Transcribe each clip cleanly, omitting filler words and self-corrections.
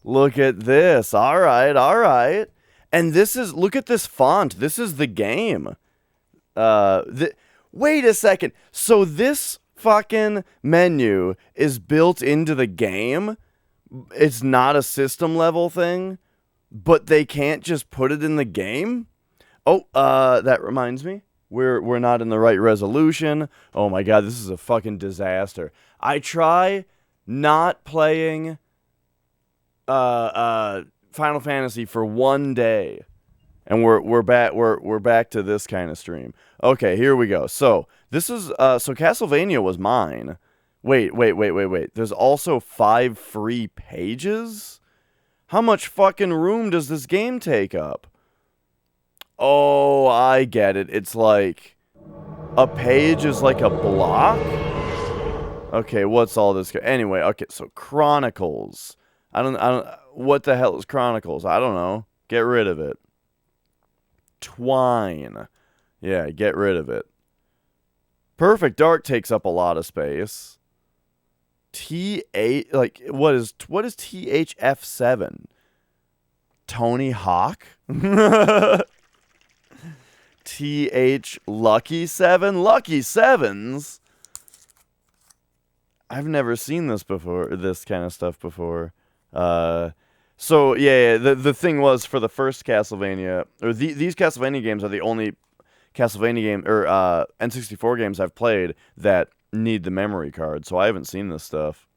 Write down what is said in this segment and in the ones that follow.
Look at this. All right, all right. And this is, look at this font. This is the game. Wait a second. So this fucking menu is built into the game? It's not a system level thing? But they can't just put it in the game? Oh, that reminds me. We're not in the right resolution. Oh my god, this is a fucking disaster. I try not playing Final Fantasy for one day, and we're back to this kind of stream. Okay, here we go. So this is so Castlevania was mine. Wait. There's also 5 free pages? How much fucking room does this game take up? Oh, I get it. It's like a page is like a block? Okay, what's all this? Anyway, okay, so Chronicles. I don't, what the hell is Chronicles? I don't know. Get rid of it. Twine. Yeah, get rid of it. Perfect Dark takes up a lot of space. T8, like, what is THF7? Tony Hawk? TH Lucky 7? Lucky 7s? I've never seen this before, this kind of stuff before. So yeah, the thing was, for the first Castlevania, or these Castlevania games are the only Castlevania game, or N64 games I've played that need the memory card, so I haven't seen this stuff.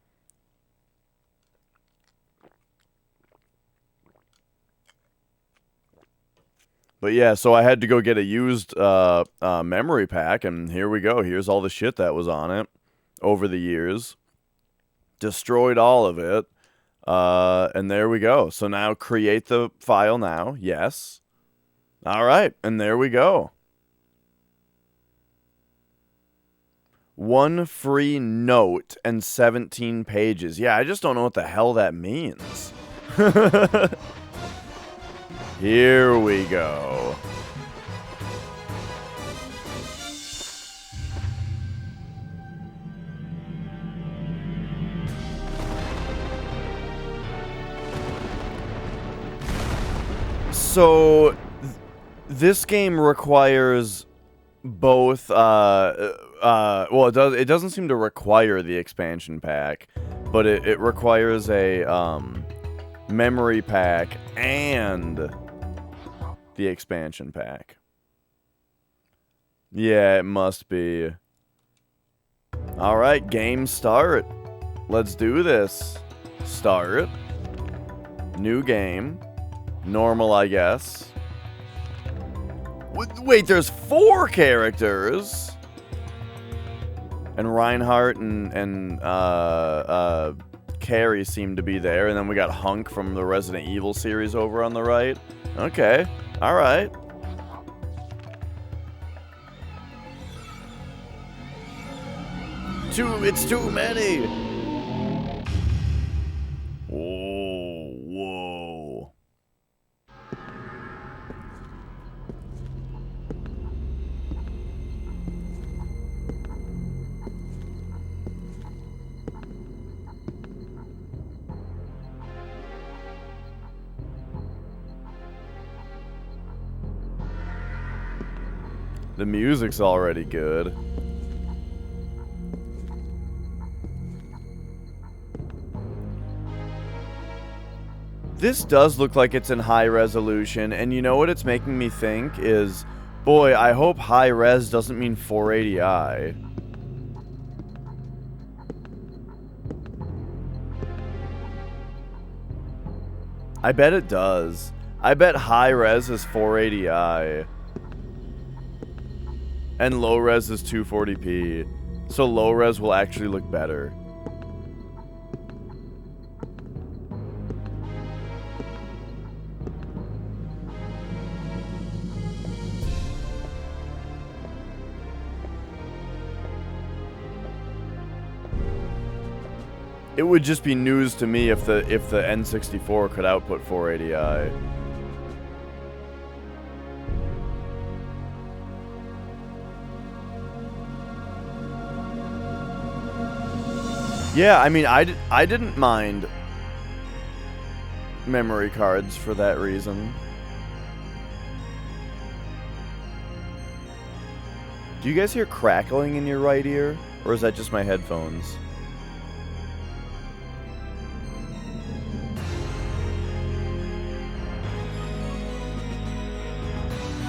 But yeah, so I had to go get a used memory pack, and here we go. Here's all the shit that was on it over the years. Destroyed all of it. And there we go. So now create the file now. Yes. All right, and there we go. 1 free note and 17 pages. Yeah, I just don't know what the hell that means. Here we go. So, this game requires both, well, it doesn't seem to require the expansion pack, but it requires a, memory pack and the expansion pack. Yeah, it must be. Alright, game start. Let's do this. Start. New game. Normal, I guess. Wait, there's 4 characters! And Reinhardt and Carrie seem to be there, and then we got Hunk from the Resident Evil series over on the right. Okay, alright. It's too many! Oh, whoa. The music's already good. This does look like it's in high resolution, and you know what it's making me think is, boy, I hope high res doesn't mean 480i. I bet it does. I bet high res is 480i. And low res is 240p. So low res will actually look better. It would just be news to me if the N64 could output 480i. Yeah, I mean, I didn't mind memory cards for that reason. Do you guys hear crackling in your right ear? Or is that just my headphones?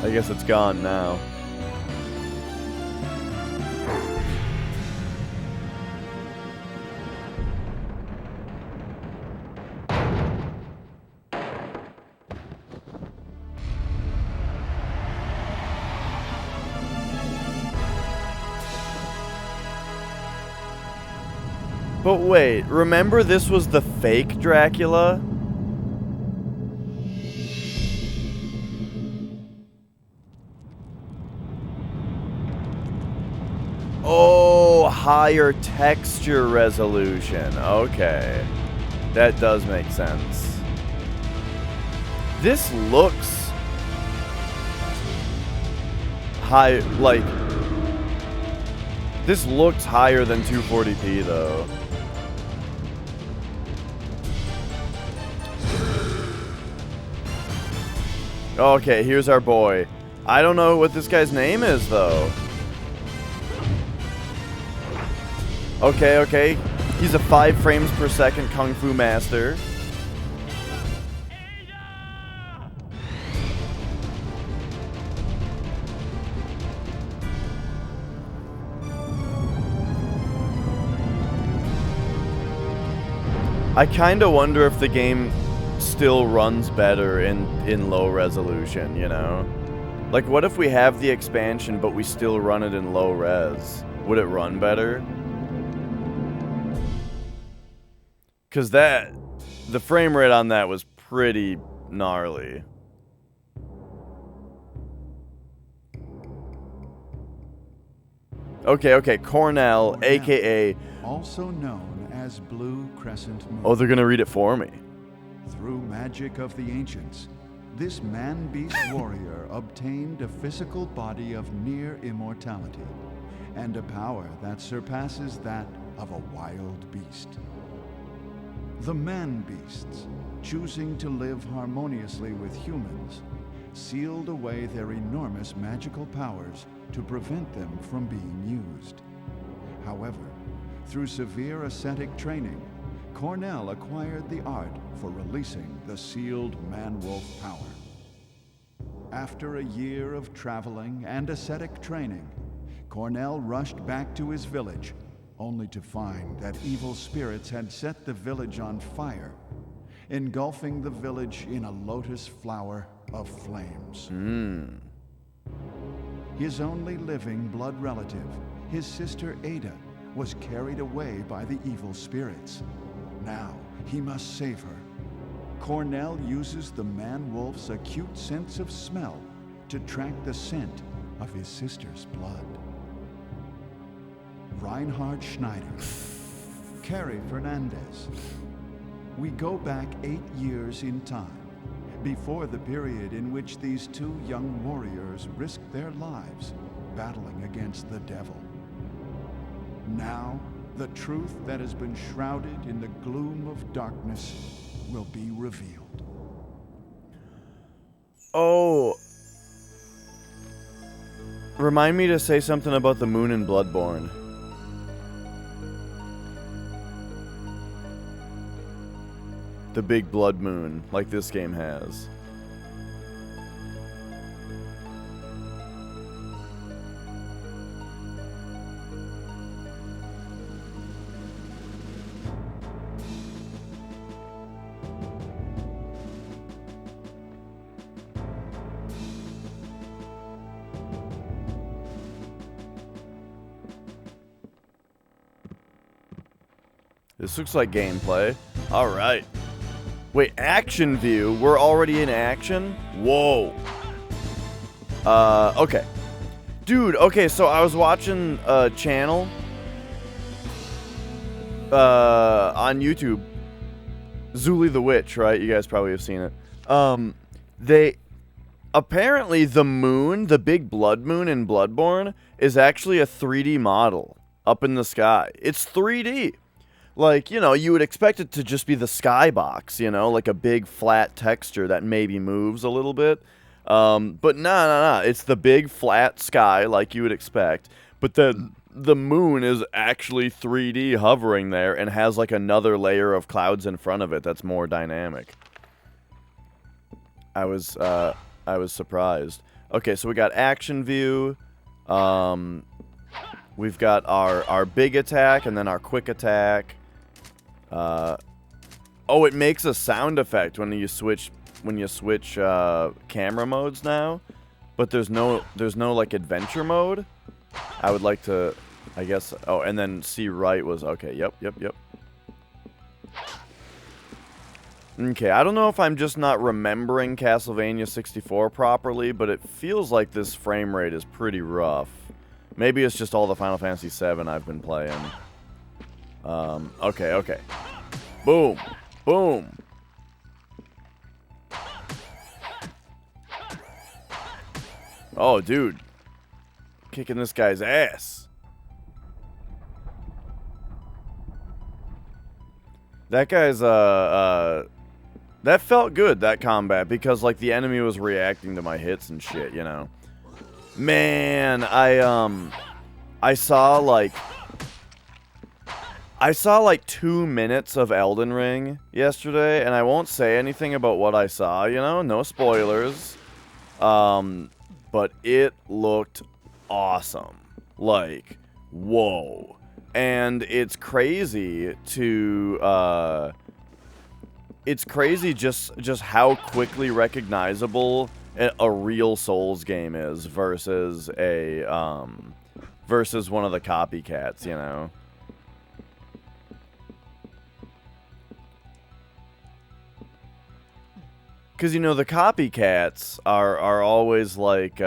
I guess it's gone now. But wait, remember this was the fake Dracula? Oh, higher texture resolution. Okay. That does make sense. This looks high, like, this looks higher than 240p though. Okay, here's our boy. I don't know what this guy's name is, though. Okay, okay. He's a 5 frames per second Kung Fu master. I kinda wonder if the game still runs better in low resolution, you know? Like, what if we have the expansion, but we still run it in low res? Would it run better? Because the frame rate on that was pretty gnarly. Okay, okay, Cornell, aka... also known as Blue Crescent Moon. Oh, they're gonna read it for me. Through magic of the ancients, this man-beast warrior obtained a physical body of near immortality and a power that surpasses that of a wild beast. The man-beasts, choosing to live harmoniously with humans, sealed away their enormous magical powers to prevent them from being used. However, through severe ascetic training, Cornell acquired the art for releasing the sealed man-wolf power. After a year of traveling and ascetic training, Cornell rushed back to his village, only to find that evil spirits had set the village on fire, engulfing the village in a lotus flower of flames. His only living blood relative, his sister Ada, was carried away by the evil spirits. Now, he must save her. Cornell uses the man-wolf's acute sense of smell to track the scent of his sister's blood. Reinhard Schneider, Carrie Fernandez. We go back 8 years in time, before the period in which these two young warriors risked their lives battling against the devil. Now, the truth that has been shrouded in the gloom of darkness will be revealed. Oh. Remind me to say something about the moon in Bloodborne. The big blood moon, like this game has. This looks like gameplay. Alright. Wait, action view? We're already in action? Whoa. Okay. Dude, okay, so I was watching a channel on YouTube. Zuli the Witch, right? You guys probably have seen it. They... Apparently the moon, the big blood moon in Bloodborne, is actually a 3D model up in the sky. It's 3D. Like, you know, you would expect it to just be the skybox, you know, like a big flat texture that maybe moves a little bit. But no. It's the big flat sky like you would expect. But the moon is actually 3D hovering there and has like another layer of clouds in front of it that's more dynamic. I was surprised. Okay, so we got action view. We've got our big attack and then our quick attack. Oh, it makes a sound effect when you switch camera modes now, but there's no like adventure mode. I would like to, I guess. Oh, and then C right was okay. Yep. Okay, I don't know if I'm just not remembering Castlevania 64 properly, but it feels like this frame rate is pretty rough. Maybe it's just all the Final Fantasy VII I've been playing. Okay. Boom. Oh, dude. Kicking this guy's ass. That guy's, that felt good, that combat, because, like, the enemy was reacting to my hits and shit, you know. Man, I saw like 2 minutes of Elden Ring yesterday, and I won't say anything about what I saw, you know, no spoilers. But it looked awesome. Like, whoa. And it's crazy to, it's crazy just how quickly recognizable a real Souls game is versus versus one of the copycats, you know. Because, you know, the copycats are always like,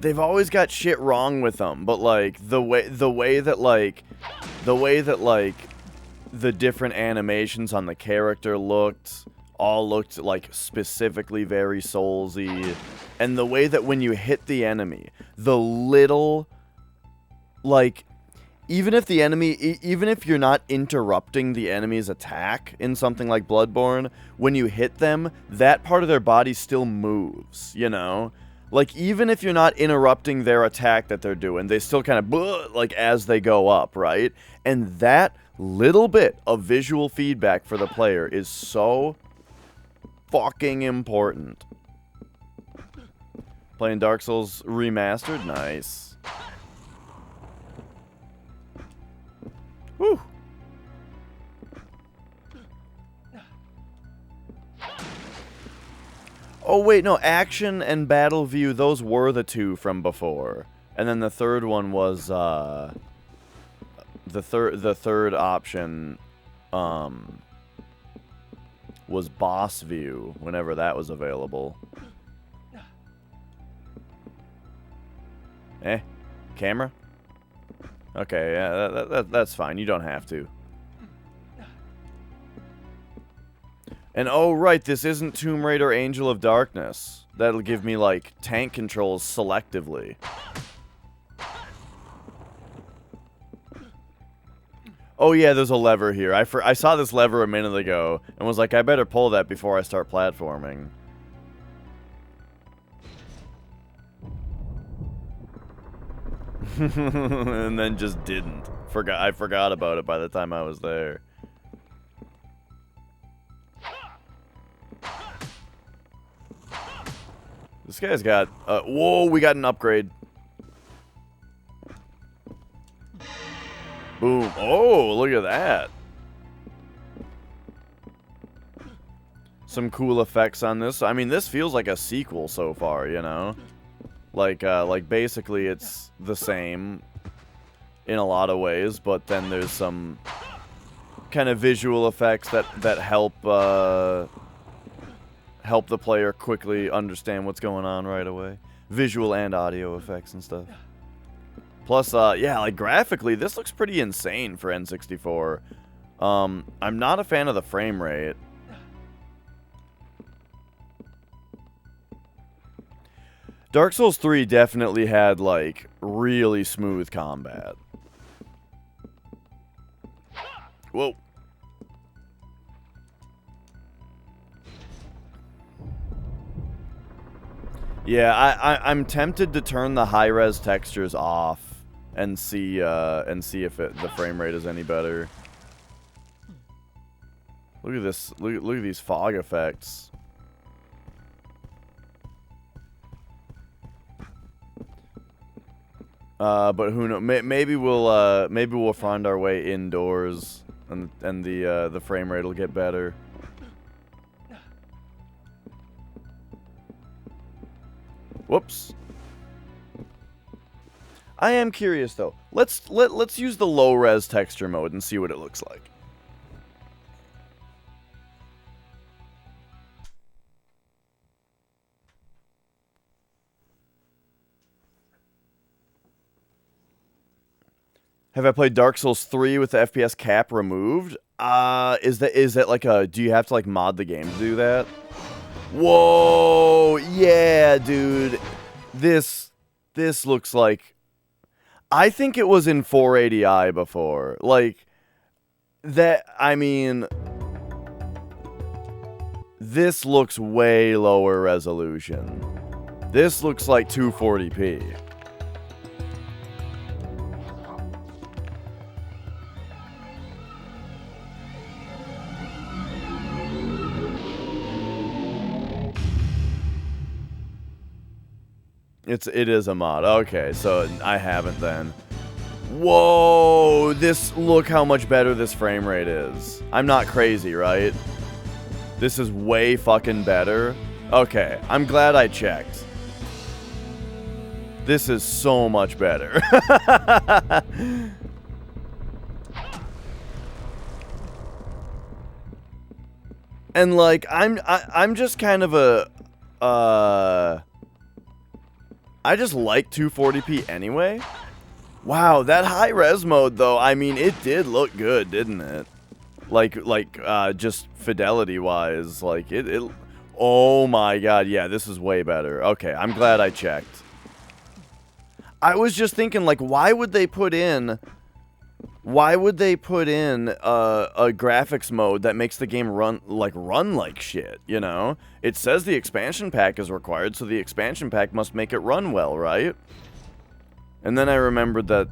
they've always got shit wrong with them, but like the way that the different animations on the character all looked like specifically very Soulsy, and the way that when you hit the enemy, the little, like, even if you're not interrupting the enemy's attack in something like Bloodborne, when you hit them, that part of their body still moves, you know? Like, even if you're not interrupting their attack that they're doing, they still kind of, like, as they go up, right? And that little bit of visual feedback for the player is so fucking important. Playing Dark Souls Remastered? Nice. Whew. Oh, wait, no. Action and Battle View, those were the two from before. And then the third one was, the third option, was Boss View, whenever that was available. Camera? Okay, yeah, that's fine. You don't have to. And oh, right, this isn't Tomb Raider Angel of Darkness. That'll give me, like, tank controls selectively. Oh, yeah, there's a lever here. I saw this lever a minute ago and was like, I better pull that before I start platforming. And then just didn't. I forgot about it by the time I was there. This guy's got... whoa, we got an upgrade. Boom. Oh, look at that. Some cool effects on this. I mean, this feels like a sequel so far, you know? Like basically it's the same in a lot of ways, but then there's some kind of visual effects that help help the player quickly understand what's going on right away. Visual and audio effects and stuff. Plus, yeah, like graphically, this looks pretty insane for N64. I'm not a fan of the frame rate. Dark Souls 3 definitely had, like, really smooth combat. Whoa. Yeah, I'm tempted to turn the high-res textures off and see if the frame rate is any better. Look at this. Look at these fog effects. But who knows? Maybe we'll find our way indoors, and the frame rate will get better. Whoops. I am curious though. Let's use the low res texture mode and see what it looks like. Have I played Dark Souls 3 with the FPS cap removed? Is that like a, do you have to like mod the game to do that? Whoa, yeah, dude. This looks like, I think it was in 480i before. Like, that, I mean, this looks way lower resolution. This looks like 240p. It is a mod. Okay, so I haven't then. Whoa, look how much better this frame rate is. I'm not crazy, right? This is way fucking better. Okay, I'm glad I checked. This is so much better. And like I'm just kind of a I just like 240p anyway. Wow, that high res mode though, I mean, it did look good, didn't it? Like just fidelity wise, like it oh my god, yeah, this is way better. Okay, I'm glad I checked. I was just thinking, like, why would they put in a graphics mode that makes the game run like shit, you know? It says the expansion pack is required, so the expansion pack must make it run well, right? And then I remembered that,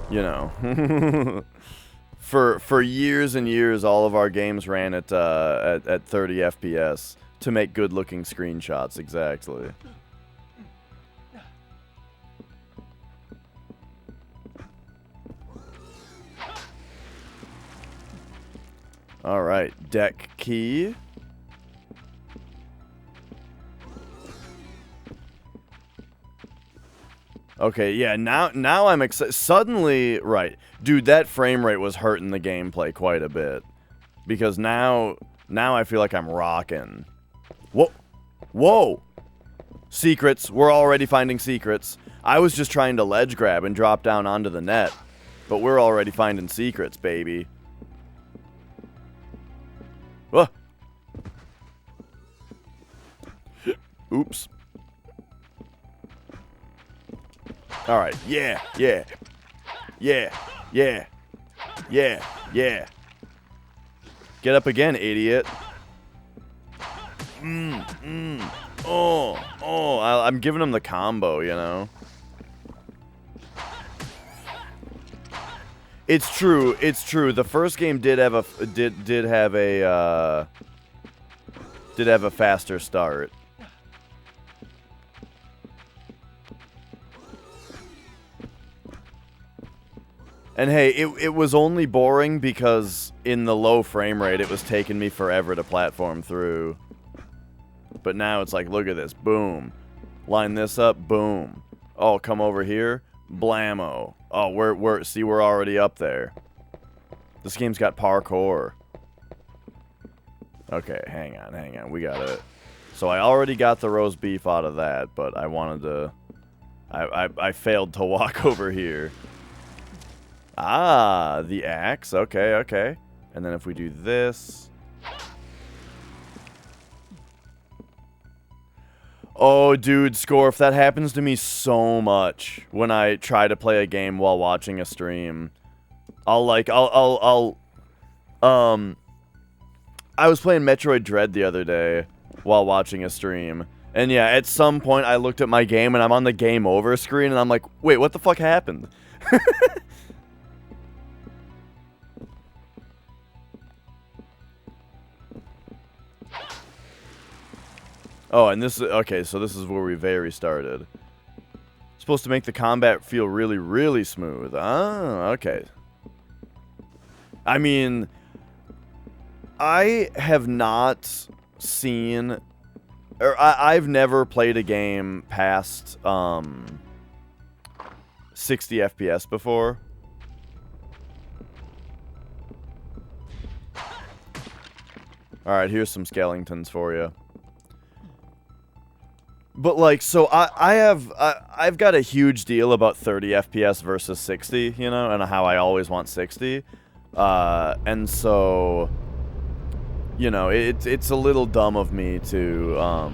you know, for years and years, all of our games ran at 30 FPS to make good-looking screenshots, exactly. Alright, deck key. Okay, yeah, now I'm excited. Suddenly, right. Dude, that frame rate was hurting the gameplay quite a bit. Because now I feel like I'm rocking. Whoa! Whoa! Secrets. We're already finding secrets. I was just trying to ledge grab and drop down onto the net. But we're already finding secrets, baby. Whoa! Oops. Alright, yeah, yeah. Yeah, yeah. Yeah, yeah. Get up again, idiot. Oh, I'm giving him the combo, you know? It's true, it's true. The first game did have a faster start. And hey, it was only boring because in the low frame rate, it was taking me forever to platform through. But now it's like, look at this, boom. Line this up, boom. Oh, come over here, blammo. Oh, we're already up there. This game's got parkour. Okay, hang on, we got it. So I already got the roast beef out of that, but I wanted to, I failed to walk over here. Ah, the axe. Okay, okay. And then if we do this. Oh, dude, Scorf, that happens to me so much when I try to play a game while watching a stream. I was playing Metroid Dread the other day while watching a stream. And yeah, at some point I looked at my game and I'm on the game over screen and I'm like, wait, what the fuck happened? Oh, and this is, okay, so this is where we very started. Supposed to make the combat feel really, really smooth. Ah, okay. I mean, I have not seen, or I've never played a game past 60 FPS before. Alright, here's some skeletons for you. But like, so I've got a huge deal about 30 FPS versus 60, you know, and how I always want 60. And so, you know, it's a little dumb of me to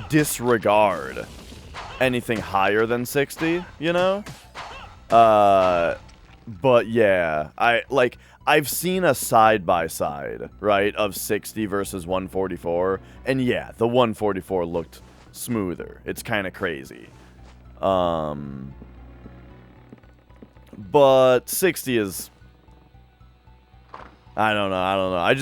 disregard anything higher than 60, you know? But yeah, I've seen a side-by-side, right, of 60 versus 144, and yeah, the 144 looked smoother. It's kind of crazy. But 60 is, I don't know.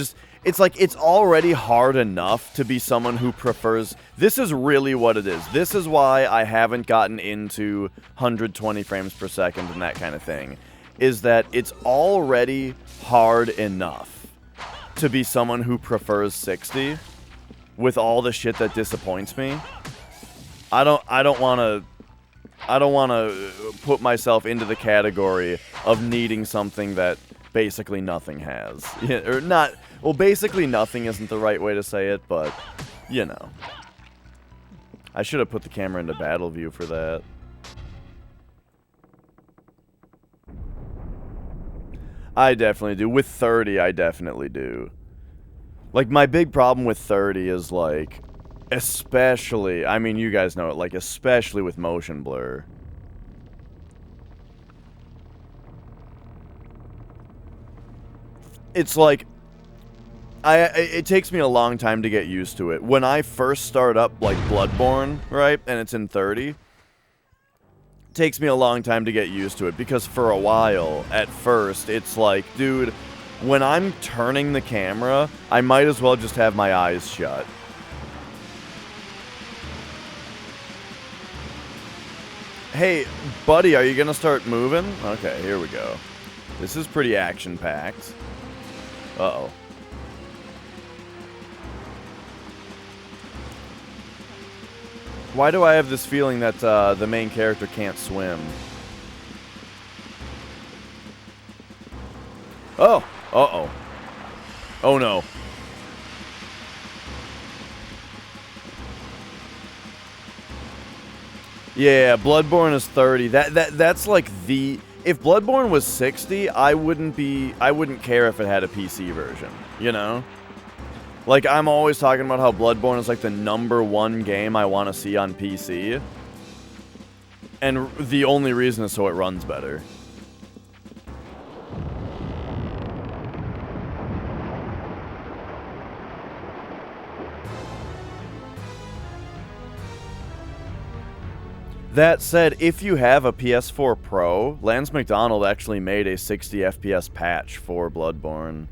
It's like, it's already hard enough to be someone who prefers, this is really what it is. This is why I haven't gotten into 120 frames per second and that kind of thing. Is that it's already hard enough to be someone who prefers 60 with all the shit that disappoints me. I don't want to put myself into the category of needing something that basically nothing has. Or not, well, basically nothing isn't the right way to say it, but you know. I should have put the camera into battle view for that. I definitely do. With 30, I definitely do. Like, my big problem with 30 is, like, especially, I mean, you guys know it, like, especially with motion blur. It's like, it takes me a long time to get used to it. When I first start up, like, Bloodborne, right, and it's in 30... takes me a long time to get used to it, because for a while, at first, it's like, dude, when I'm turning the camera, I might as well just have my eyes shut. Hey, buddy, are you gonna start moving? Okay, here we go. This is pretty action-packed. Uh-oh. Why do I have this feeling that the main character can't swim? Oh! Uh-oh. Oh no. Yeah, Bloodborne is 30. That's like the... If Bloodborne was 60, I wouldn't care if it had a PC version, you know? Like, I'm always talking about how Bloodborne is, like, the #1 game I want to see on PC. And the only reason is so it runs better. That said, if you have a PS4 Pro, Lance McDonald actually made a 60 FPS patch for Bloodborne.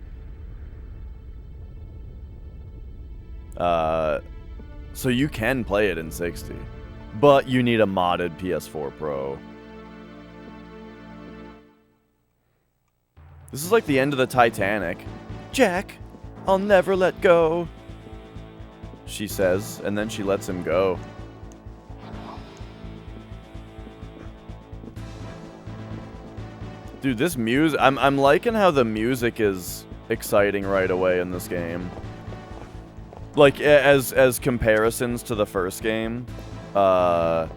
So you can play it in 60, but you need a modded PS4 Pro. This is like the end of the Titanic. Jack, I'll never let go, she says, and then she lets him go. Dude, this music, I'm liking how the music is exciting right away in this game. Like, as comparisons to the first game. So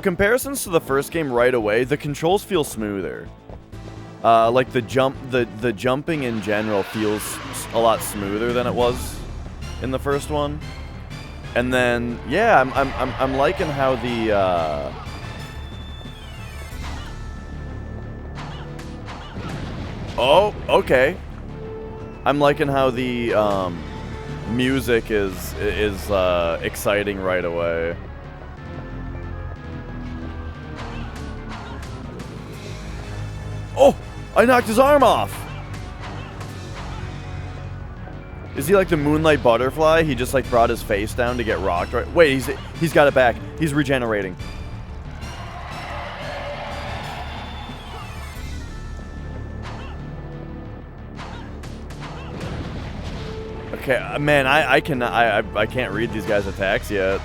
comparisons to the first game right away, the controls feel smoother. Like the jumping in general feels a lot smoother than it was in the first one. And then, yeah, I'm liking how the oh, okay. I'm liking how the music is exciting right away. Oh, I knocked his arm off. Is he like the Moonlight Butterfly? He just like brought his face down to get rocked, right? Wait, he's got it back. He's regenerating. Okay, man, I can't read these guys' attacks yet.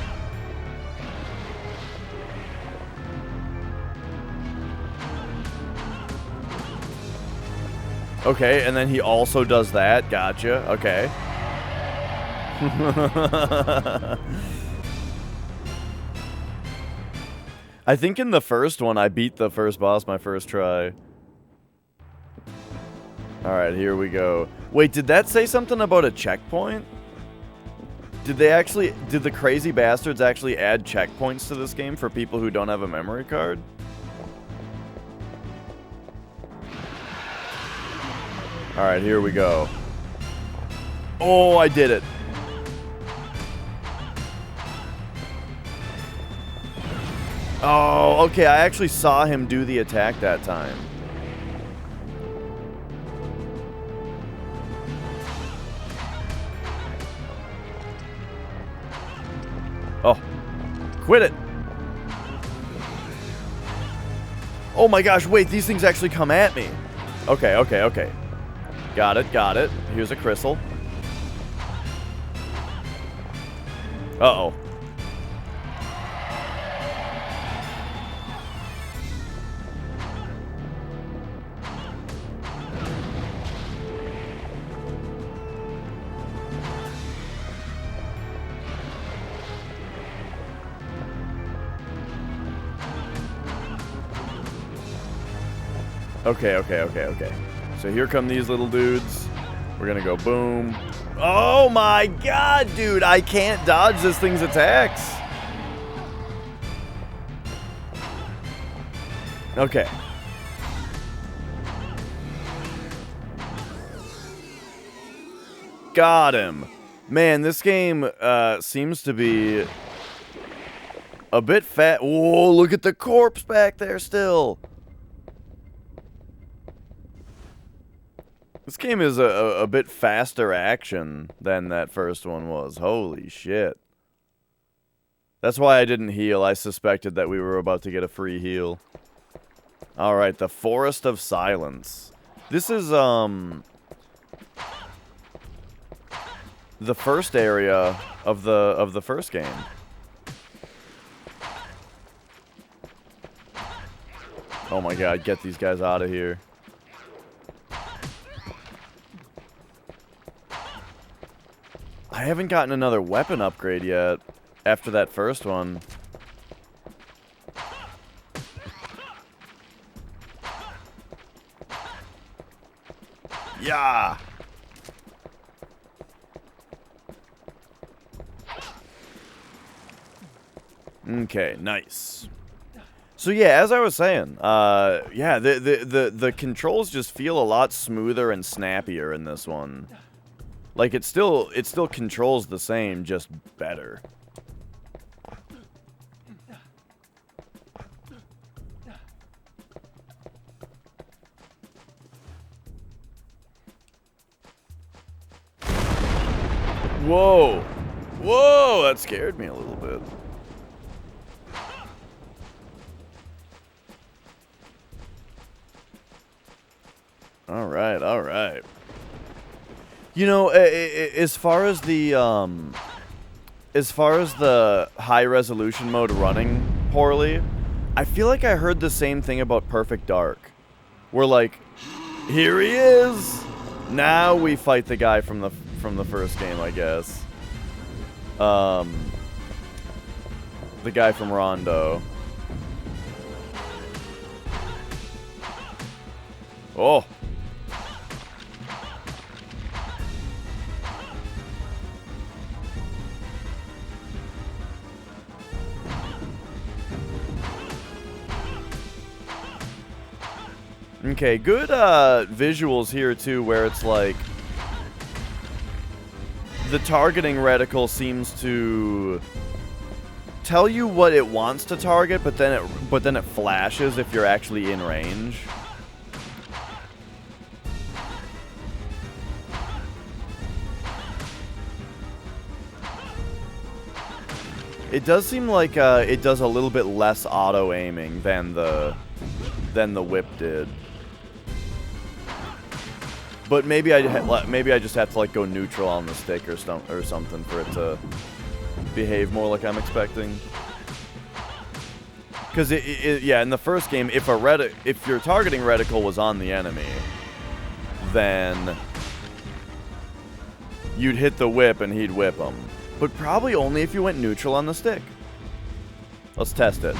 Okay, and then he also does that. Gotcha. Okay. I think in the first one, I beat the first boss my first try. Alright, here we go. Wait, did that say something about a checkpoint? Did the crazy bastards actually add checkpoints to this game for people who don't have a memory card? Alright, here we go. Oh, I did it. Oh, okay, I actually saw him do the attack that time. Oh, quit it. Oh my gosh, wait, these things actually come at me. Okay, okay, okay. Got it, got it. Here's a crystal. Uh-oh. Okay, okay, okay, okay. So here come these little dudes. We're gonna go boom. Oh my god, dude! I can't dodge this thing's attacks. Okay. Got him. Man, this game seems to be a bit fat. Whoa, look at the corpse back there still. This game is a bit faster action than that first one was. Holy shit. That's why I didn't heal. I suspected that we were about to get a free heal. Alright, the Forest of Silence. This is, the first area of the first game. Oh my god, get these guys out of here. I haven't gotten another weapon upgrade yet after that first one. Yeah. Okay, nice. So yeah, as I was saying, yeah, the controls just feel a lot smoother and snappier in this one. Like it still controls the same, just better. Whoa. Whoa, that scared me a little bit. All right, all right. You know, as far as the high resolution mode running poorly, I feel like I heard the same thing about Perfect Dark. Where like, here he is. Now we fight the guy from the first game, I guess. The guy from Rondo. Okay, good visuals here too, where it's like the targeting reticle seems to tell you what it wants to target, but then it flashes if you're actually in range. It does seem like it does a little bit less auto aiming than the whip did. But maybe I just have to like go neutral on the stick or something for it to behave more like I'm expecting. Because yeah, in the first game, if your targeting reticle was on the enemy, then you'd hit the whip and he'd whip them. But probably only if you went neutral on the stick. Let's test it.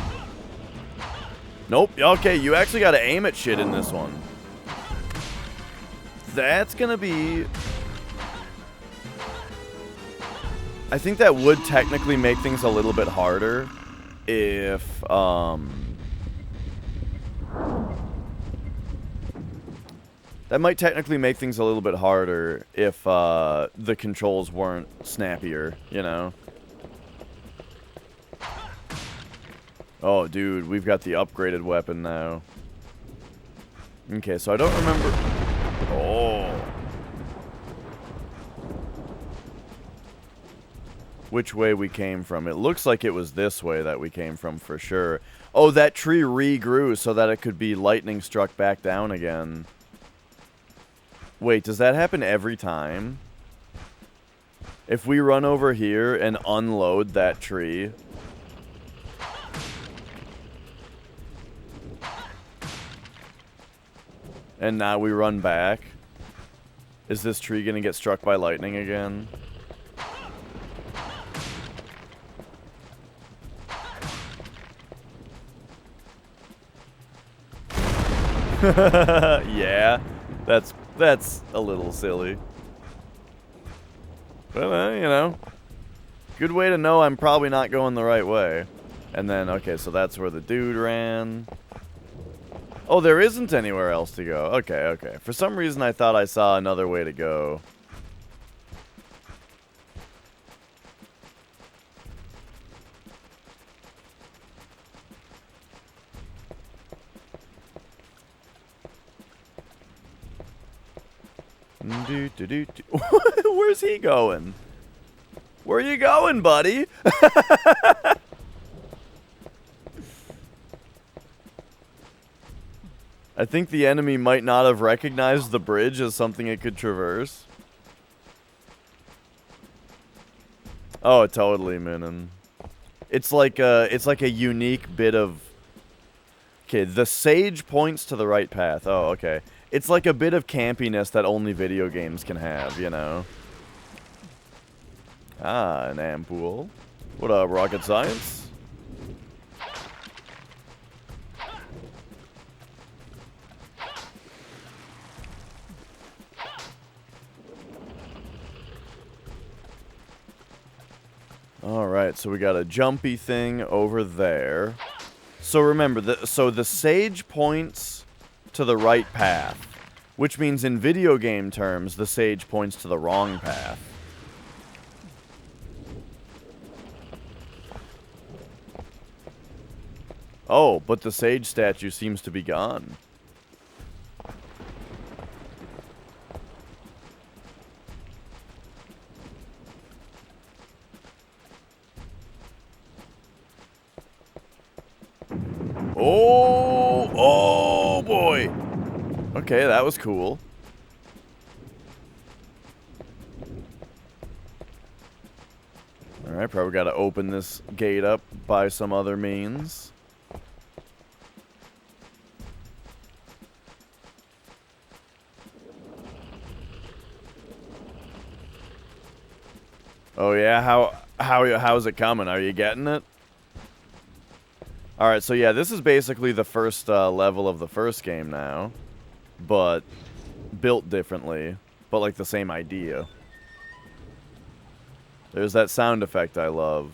Nope. Okay, you actually got to aim at shit in this one. That's gonna be... I think that would technically make things a little bit harder if, that might technically make things a little bit harder if, the controls weren't snappier, you know? Oh, dude, we've got the upgraded weapon now. Okay, so I don't remember... Oh. Which way we came from. It looks like it was this way that we came from for sure. Oh, that tree regrew so that it could be lightning struck back down again. Wait, does that happen every time? If we run over here and unload that tree... and now we run back. Is this tree gonna get struck by lightning again? Yeah, that's a little silly. But, you know, good way to know I'm probably not going the right way. And then, okay, so that's where the dude ran. Oh, there isn't anywhere else to go. Okay, okay. For some reason, I thought I saw another way to go. Where's he going? Where are you going, buddy? I think the enemy might not have recognized the bridge as something it could traverse. Oh, totally, Moonin. It's like a unique bit of... Okay, the sage points to the right path. Oh, okay. It's like a bit of campiness that only video games can have, you know? Ah, an ampoule. What up, rocket science? Alright, so we got a jumpy thing over there. So remember, the sage points to the right path, which means in video game terms, the sage points to the wrong path. Oh, but the sage statue seems to be gone. Oh, oh boy. Okay, that was cool. Alright, probably got to open this gate up by some other means. Oh yeah, how's it coming? Are you getting it? Alright, so yeah, this is basically the first level of the first game now, but built differently, but like the same idea. There's that sound effect I love.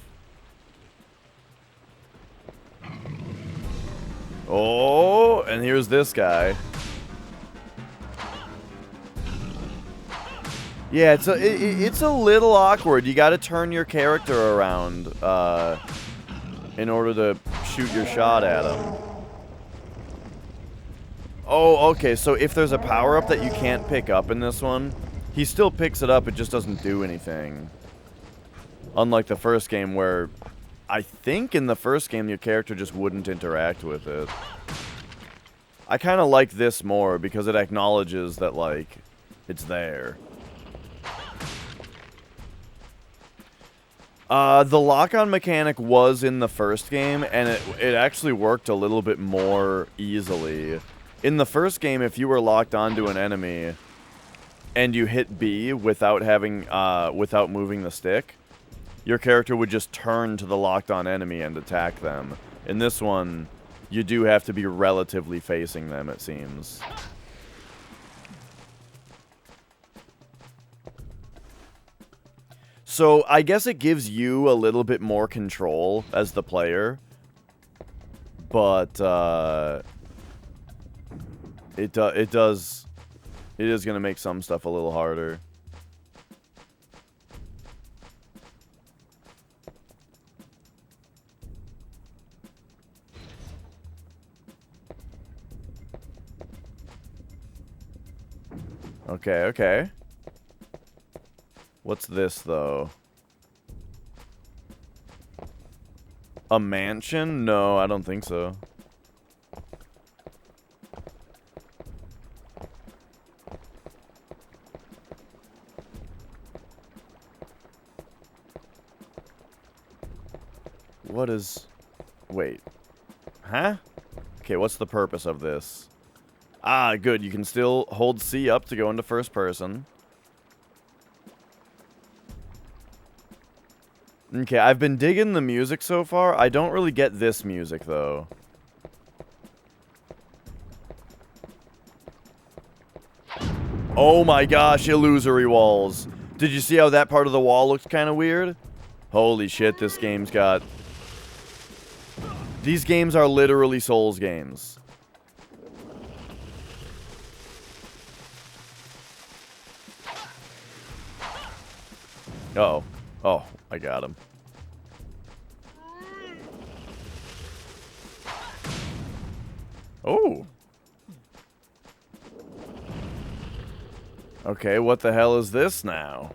Oh, and here's this guy. Yeah, it's a little awkward. You got to turn your character around in order to shoot your shot at him. Oh, okay, so if there's a power-up that you can't pick up in this one, he still picks it up, it just doesn't do anything. Unlike the first game where, I think in the first game your character just wouldn't interact with it. I kind of like this more because it acknowledges that, like, it's there. The lock-on mechanic was in the first game, and it actually worked a little bit more easily. In the first game, if you were locked onto an enemy and you hit B without without moving the stick, your character would just turn to the locked-on enemy and attack them. In this one, you do have to be relatively facing them, it seems. So, I guess it gives you a little bit more control as the player, but, it is going to make some stuff a little harder. Okay, okay. What's this, though? A mansion? No, I don't think so. What is... Wait. Huh? Okay, what's the purpose of this? Ah, good. You can still hold C up to go into first person. Okay, I've been digging the music so far. I don't really get this music, though. Oh my gosh, illusory walls. Did you see how that part of the wall looked kind of weird? Holy shit, this game's got... These games are literally Souls games. Uh-oh. Oh, I got him. Oh. Okay, what the hell is this now?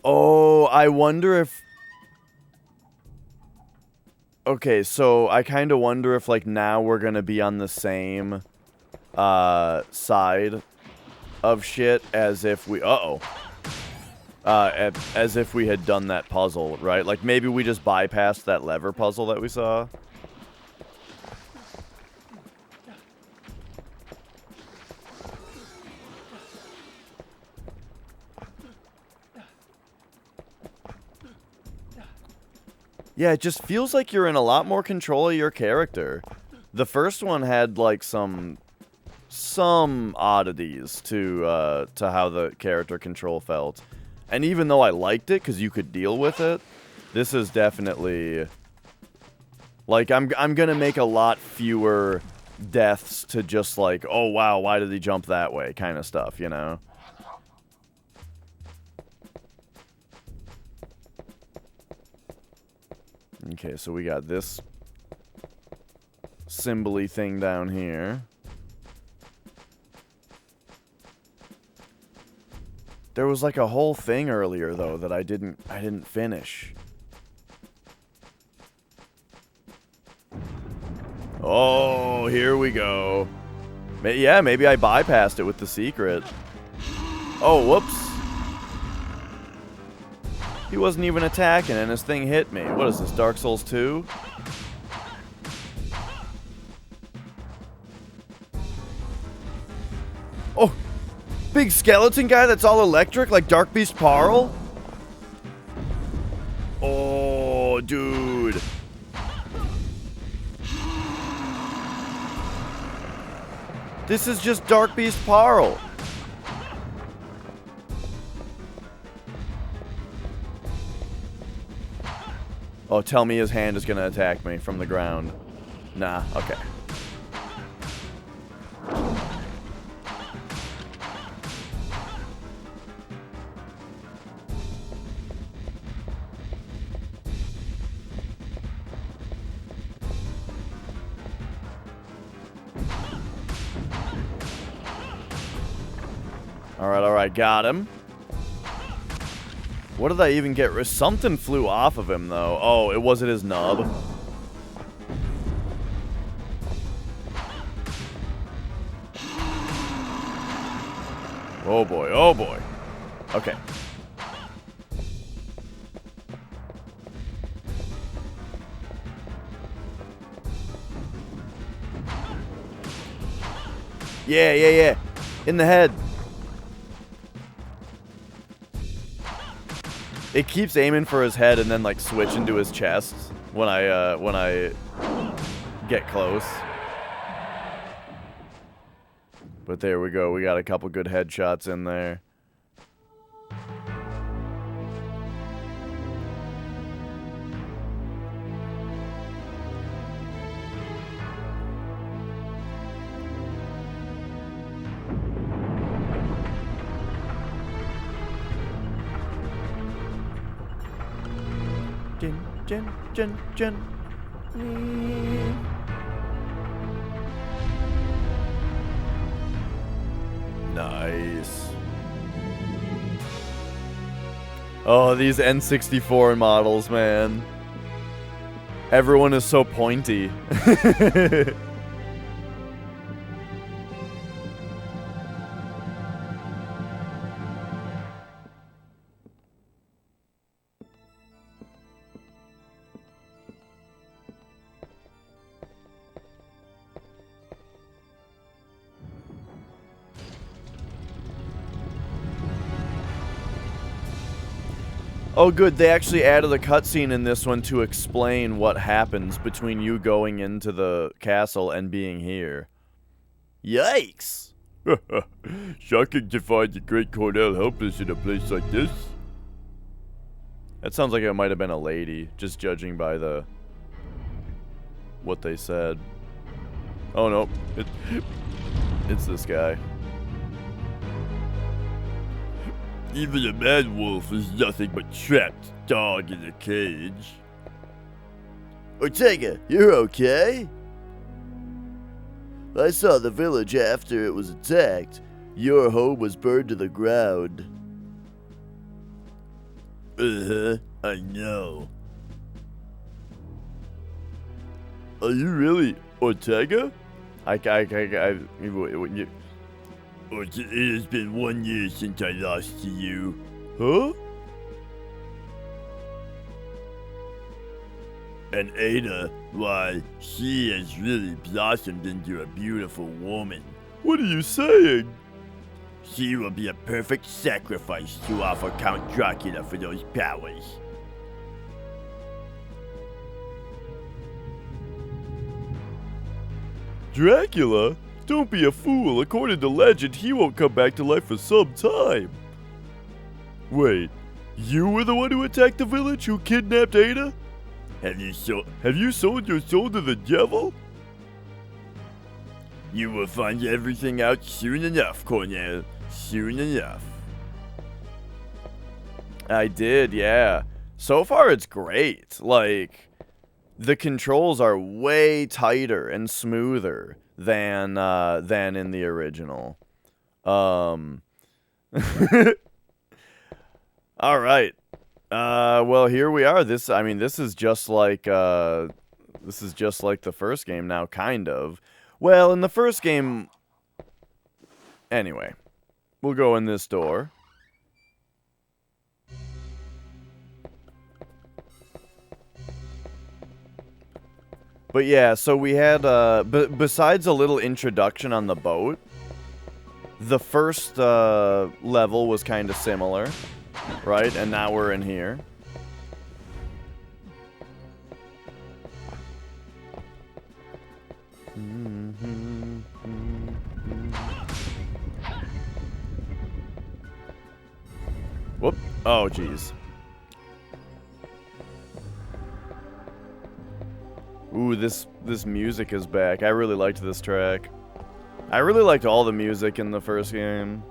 Oh, I wonder if... Okay, so I kind of wonder if, like, now we're gonna be on the same, side of shit as if we... Uh-oh. As if we had done that puzzle, right? Like, maybe we just bypassed that lever puzzle that we saw. Yeah, it just feels like you're in a lot more control of your character. The first one had, like, some oddities to how the character control felt. And even though I liked it, because you could deal with it, this is definitely... Like, I'm gonna make a lot fewer deaths to just, like, oh, wow, why did he jump that way, kind of stuff, you know? Okay, so we got this symbol-y thing down here. There was like a whole thing earlier though that I didn't finish. Oh, here we go. Yeah, maybe I bypassed it with the secret. Oh, whoops. He wasn't even attacking and his thing hit me. What is this, Dark Souls 2? Oh, big skeleton guy that's all electric like Dark Beast Parl? Oh, dude. This is just Dark Beast Parl. Oh, tell me his hand is gonna attack me from the ground. Nah, okay. Alright, got him. What did I even get? Something flew off of him, though. Oh, it wasn't his nub. Oh boy, oh boy. Okay. Yeah. In the head. It keeps aiming for his head and then like switching to his chest when I get close. But there we go. We got a couple good headshots in there. Jin. Nice. Oh, these N64 models, man. Everyone is so pointy. Oh, good. They actually added a cutscene in this one to explain what happens between you going into the castle and being here. Yikes! Shocking to find the Great Cornell helpless in a place like this. That sounds like it might have been a lady, just judging by the... what they said. Oh, no. It's this guy. Even a mad wolf is nothing but trapped dog in a cage. Ortega, you're okay? I saw the village after it was attacked. Your home was burned to the ground. I know. Are you really Ortega? It has been 1 year since I lost to you. Huh? And Ada, why, she has really blossomed into a beautiful woman. What are you saying? She will be a perfect sacrifice to offer Count Dracula for those powers. Dracula? Don't be a fool. According to legend, he won't come back to life for some time. Wait, you were the one who attacked the village, who kidnapped Ada? Have you sold your soul to the devil? You will find everything out soon enough, Cornell. Soon enough. I did, yeah. So far, it's great. Like, the controls are way tighter and smoother than in the original. All right. Well, here we are. This is just like the first game now, kind of. Well, in the first game, anyway, we'll go in this door. But yeah, so we had, besides a little introduction on the boat, the first level was kind of similar, right? And now we're in here. Whoop. Oh, jeez. Ooh, this music is back. I really liked this track. I really liked all the music in the first game.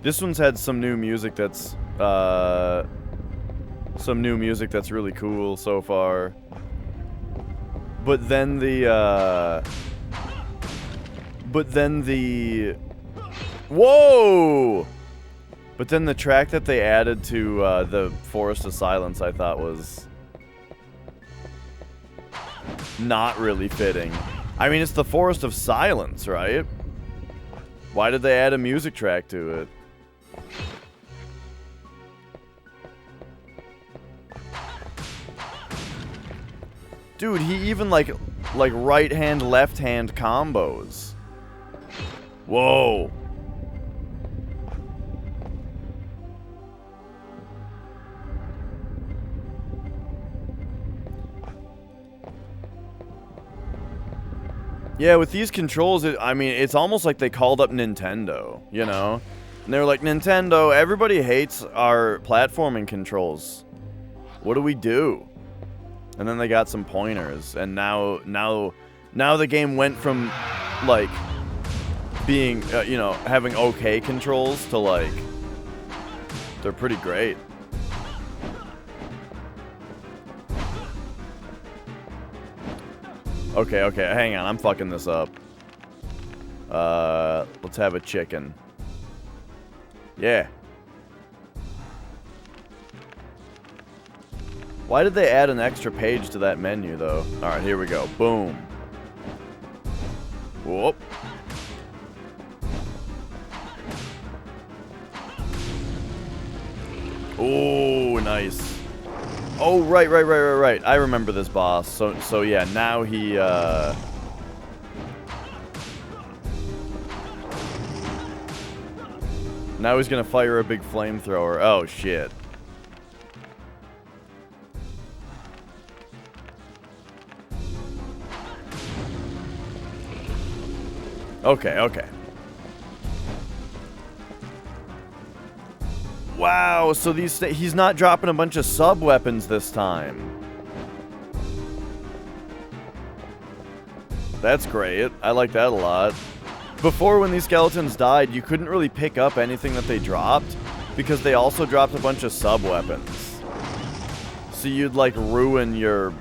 This one's had some new music that's really cool so far. But then whoa! But then the track that they added to the Forest of Silence, I thought was not really fitting. I mean, it's the Forest of Silence, right? Why did they add a music track to it? Dude, he even like right hand, left hand combos. Whoa. Yeah, with these controls, I mean, it's almost like they called up Nintendo, you know? And they were like, Nintendo, everybody hates our platforming controls. What do we do? And then they got some pointers, and now the game went from, like, being, you know, having okay controls to, like, they're pretty great. Okay, hang on, I'm fucking this up. Let's have a chicken. Yeah. Why did they add an extra page to that menu, though? Alright, here we go. Boom. Whoop. Oh, nice. Oh, right. I remember this boss. So yeah, now he, now he's gonna fire a big flamethrower. Oh, shit. Okay. Wow, so he's not dropping a bunch of sub-weapons this time. That's great. I like that a lot. Before, when these skeletons died, you couldn't really pick up anything that they dropped because they also dropped a bunch of sub-weapons. So you'd, like, ruin your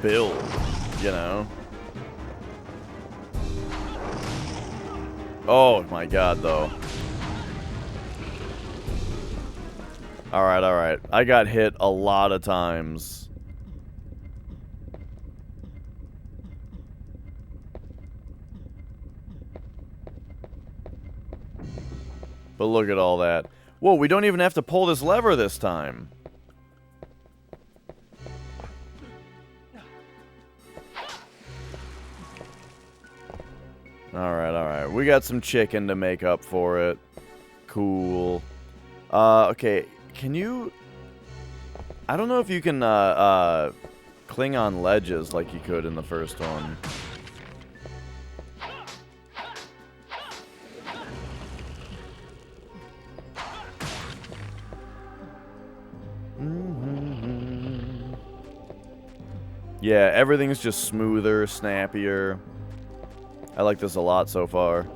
build, you know? Oh my god, though. Alright. I got hit a lot of times. But look at all that. Whoa, we don't even have to pull this lever this time. Alright. We got some chicken to make up for it. Cool. Okay. Can you... I don't know if you can, cling on ledges like you could in the first one. Yeah, everything's just smoother, snappier. I like this a lot so far.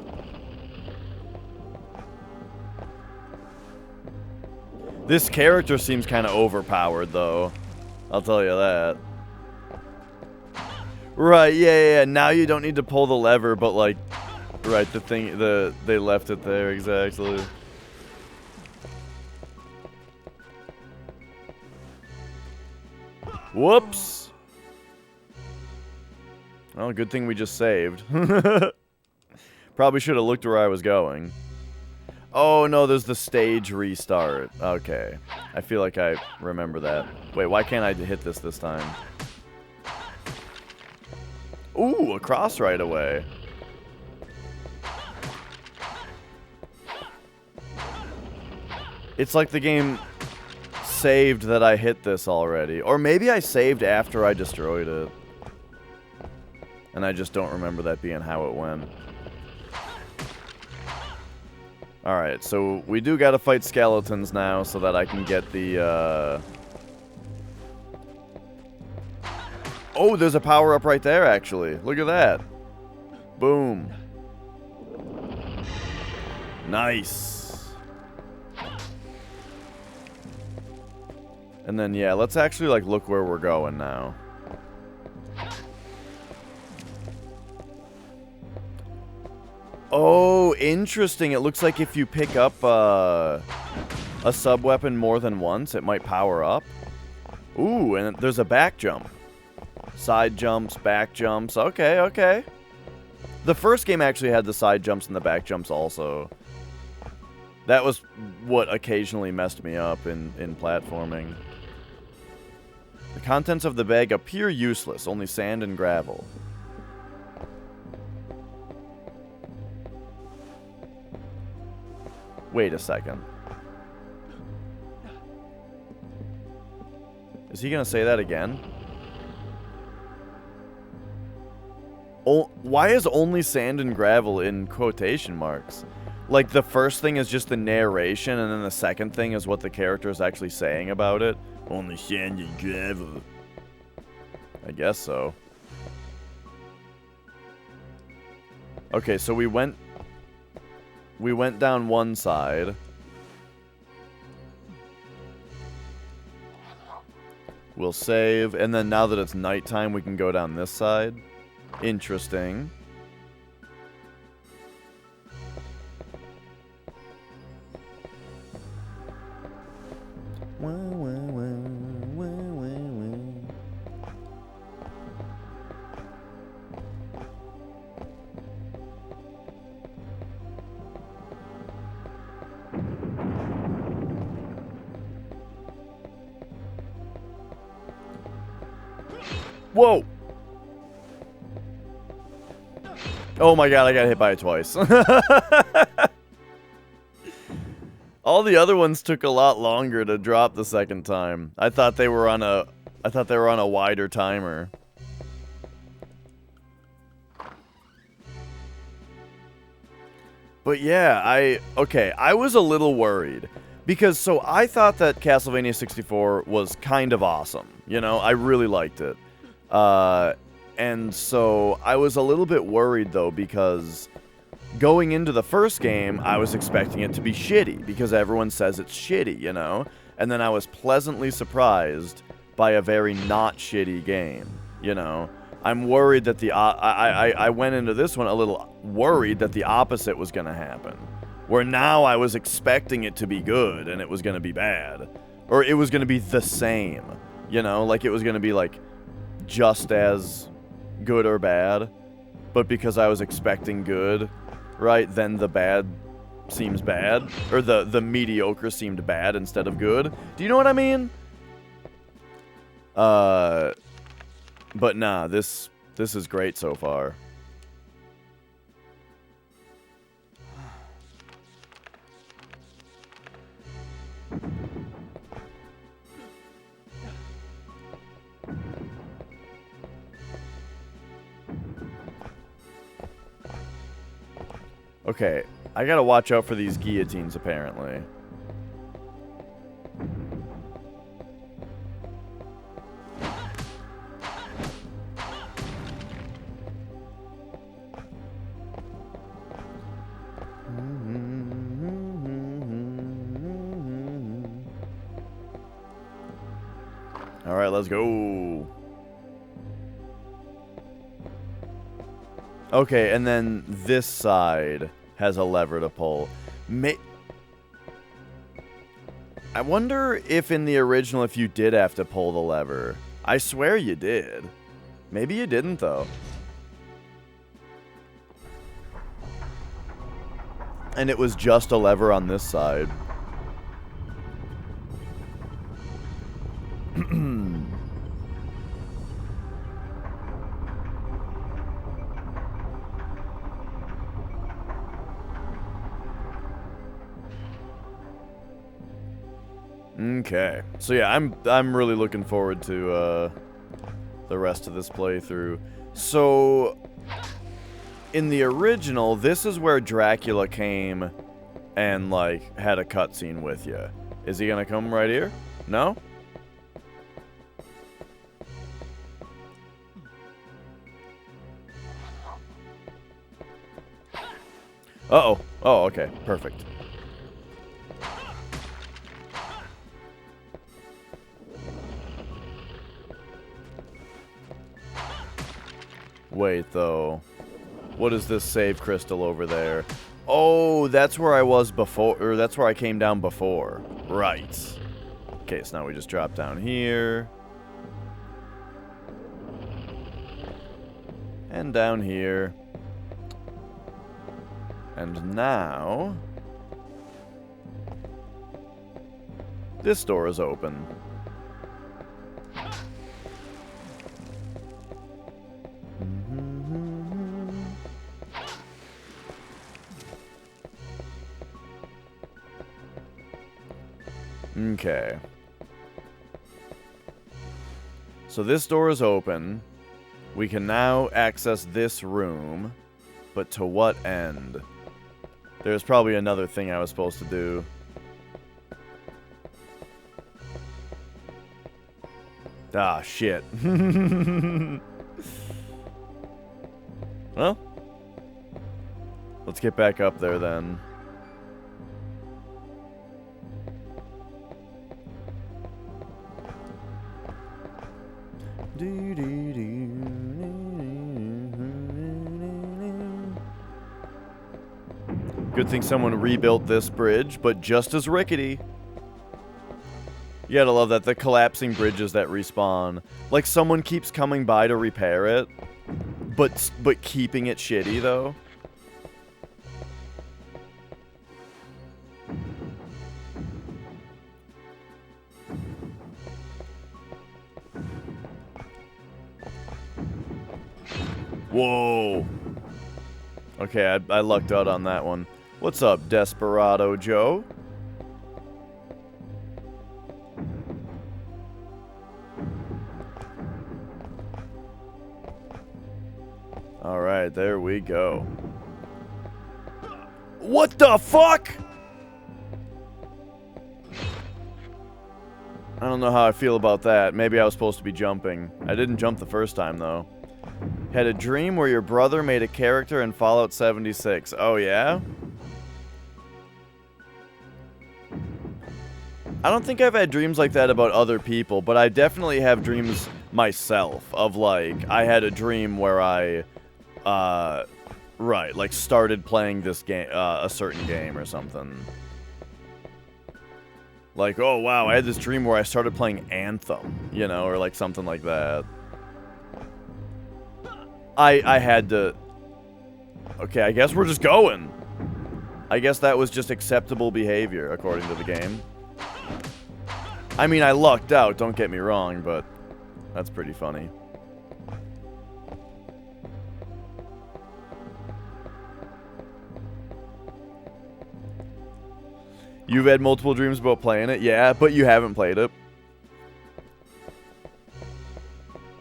This character seems kind of overpowered, though. I'll tell you that. Right, yeah. Now you don't need to pull the lever, but, like... Right, they left it there, exactly. Whoops! Well, good thing we just saved. Probably should have looked where I was going. Oh, no, there's the stage restart. Okay. I feel like I remember that. Wait, why can't I hit this time? Ooh, a cross right away. It's like the game saved that I hit this already. Or maybe I saved after I destroyed it. And I just don't remember that being how it went. Alright, so we do gotta fight skeletons now so that I can get the, Oh, there's a power-up right there, actually. Look at that. Boom. Nice. And then, yeah, let's actually, like, look where we're going now. Oh, interesting. It looks like if you pick up a sub-weapon more than once, it might power up. Ooh, and there's a back jump. Side jumps, back jumps. Okay, okay. The first game actually had the side jumps and the back jumps also. That was what occasionally messed me up in platforming. The contents of the bag appear useless, only sand and gravel. Wait a second. Is he gonna say that again? Oh, why is only sand and gravel in quotation marks? Like, the first thing is just the narration, and then the second thing is what the character is actually saying about it? Only sand and gravel. I guess so. Okay, so we went down one side. We'll save, and then now that it's nighttime, we can go down this side. Interesting. Whoa! Oh my god, I got hit by it twice. All the other ones took a lot longer to drop the second time. I thought they were on a wider timer. But yeah, I was a little worried. Because, so I thought that Castlevania 64 was kind of awesome. You know, I really liked it. And so I was a little bit worried, though, because going into the first game, I was expecting it to be shitty, because everyone says it's shitty, you know? And then I was pleasantly surprised by a very not shitty game, you know? I'm worried that I went into this one a little worried that the opposite was going to happen. Where now I was expecting it to be good, and it was going to be bad. Or it was going to be the same, you know? Like, it was going to be, like, just as good or bad. But because I was expecting good, right, then the bad seems bad. Or the mediocre seemed bad instead of good. Do you know what I mean? But nah, this is great so far. Okay, I gotta watch out for these guillotines, apparently. Alright, let's go. Okay, and then this side has a lever to pull. I wonder if in the original, if you did have to pull the lever. I swear you did. Maybe you didn't, though. And it was just a lever on this side. Okay, so yeah, I'm really looking forward to the rest of this playthrough. So, in the original, this is where Dracula came and, like, had a cutscene with you. Is he gonna come right here? No? Uh-oh. Oh, okay. Perfect. Wait, though. What is this save crystal over there? Oh, that's where I was before, or that's where I came down before. Right. Okay, so now we just drop down here. And down here. And now... this door is open. Okay. So this door is open. We can now access this room. But to what end? There's probably another thing I was supposed to do. Ah, shit. Well, let's get back up there then. Good thing someone rebuilt this bridge, but just as rickety. You gotta love that. The collapsing bridges that respawn. Like, someone keeps coming by to repair it, but keeping it shitty, though. Whoa. Okay, I lucked out on that one. What's up, Desperado Joe? Alright, there we go. What the fuck? I don't know how I feel about that. Maybe I was supposed to be jumping. I didn't jump the first time, though. Had a dream where your brother made a character in Fallout 76. Oh, yeah? I don't think I've had dreams like that about other people, but I definitely have dreams myself of, like, I had a dream where I, right, like, started playing this game, a certain game or something. Like, oh, wow, I had this dream where I started playing Anthem, you know, or, like, something like that. I had to... Okay, I guess we're just going. I guess that was just acceptable behavior, according to the game. I mean, I lucked out, don't get me wrong, but that's pretty funny. You've had multiple dreams about playing it? Yeah, but you haven't played it.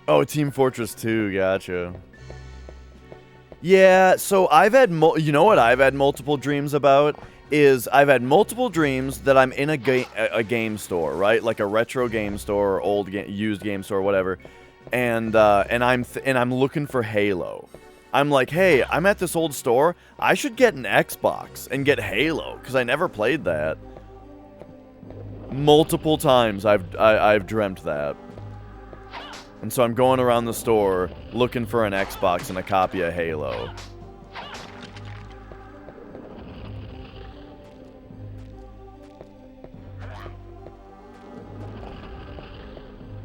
Oh, Team Fortress 2, gotcha. Yeah, so I've had, you know what I've had multiple dreams about? Is I've had multiple dreams that I'm in a game store, right? Like a retro game store, or old used game store, whatever. And I'm looking for Halo. I'm like, hey, I'm at this old store. I should get an Xbox and get Halo because I never played that. Multiple times I've dreamt that. And so I'm going around the store looking for an Xbox and a copy of Halo.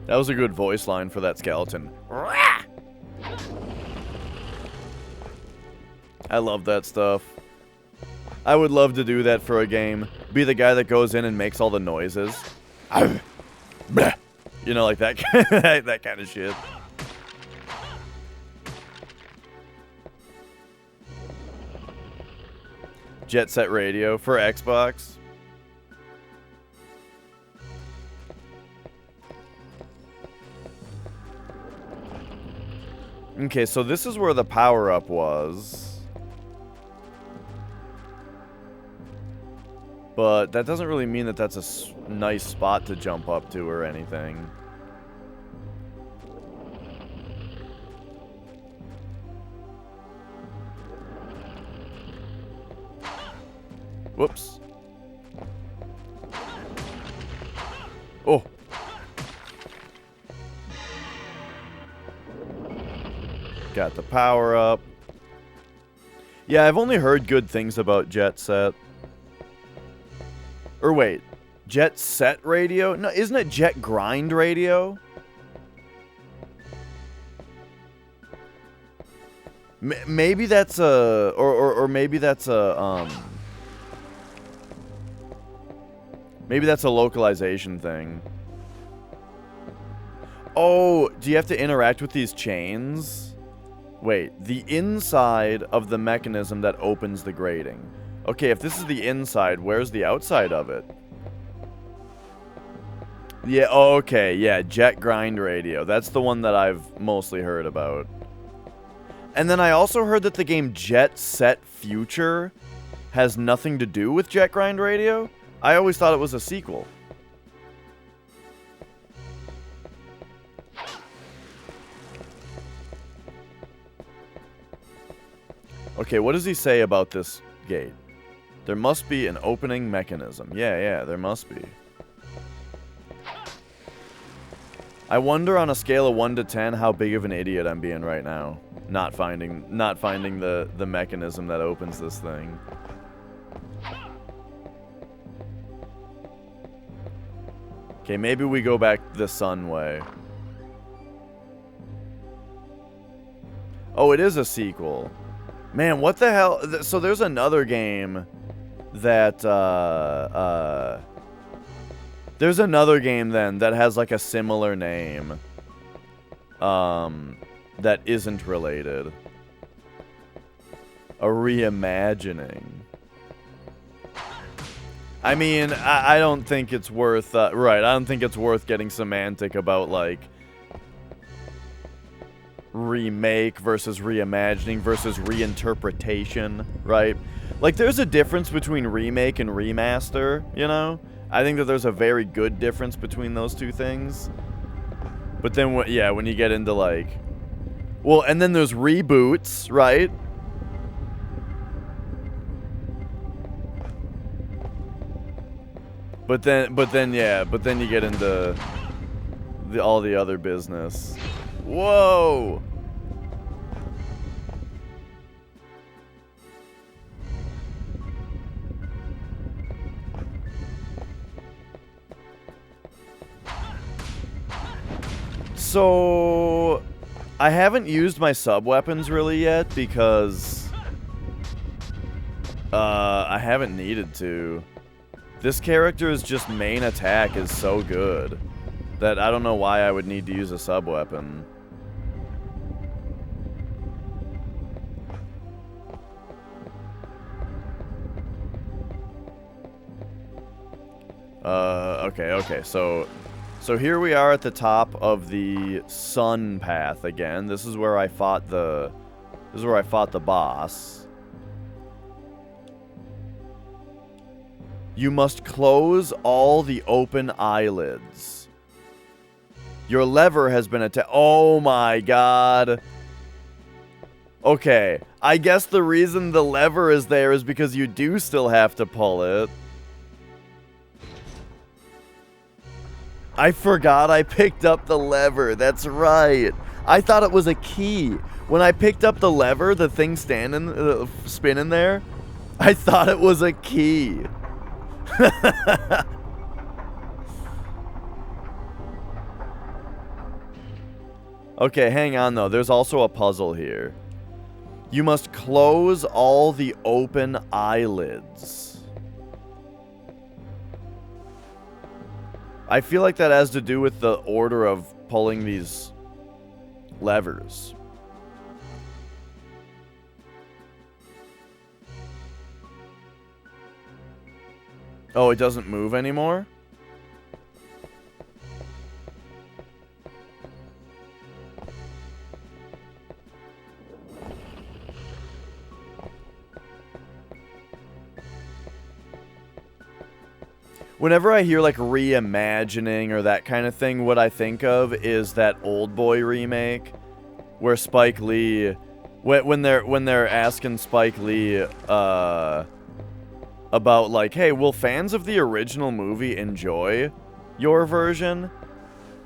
That was a good voice line for that skeleton. I love that stuff. I would love to do that for a game. Be the guy that goes in and makes all the noises. You know, like that, that kind of shit. Jet Set Radio for Xbox. Okay, so this is where the power-up was. But that doesn't really mean that that's a nice spot to jump up to or anything. Whoops. Oh. Got the power up. Yeah, I've only heard good things about Jet Set. Or wait, Jet Set Radio? No, isn't it Jet Grind Radio? Maybe that's a, or maybe that's a, maybe that's a localization thing. Oh, do you have to interact with these chains? Wait, the inside of the mechanism that opens the grating. Okay, if this is the inside, where's the outside of it? Yeah, okay, yeah, Jet Grind Radio. That's the one that I've mostly heard about. And then I also heard that the game Jet Set Future has nothing to do with Jet Grind Radio. I always thought it was a sequel. Okay, what does he say about this gate? There must be an opening mechanism. Yeah, there must be. I wonder on a scale of 1 to 10 how big of an idiot I'm being right now. Not finding the mechanism that opens this thing. Okay, maybe we go back the sun way. Oh, it is a sequel. Man, what the hell? So there's another game that, there's another game then that has like a similar name. That isn't related. A reimagining. I mean, I don't think it's worth, right, I don't think it's worth getting semantic about, like, remake versus reimagining versus reinterpretation, right? Like, there's a difference between remake and remaster, you know? I think that there's a very good difference between those two things. But then, yeah, when you get into, like... Well, and then there's reboots, right? But then you get into all the other business. Whoa! So... I haven't used my sub-weapons really yet because I haven't needed to. This character's just main attack is so good that I don't know why I would need to use a sub-weapon. Okay, so here we are at the top of the sun path again. This is where I fought the boss. You must close all the open eyelids. Your lever has been attacked. Oh my god. Okay, I guess the reason the lever is there is because you do still have to pull it. I forgot I picked up the lever. That's right. I thought it was a key. When I picked up the lever, the thing spinning there, I thought it was a key. Okay, hang on though. There's also a puzzle here. You must close all the open eyelids. I feel like that has to do with the order of pulling these levers. Oh, it doesn't move anymore? Whenever I hear like reimagining or that kind of thing, what I think of is that Old Boy remake where Spike Lee, when they're asking Spike Lee, about, like, hey, will fans of the original movie enjoy your version?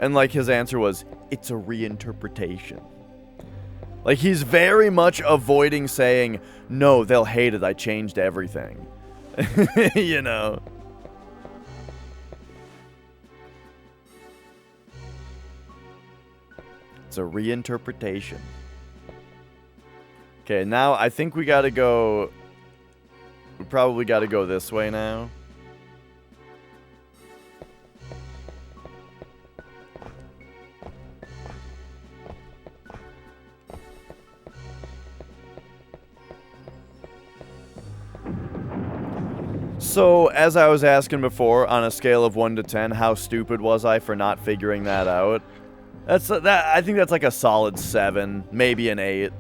And, like, his answer was, it's a reinterpretation. Like, he's very much avoiding saying, no, they'll hate it, I changed everything. You know? It's a reinterpretation. Okay, now I think we gotta go... We probably gotta go this way now. So, as I was asking before, on a scale of 1 to 10, how stupid was I for not figuring that out? I think that's like a solid 7, maybe an 8.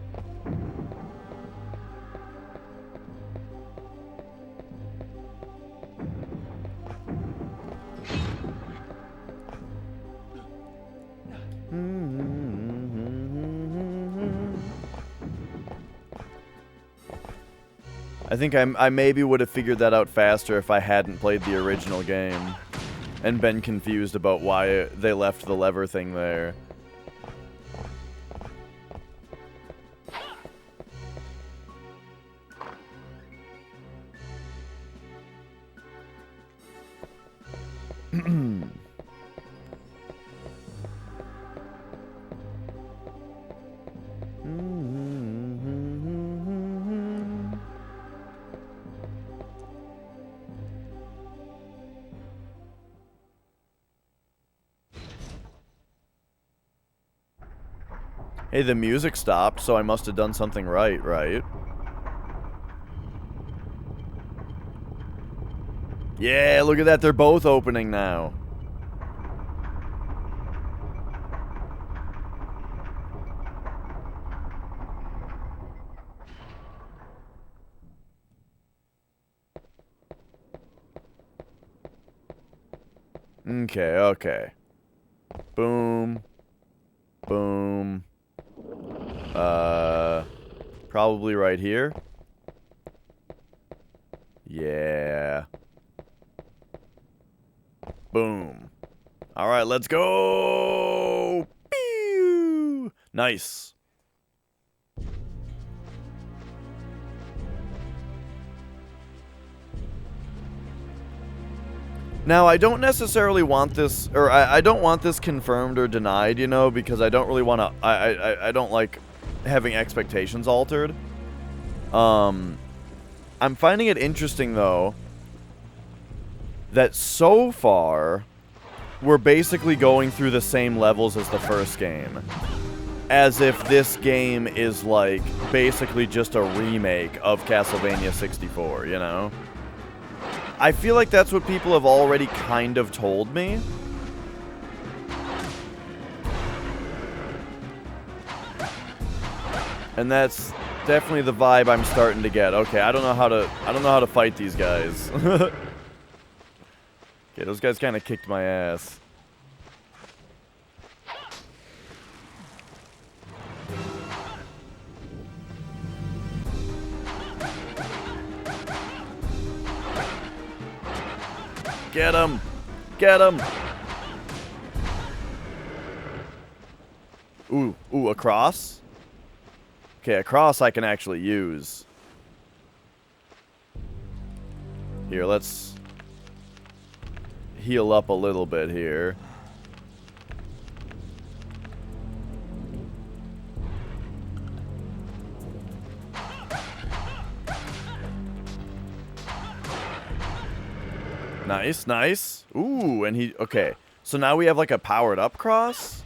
I think I maybe would have figured that out faster if I hadn't played the original game and been confused about why they left the lever thing there. Hey, the music stopped, so I must have done something right? Yeah, look at that, they're both opening now. Okay. Boom. Boom. Probably right here. Yeah. Boom. Alright, let's go! Pew! Nice. Now, I don't necessarily want this, or I don't want this confirmed or denied, you know, because I don't really want to, I don't like having expectations altered. I'm finding it interesting, though, that so far, we're basically going through the same levels as the first game. As if this game is, like, basically just a remake of Castlevania 64, you know? I feel like that's what people have already kind of told me. And that's definitely the vibe I'm starting to get. Okay, I don't know how to fight these guys. Okay, those guys kind of kicked my ass. Get him! Get him! Ooh, a cross? Okay, a cross I can actually use. Here, let's heal up a little bit here. Nice, nice. Ooh, and he... Okay, so now we have like a powered up cross?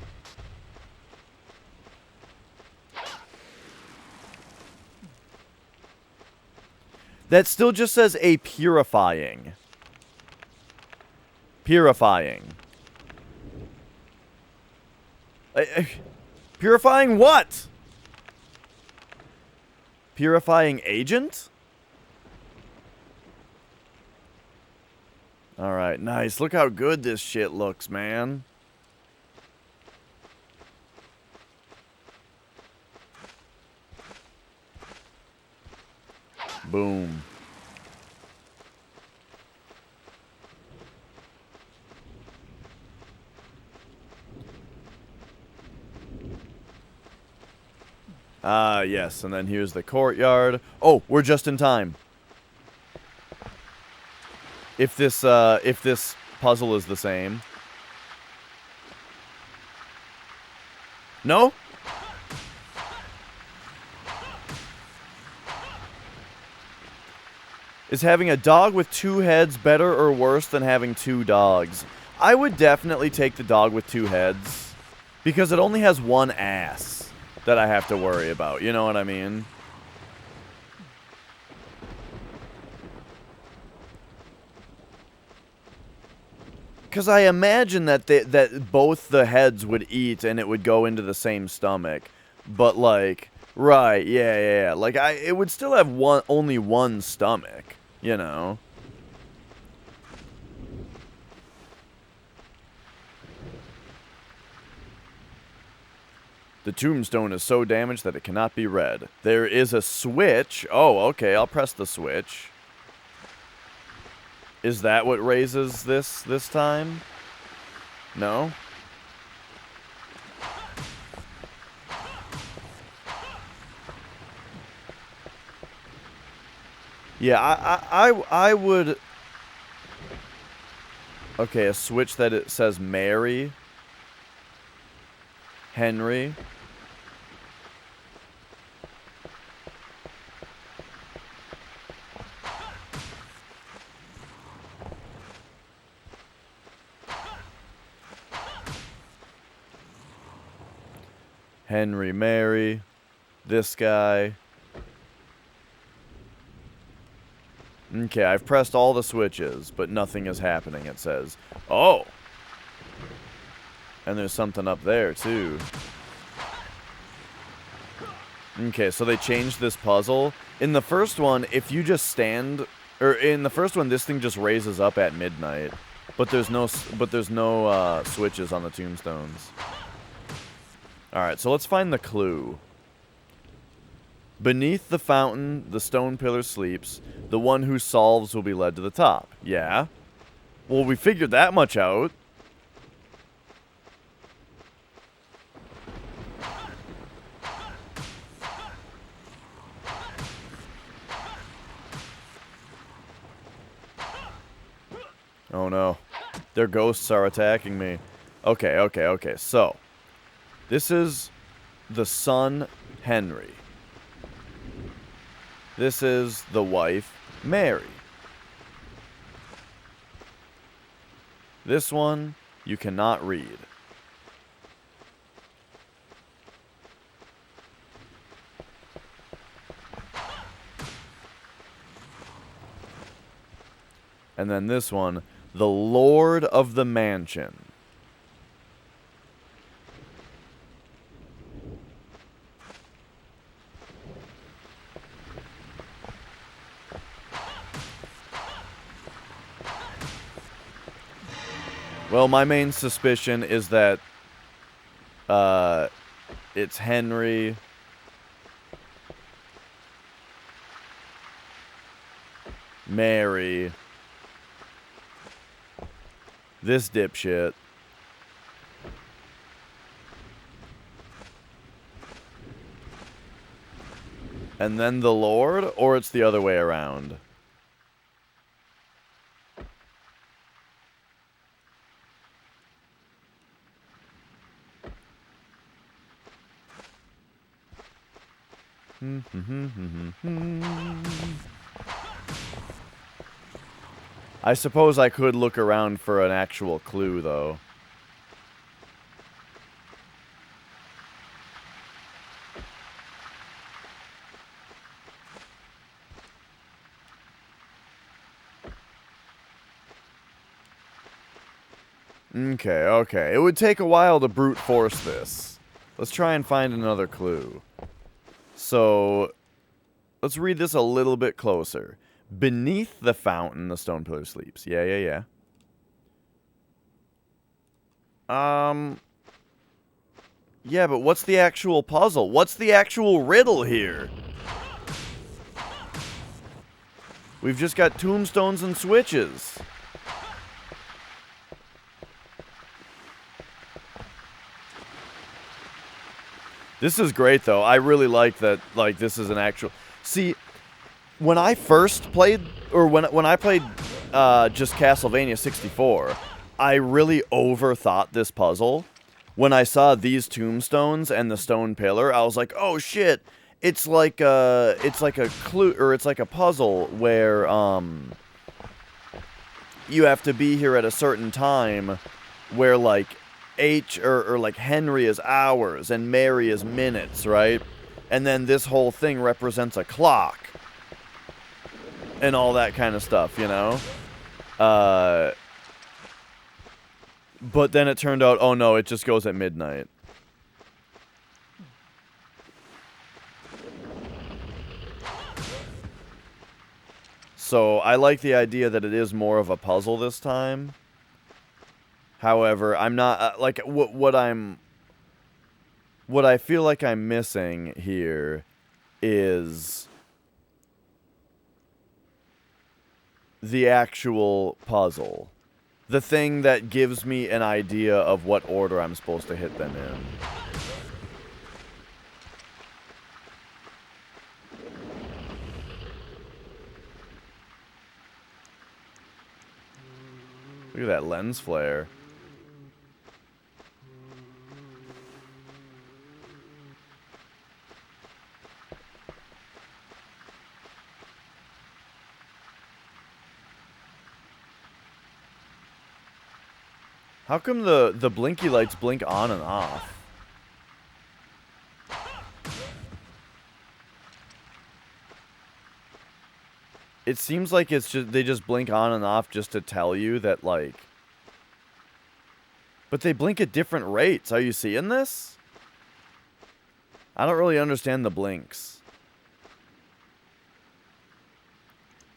That still just says a purifying. Purifying. Purifying what? Purifying agent? Alright, nice. Look how good this shit looks, man. Boom. Ah, yes, and then here's the courtyard. Oh, we're just in time. If this puzzle is the same. No? Is having a dog with 2 heads better or worse than having 2 dogs? I would definitely take the dog with 2 heads. Because it only has 1 ass that I have to worry about. You know what I mean? Because I imagine that that both the heads would eat and it would go into the same stomach. But like, right, yeah. Like it would still have only one stomach, you know. The tombstone is so damaged that it cannot be read. There is a switch. Oh, okay, I'll press the switch. Is that what raises this time? No? Yeah, I would... Okay, a switch that it says Mary. Henry. Henry, Mary, this guy. Okay, I've pressed all the switches, but nothing is happening, it says. Oh! And there's something up there, too. Okay, so they changed this puzzle. In the first one, if you just stand... Or, in the first one, this thing just raises up at midnight. But there's no switches on the tombstones. Alright, so let's find the clue. Beneath the fountain, the stone pillar sleeps. The one who solves will be led to the top. Yeah. Well, we figured that much out. Oh no. Their ghosts are attacking me. Okay. So, this is the son, Henry. This is the wife, Mary. This one, you cannot read. And then this one, the Lord of the Mansion. Well, my main suspicion is that it's Henry. Mary. This dipshit. And then the Lord, or it's the other way around. I suppose I could look around for an actual clue, though. Okay. It would take a while to brute force this. Let's try and find another clue. So, let's read this a little bit closer. Beneath the fountain, the stone pillar sleeps. Yeah. Yeah, but what's the actual puzzle? What's the actual riddle here? We've just got tombstones and switches. This is great, though. I really like that, like, this is an actual... See, when I first played, or when I played just Castlevania 64, I really overthought this puzzle. When I saw these tombstones and the stone pillar, I was like, oh, shit, it's like a clue, or it's like a puzzle where, you have to be here at a certain time where, like, or like Henry is hours and Mary is minutes, right? And then this whole thing represents a clock and all that kind of stuff, you know? But then it turned out, oh no, it just goes at midnight. So I like the idea that it is more of a puzzle this time. However, I'm not like what I feel like I'm missing here is the actual puzzle. The thing that gives me an idea of what order I'm supposed to hit them in. Look at that lens flare. How come the blinky lights blink on and off? It seems like it's just they just blink on and off just to tell you that, like... But they blink at different rates. Are you seeing this? I don't really understand the blinks.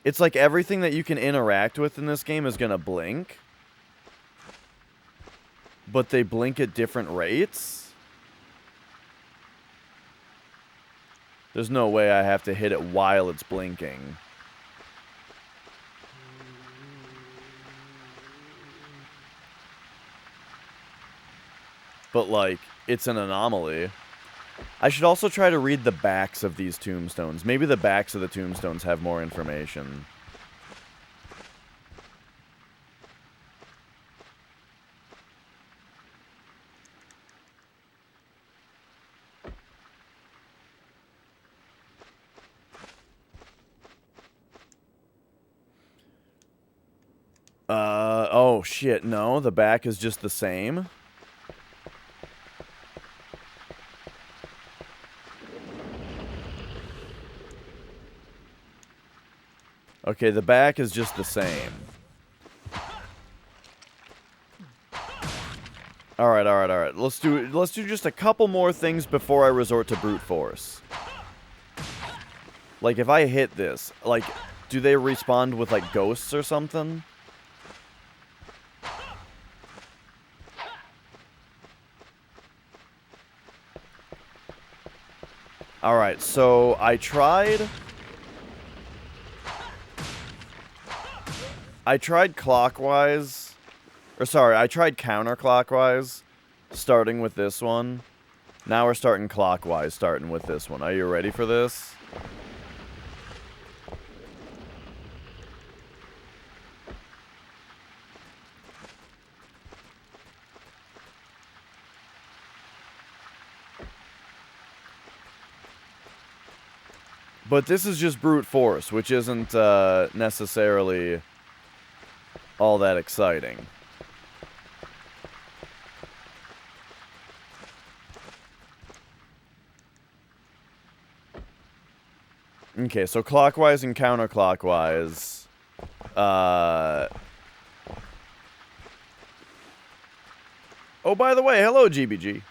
It's like everything that you can interact with in this game is gonna blink. But they blink at different rates? There's no way I have to hit it while it's blinking. But, like, it's an anomaly. I should also try to read the backs of these tombstones. Maybe the backs of the tombstones have more information. Oh shit, no, the back is just the same. Okay, the back is just the same. Alright. Let's do just a couple more things before I resort to brute force. Like, if I hit this, like, do they respond with, like, ghosts or something? Alright, so I tried clockwise, or sorry, I tried counterclockwise, starting with this one. Now we're starting clockwise, starting with this one. Are you ready for this? But this is just brute force, which isn't necessarily all that exciting. Okay, so clockwise and counterclockwise. Oh, by the way, hello, GBG.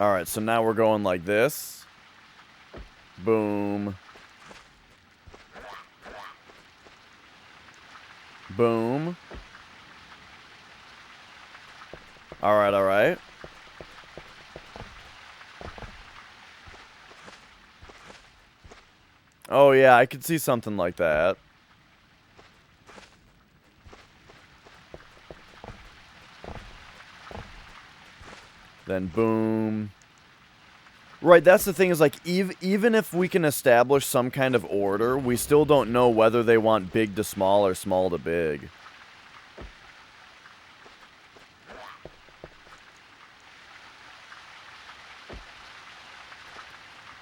Alright, so now we're going like this. Boom. Boom. Alright. Oh yeah, I could see something like that. Then boom. Right, that's the thing is, like, even if we can establish some kind of order, we still don't know whether they want big to small or small to big.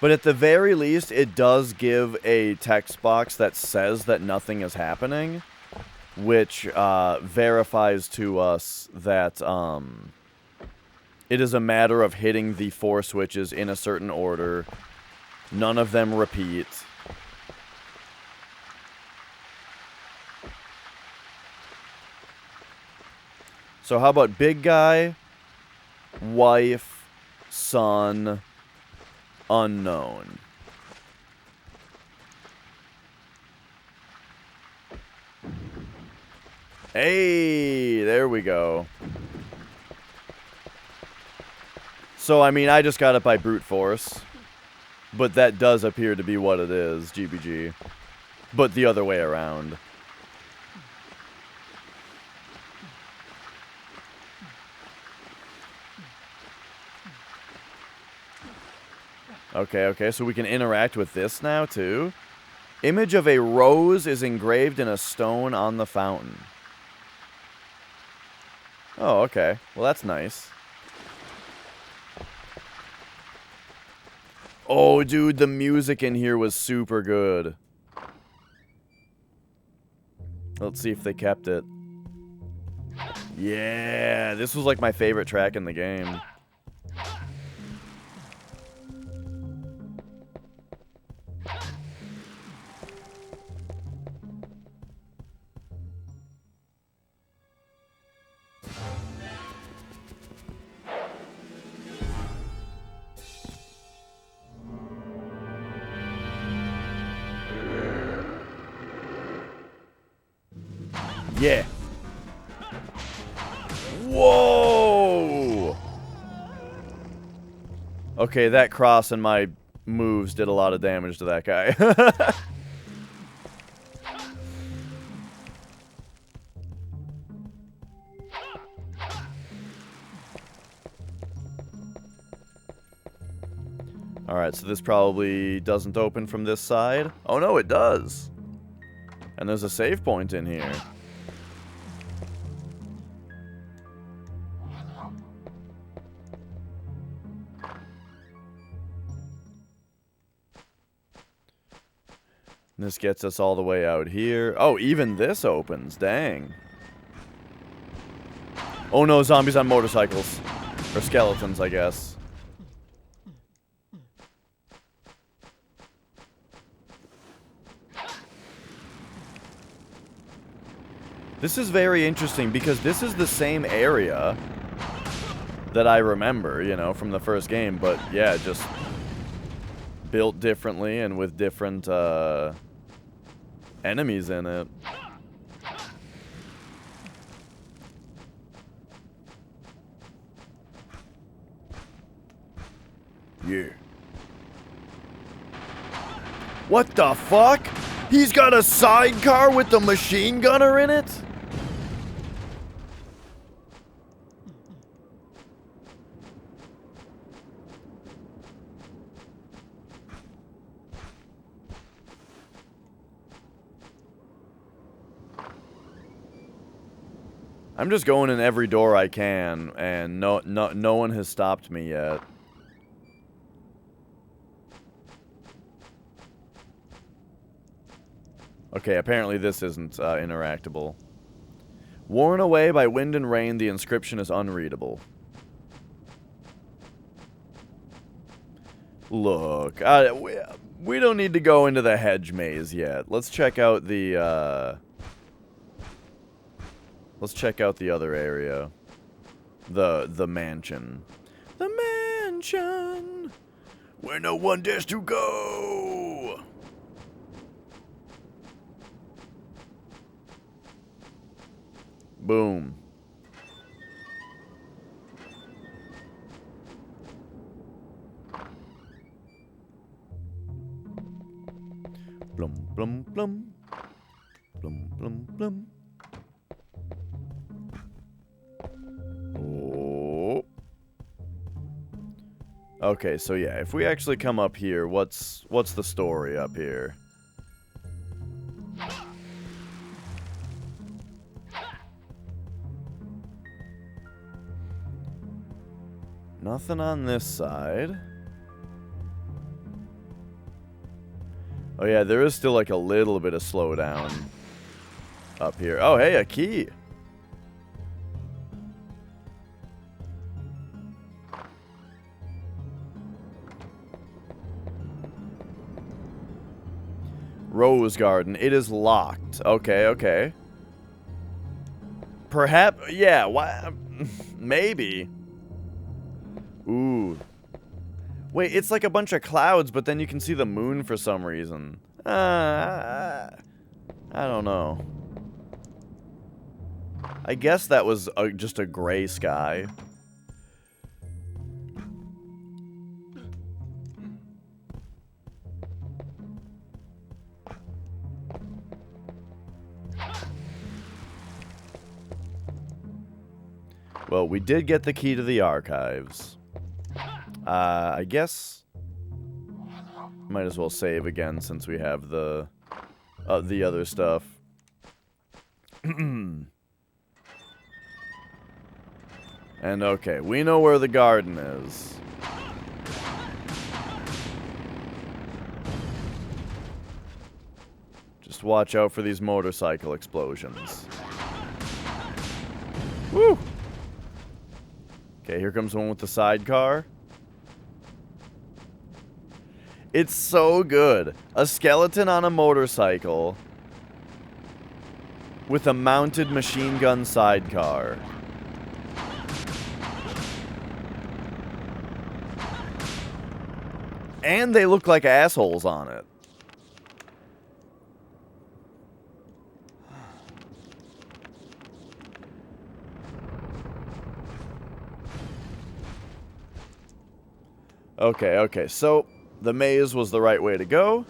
But at the very least, it does give a text box that says that nothing is happening, which verifies to us that it is a matter of hitting the 4 switches in a certain order. None of them repeat. So how about big guy, wife, son, unknown. Hey, there we go. So, I mean, I just got it by brute force. But that does appear to be what it is, GBG. But the other way around. Okay, so we can interact with this now, too. Image of a rose is engraved in a stone on the fountain. Oh, okay. Well, that's nice. Oh, dude, the music in here was super good. Let's see if they kept it. Yeah, this was like my favorite track in the game. Yeah. Whoa! Okay, that cross and my moves did a lot of damage to that guy. Alright, so this probably doesn't open from this side. Oh no, it does! And there's a save point in here. This gets us all the way out here. Oh, even this opens. Dang. Oh no, zombies on motorcycles. Or skeletons, I guess. This is very interesting because this is the same area that I remember, you know, from the first game. But yeah, just built differently and with different enemies in it. Yeah. What the fuck? He's got a sidecar with the machine gunner in it? I'm just going in every door I can, and no one has stopped me yet. Okay, apparently this isn't interactable. Worn away by wind and rain, the inscription is unreadable. Look, we don't need to go into the hedge maze yet. Let's check out the let's check out the other area. The mansion. The mansion where no one dares to go. Boom. Blum blum blum. Blum blum blum. Oh. Okay, so yeah, if we actually come up here, what's the story up here? Nothing on this side. Oh yeah, there is still like a little bit of slowdown up here. Oh hey, a key. Rose Garden. It is locked. Okay, okay. Perhaps, yeah, why? Maybe. Ooh. Wait, it's like a bunch of clouds, but then you can see the moon for some reason. I don't know. I guess that was just a gray sky. Well, we did get the key to the archives. I guess might as well save again since we have the other stuff. And okay, we know where the garden is. Just watch out for these motorcycle explosions. Woo! Okay, here comes one with the sidecar. It's so good. A skeleton on a motorcycle with a mounted machine gun sidecar. And they look like assholes on it. Okay, okay, so the maze was the right way to go.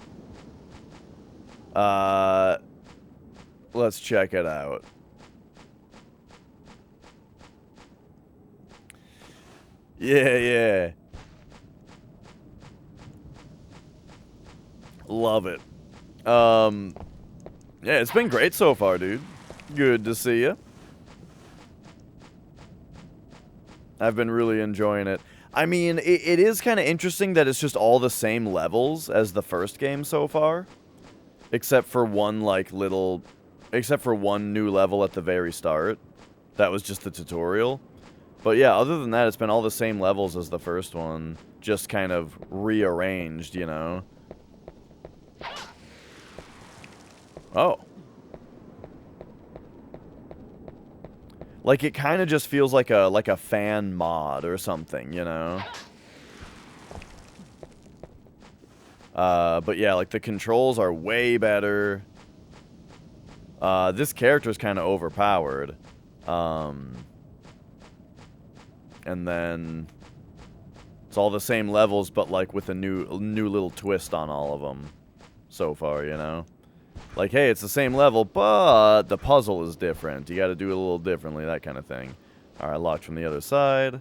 Let's check it out. Yeah, yeah. Love it. Yeah, it's been great so far, dude. Good to see you. I've been really enjoying it. I mean, it is kind of interesting that it's just all the same levels as the first game so far. Except for one, like, little... Except for one new level at the very start. That was just the tutorial. But yeah, other than that, it's been all the same levels as the first one. Just kind of rearranged, you know? Oh. Like, it kind of just feels like a fan mod or something, you know? But yeah, like, the controls are way better. This character's kind of overpowered. And then it's all the same levels, but, like, with a new little twist on all of them so far, you know? Like, hey, it's the same level, but the puzzle is different. You gotta do it a little differently, that kind of thing. Alright, locked from the other side.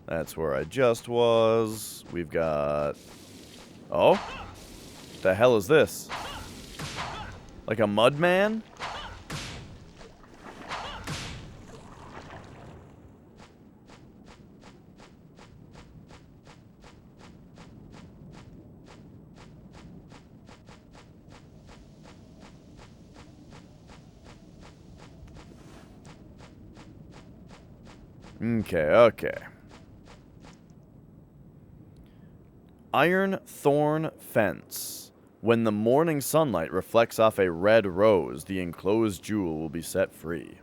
That's where I just was. We've got... Oh? What the hell is this? Like a mud man? Okay, okay. Iron Thorn Fence. When the morning sunlight reflects off a red rose, the enclosed jewel will be set free.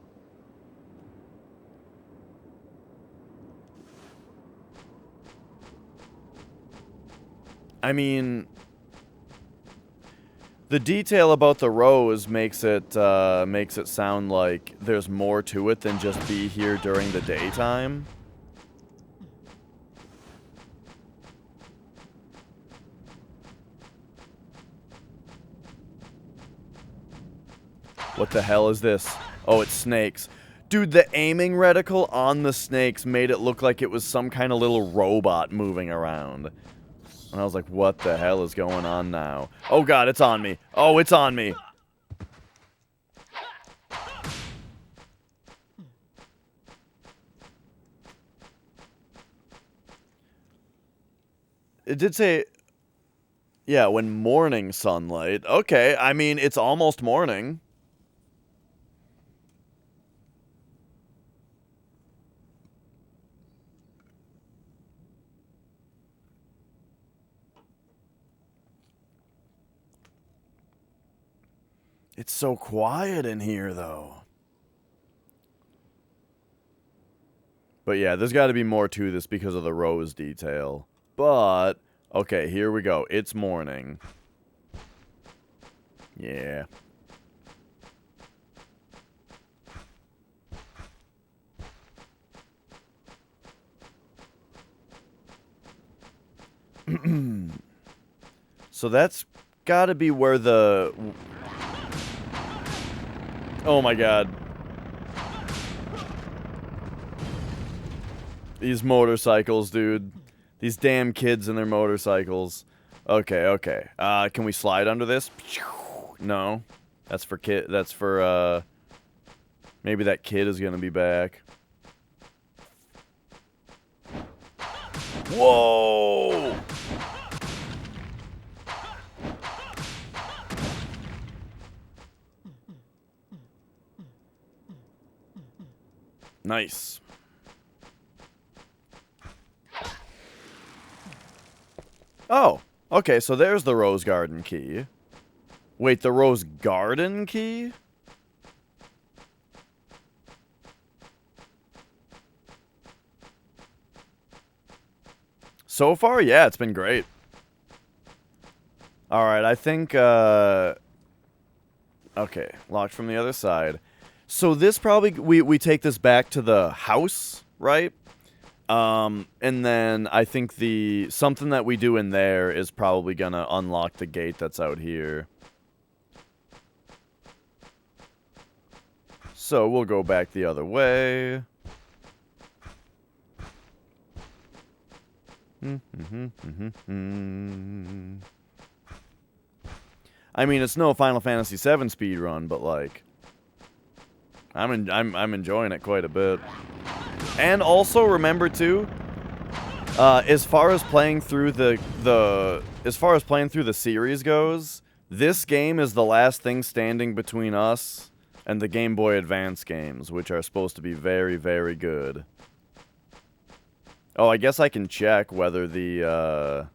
I mean, the detail about the rose makes it sound like there's more to it than just be here during the daytime. What the hell is this? Oh, it's snakes. Dude, the aiming reticle on the snakes made it look like it was some kind of little robot moving around. And I was like, what the hell is going on now? Oh god, it's on me. Oh, it's on me. It did say, yeah, when morning sunlight. Okay, I mean, it's almost morning. It's so quiet in here, though. But yeah, there's got to be more to this because of the rose detail. But, okay, here we go. It's morning. Yeah. So that's got to be where the... Oh my god. These motorcycles, dude. These damn kids and their motorcycles. Okay, okay. Can we slide under this? No. That's for kid. That's for, maybe that kid is gonna be back. Whoa! Nice. Oh, okay, so there's the Rose Garden key. Wait, the Rose Garden key? So far, yeah, it's been great. Alright, I think, okay, locked from the other side. So this probably, we take this back to the house, right? And then I think something that we do in there is probably gonna unlock the gate that's out here. So we'll go back the other way. I mean, it's no Final Fantasy VII speedrun, but like, I'm enjoying it quite a bit. And also remember too, as far as playing through the series goes, this game is the last thing standing between us and the Game Boy Advance games, which are supposed to be very, very good. Oh, I guess I can check whether the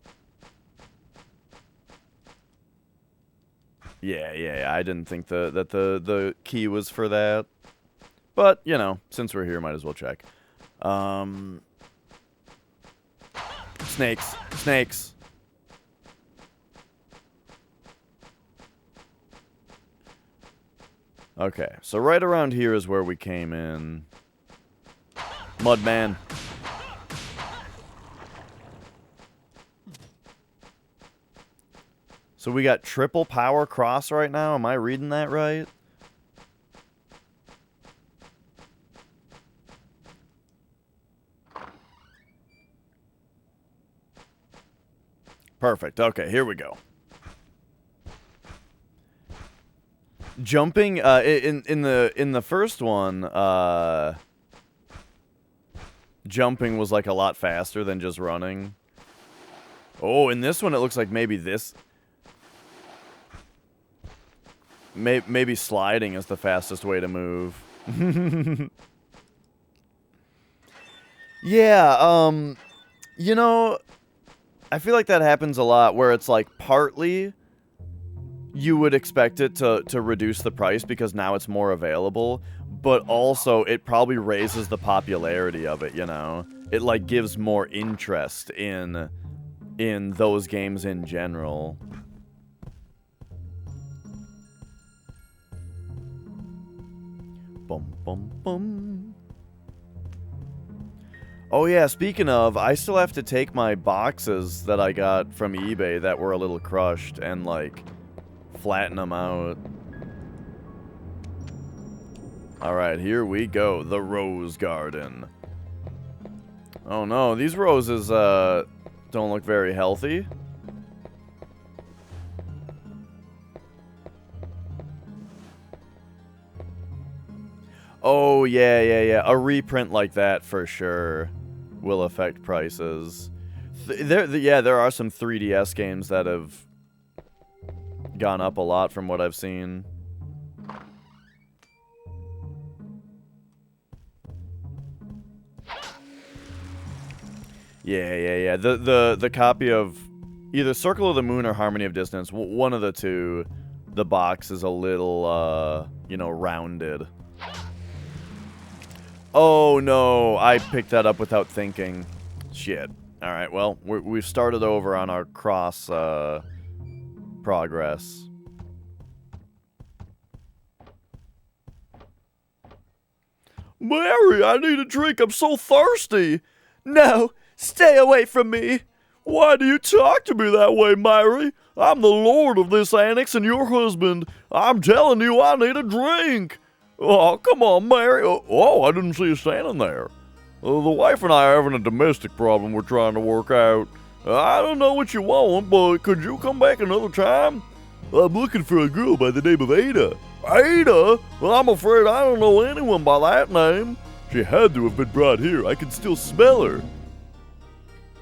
yeah, I didn't think that the key was for that. But, you know, since we're here, might as well check. Snakes. Snakes. Okay, so right around here is where we came in. Mudman. So we got triple power cross right now. Am I reading that right? Perfect. Okay, here we go. Jumping in the first one, jumping was like a lot faster than just running. Oh, in this one it looks like maybe this maybe sliding is the fastest way to move. Yeah, you know, I feel like that happens a lot where it's like partly you would expect it to reduce the price because now it's more available, but also it probably raises the popularity of it, you know? It like gives more interest in those games in general. Bum bum bum. Oh yeah, speaking of, I still have to take my boxes that I got from eBay that were a little crushed and like flatten them out. Alright, here we go. The Rose Garden. Oh no, these roses, don't look very healthy. Oh, yeah. A reprint like that, for sure, will affect prices. There are some 3DS games that have gone up a lot from what I've seen. Yeah. The copy of either Circle of the Moon or Harmony of Dissonance, one of the two, the box is a little, rounded. Oh no, I picked that up without thinking. Shit. Alright, well, we've started over on our cross, progress. Mary, I need a drink. I'm so thirsty. No, stay away from me. Why do you talk to me that way, Mary? I'm the lord of this annex and your husband. I'm telling you, I need a drink. Oh, come on, Mary. Oh, I didn't see you standing there. The wife and I are having a domestic problem we're trying to work out. I don't know what you want, but could you come back another time? I'm looking for a girl by the name of Ada. Ada? Well, I'm afraid I don't know anyone by that name. She had to have been brought here. I can still smell her.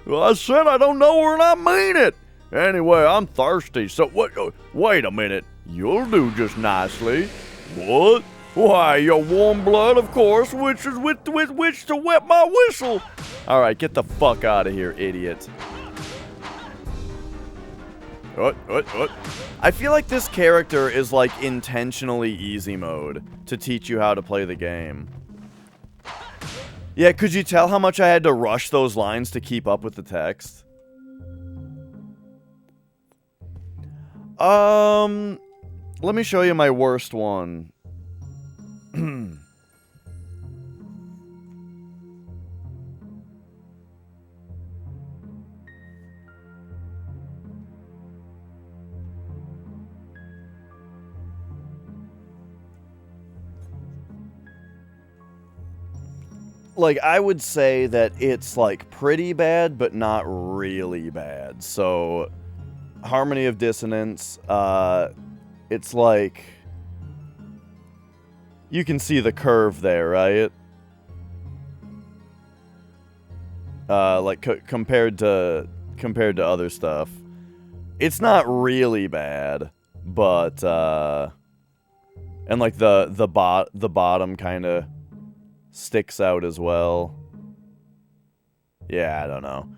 Well, I said I don't know her and I mean it. Anyway, I'm thirsty, so what? Wait a minute. You'll do just nicely. What? Why, your warm blood, of course, which is with which to wet my whistle. Alright, get the fuck out of here, idiot. What? I feel like this character is, like, intentionally easy mode to teach you how to play the game. Yeah, could you tell how much I had to rush those lines to keep up with the text? Let me show you my worst one. Like, I would say that it's, like, pretty bad, but not really bad. So, Harmony of Dissonance, it's like... You can see the curve there, right? Like, compared to other stuff. It's not really bad, but, and, like, the bottom kind of sticks out as well. Yeah, I don't know.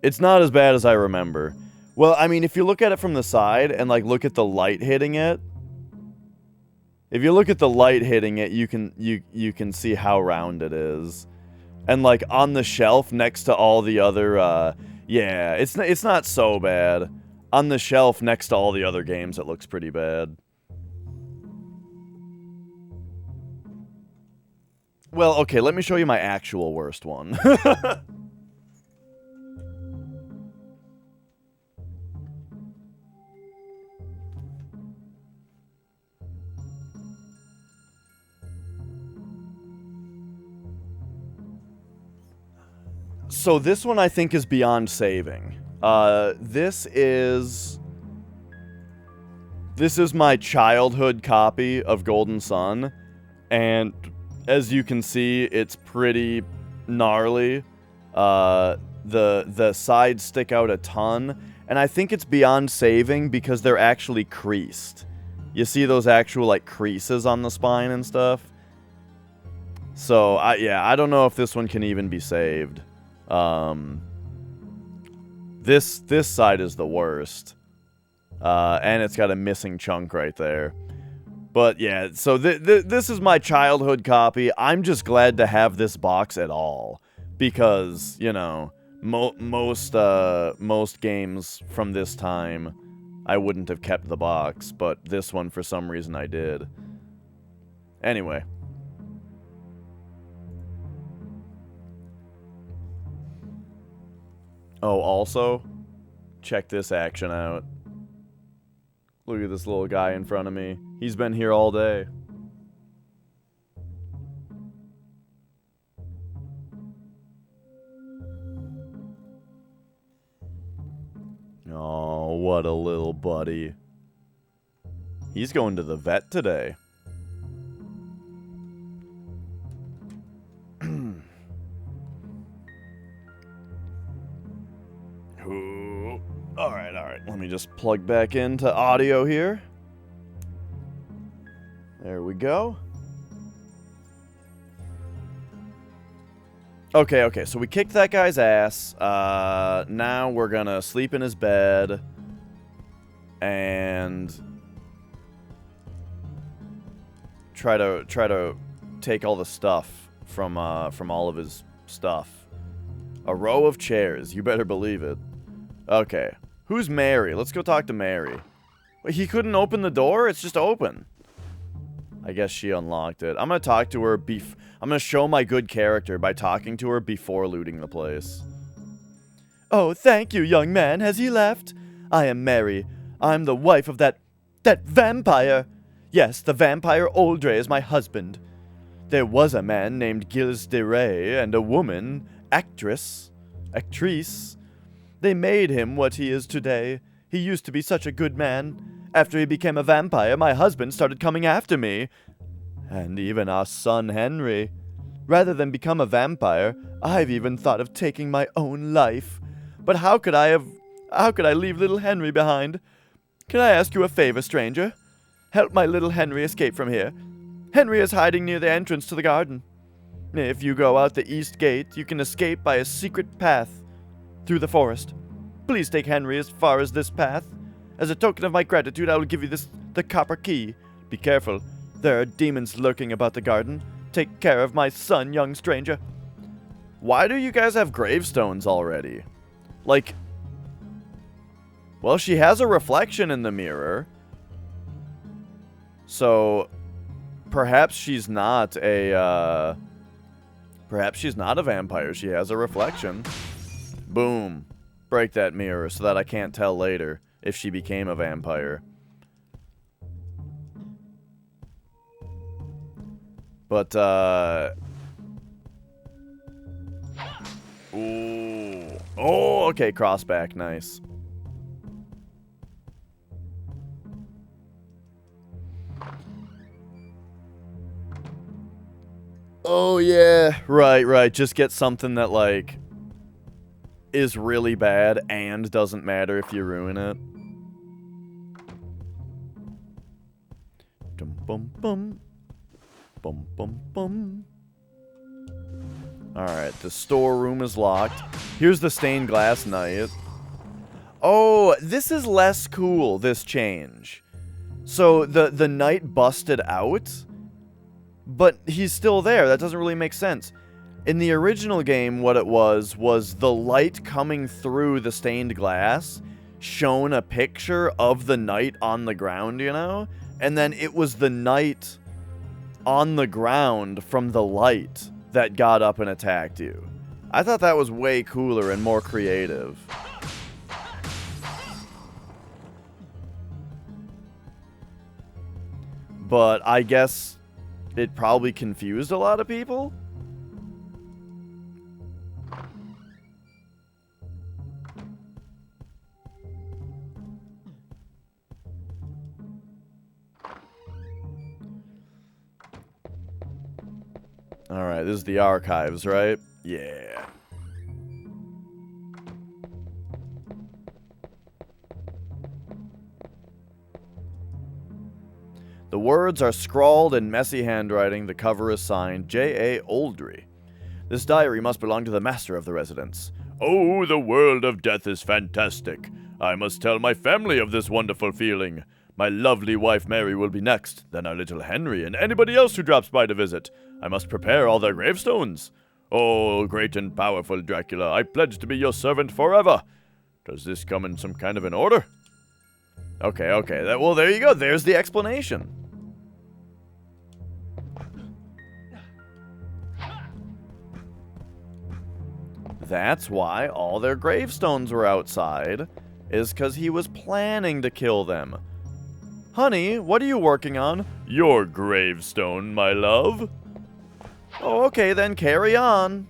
It's not as bad as I remember. Well, I mean, if you look at it from the side and, like, look at the light hitting it, if you look at the light hitting it, you can see how round it is. And, like, on the shelf next to all the other, yeah, it's not so bad. On the shelf next to all the other games, it looks pretty bad. Well, okay, let me show you my actual worst one. So this one I think is beyond saving. This is my childhood copy of Golden Sun, and as you can see, it's pretty gnarly. The sides stick out a ton, and I think it's beyond saving because they're actually creased. You see those actual, like, creases on the spine and stuff? So, I don't know if this one can even be saved. This side is the worst. And it's got a missing chunk right there. But yeah, so this is my childhood copy. I'm just glad to have this box at all. Because, you know, most games from this time, I wouldn't have kept the box. But this one, for some reason, I did. Anyway. Oh, also, check this action out. Look at this little guy in front of me. He's been here all day. what a little buddy. He's going to the vet today. Ooh. All right. Let me just plug back into audio here. There we go. Okay, so we kicked that guy's ass. Now we're gonna sleep in his bed. And try to take all the stuff from all of his stuff. A row of chairs, you better believe it. Okay. Who's Mary? Let's go talk to Mary. Wait, he couldn't open the door? It's just open. I guess she unlocked it. I'm gonna talk to her I'm gonna show my good character by talking to her before looting the place. Oh, thank you, young man. Has he left? I am Mary. I'm the wife of that vampire. Yes, the vampire Oldre is my husband. There was a man named Gilles de Rais and a woman, actrice. They made him what he is today. He used to be such a good man. After he became a vampire, my husband started coming after me. And even our son Henry. Rather than become a vampire, I've even thought of taking my own life. But how could I leave little Henry behind? Can I ask you a favor, stranger? Help my little Henry escape from here. Henry is hiding near the entrance to the garden. If you go out the east gate, you can escape by a secret path through the forest. Please take Henry as far as this path. As a token of my gratitude, I will give you the copper key. Be careful. There are demons lurking about the garden. Take care of my son, young stranger. Why do you guys have gravestones already? Like, well, she has a reflection in the mirror. So, perhaps she's not a vampire. She has a reflection. Boom. Break that mirror so that I can't tell later if she became a vampire. But, ooh. Oh, okay, crossback, nice. Oh, yeah, right, just get something that, like, is really bad and doesn't matter if you ruin it. Dum bum bum. Bum bum bum. Alright, the storeroom is locked. Here's the stained glass knight. Oh, this is less cool, this change. So, the knight busted out, but he's still there. That doesn't really make sense. In the original game, what it was the light coming through the stained glass shown a picture of the knight on the ground, you know? And then it was the knight on the ground from the light that got up and attacked you. I thought that was way cooler and more creative. But I guess it probably confused a lot of people. Alright, this is the archives, right? Yeah. The words are scrawled in messy handwriting. The cover is signed J.A. Oldry. This diary must belong to the master of the residence. Oh, the world of death is fantastic. I must tell my family of this wonderful feeling. My lovely wife Mary will be next, then our little Henry, and anybody else who drops by to visit. I must prepare all their gravestones. Oh, great and powerful Dracula, I pledge to be your servant forever. Does this come in some kind of an order? Okay. Well, there you go. There's the explanation. That's why all their gravestones were outside, is because he was planning to kill them. Honey, what are you working on? Your gravestone, my love. Oh, okay, then carry on.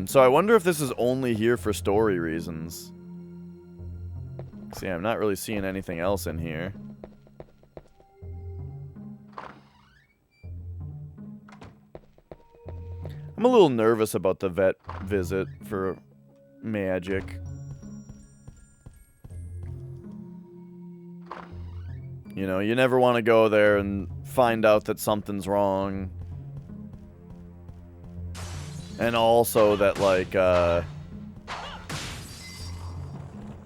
So I wonder if this is only here for story reasons. See, I'm not really seeing anything else in here. I'm a little nervous about the vet visit for magic. You know, you never want to go there and find out that something's wrong. And also that, like,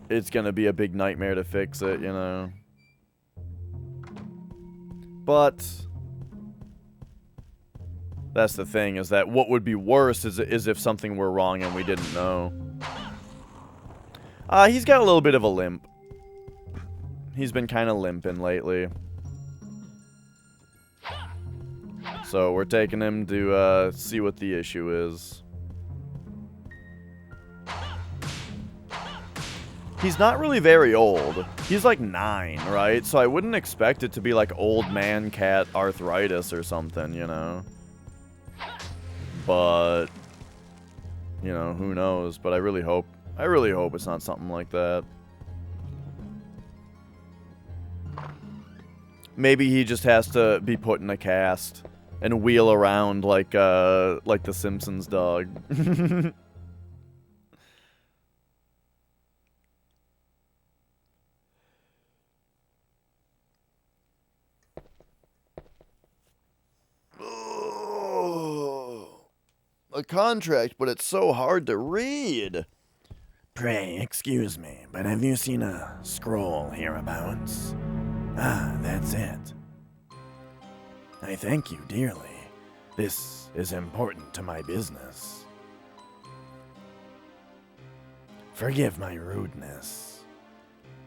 it's gonna be a big nightmare to fix it, you know. But that's the thing, is that what would be worse is if something were wrong and we didn't know. He's got a little bit of a limp. He's been kind of limping lately. So we're taking him to see what the issue is. He's not really very old. He's like 9, right? So I wouldn't expect it to be like old man cat arthritis or something, you know? But, you know, who knows? But I really hope it's not something like that. Maybe he just has to be put in a cast and wheel around like the Simpsons dog. A contract, but it's so hard to read. Pray, excuse me, but have you seen a scroll hereabouts? Ah, that's it. I thank you dearly. This is important to my business. Forgive my rudeness.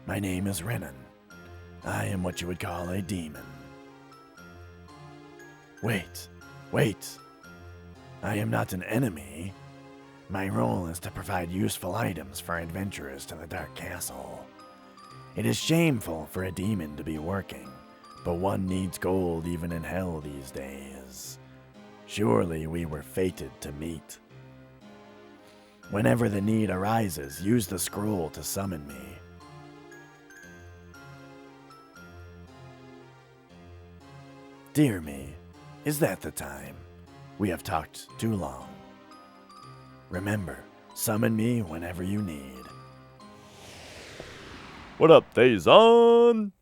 My name is Renan. I am what you would call a demon. Wait. I am not an enemy. My role is to provide useful items for adventurers to the Dark Castle. It is shameful for a demon to be working, but one needs gold even in hell these days. Surely we were fated to meet. Whenever the need arises, use the scroll to summon me. Dear me, is that the time? We have talked too long. Remember, summon me whenever you need. What up, Thazon?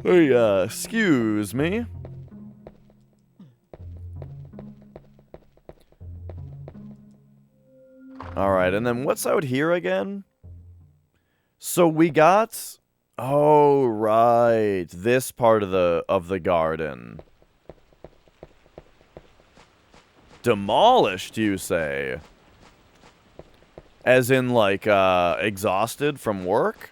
Hey, excuse me. Alright, and then what's out here again? So we got... Oh, right. This part of the garden. Demolished, you say? As in, like, exhausted from work?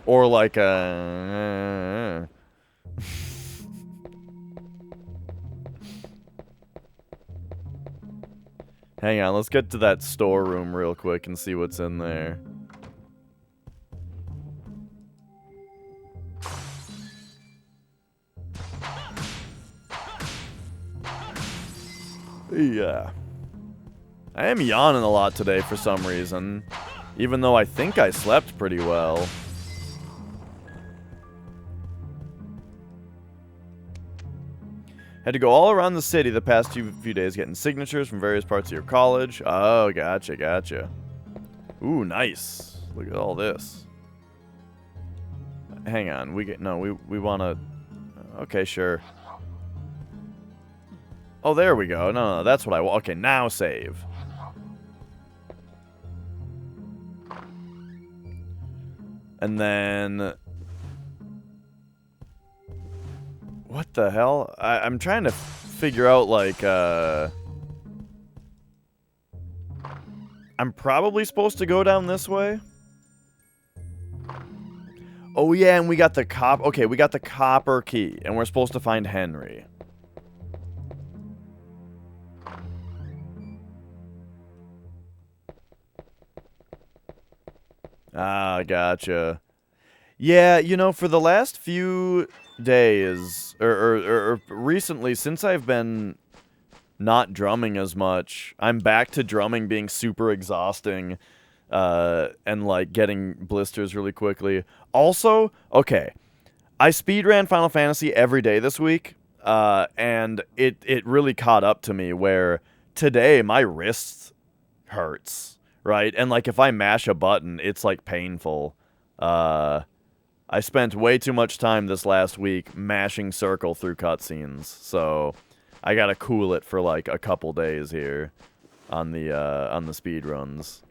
Or like a... Hang on, let's get to that storeroom real quick and see what's in there. Yeah. I am yawning a lot today for some reason, even though I think I slept pretty well. Had to go all around the city the past few days getting signatures from various parts of your college. Oh, gotcha. Ooh, nice. Look at all this. Hang on, we want to... Okay, sure. Oh, there we go. No, that's what I want. Okay, now save. And then... What the hell? I'm trying to figure out, like, I'm probably supposed to go down this way. Oh, yeah, and we got the Okay, we got the copper key, and we're supposed to find Henry. Ah, gotcha. Yeah, you know, for the last few day is, or recently, since I've been not drumming as much, I'm back to drumming being super exhausting, and like getting blisters really quickly. Also, okay, I speedran Final Fantasy every day this week, and it really caught up to me where today my wrist hurts, right? And like if I mash a button, it's like painful. I spent way too much time this last week mashing circle through cutscenes, so I gotta cool it for like a couple days here on the speed runs.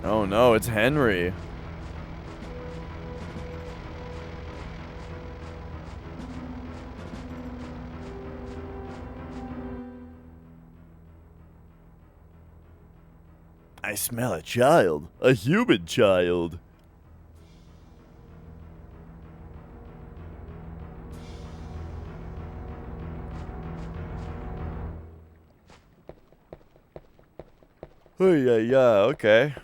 Oh no, it's Henry. I smell a child. A human child. Oh yeah, okay.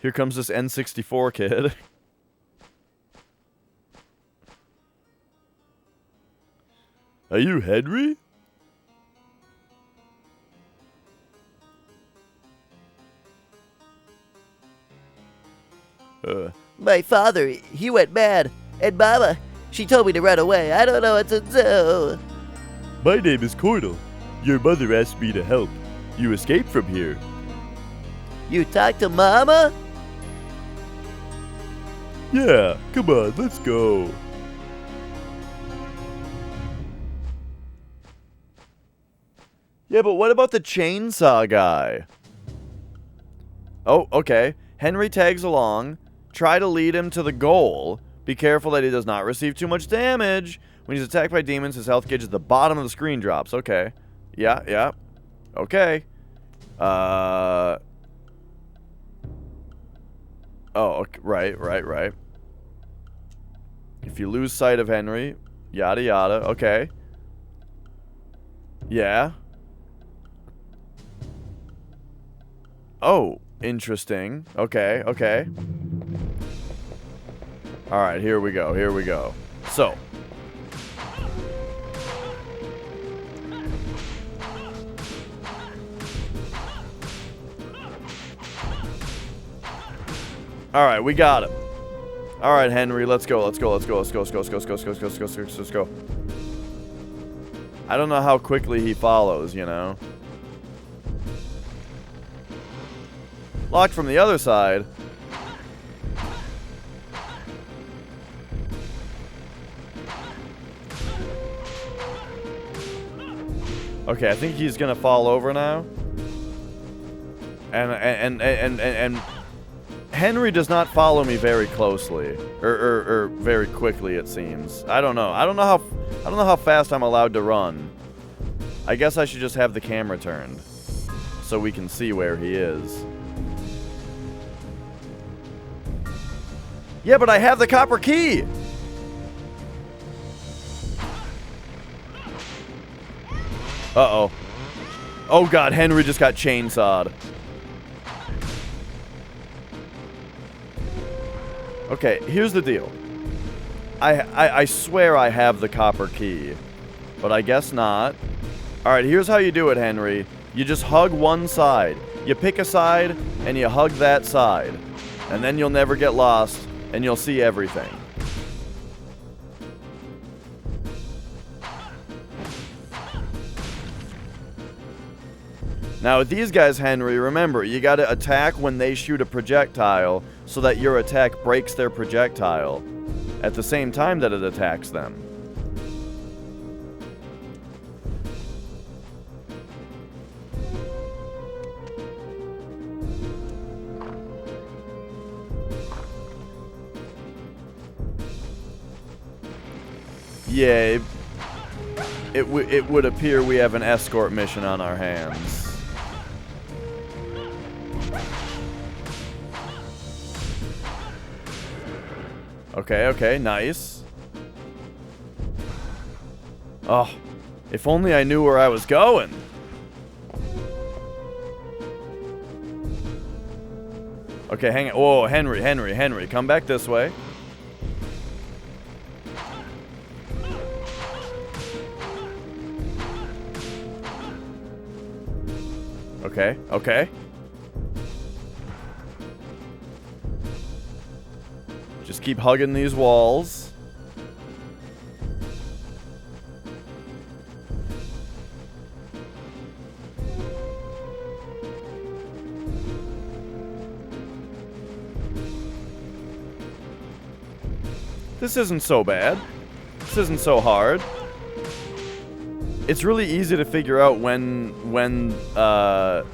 Here comes this N64 kid. Are you Henry? My father, he went mad. And Mama, she told me to run away. I don't know what to do. My name is Cordell. Your mother asked me to help. You escaped from here. You talked to Mama? Yeah, come on, let's go. Yeah, but what about the chainsaw guy? Oh, okay. Henry tags along. Try to lead him to the goal. Be careful that he does not receive too much damage. When he's attacked by demons, his health gauge at the bottom of the screen drops. Okay. Yeah. Okay. Oh, okay. Right. If you lose sight of Henry, yada yada. Okay. Yeah. Oh, interesting. Okay. Alright, here we go. So. Alright, we got him. Alright, Henry, let's go. Let's go. I don't know how quickly he follows, you know. Locked from the other side. Okay, I think he's gonna fall over now. And Henry does not follow me very closely, or very quickly. It seems. I don't know. I don't know how fast I'm allowed to run. I guess I should just have the camera turned so we can see where he is. Yeah, but I have the copper key! Uh-oh. Oh god, Henry just got chainsawed. Okay, here's the deal. I swear I have the copper key, but I guess not. Alright, here's how you do it, Henry. You just hug one side. You pick a side, and you hug that side. And then you'll never get lost, and you'll see everything. Now, with these guys, Henry, remember, you gotta attack when they shoot a projectile so that your attack breaks their projectile at the same time that it attacks them. Yeah, it would appear we have an escort mission on our hands. Okay, nice. Oh, if only I knew where I was going. Okay, hang on. Whoa, Henry, come back this way. Okay, okay. Just keep hugging these walls. This isn't so bad. This isn't so hard. It's really easy to figure out when the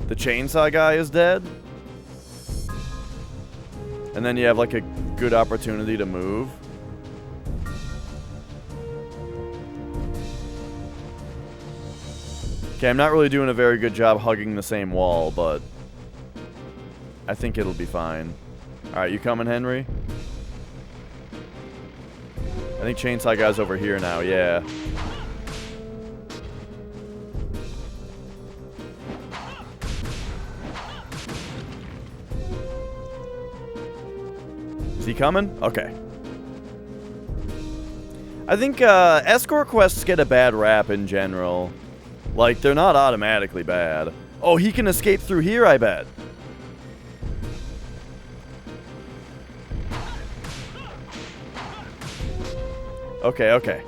chainsaw guy is dead. And then you have like a good opportunity to move. Okay, I'm not really doing a very good job hugging the same wall, but I think it'll be fine. Alright, you coming, Henry? I think chainsaw guy's over here now, yeah. Is he coming? Okay. I think escort quests get a bad rap in general. Like, they're not automatically bad. Oh, he can escape through here, I bet. Okay, okay.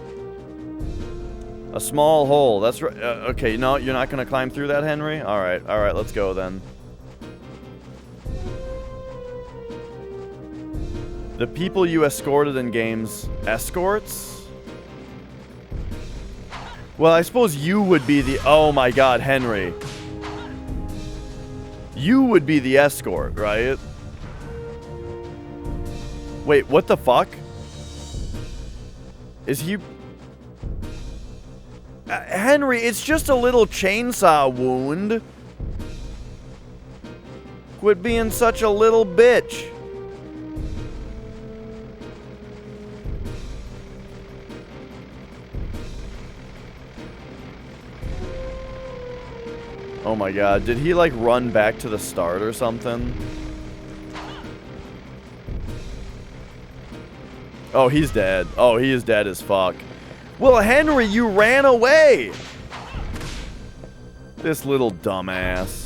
A small hole. That's right. Okay, no, you're not gonna climb through that, Henry? Alright, let's go then. The people you escorted in games, escorts? Well, I suppose you would be the... Oh my god, Henry. You would be the escort, right? Wait, what the fuck? Is he... Henry, it's just a little chainsaw wound. Quit being such a little bitch. Oh my god, did he like run back to the start or something? Oh, he's dead. Oh, he is dead as fuck. Well, Henry, you ran away! This little dumbass.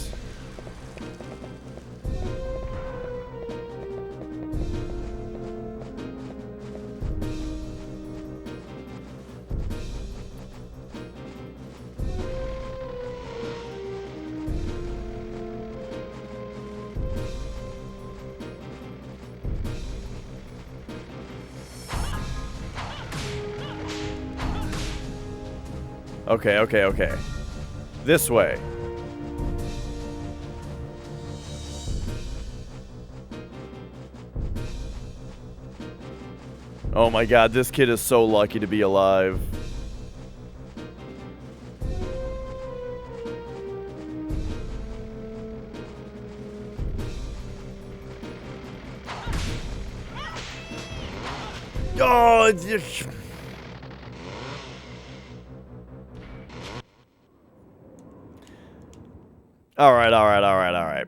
Okay, okay, okay. This way. Oh my god, this kid is so lucky to be alive. Oh, it's... Alright.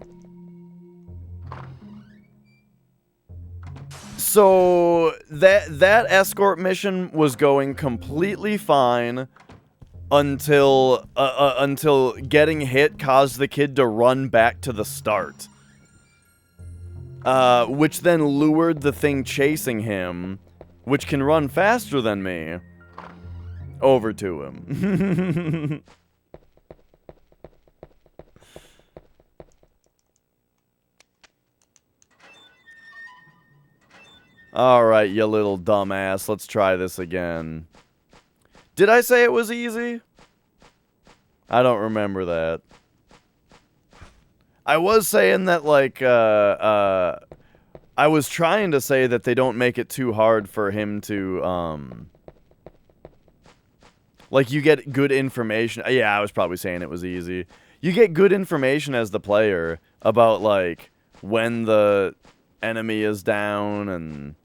So, that escort mission was going completely fine until getting hit caused the kid to run back to the start. Which then lured the thing chasing him, which can run faster than me, over to him. Alright, you little dumbass. Let's try this again. Did I say it was easy? I don't remember that. I was saying that, like, I was trying to say that they don't make it too hard for him to, like, you get good information. Yeah, I was probably saying it was easy. You get good information as the player about, like, when the enemy is down and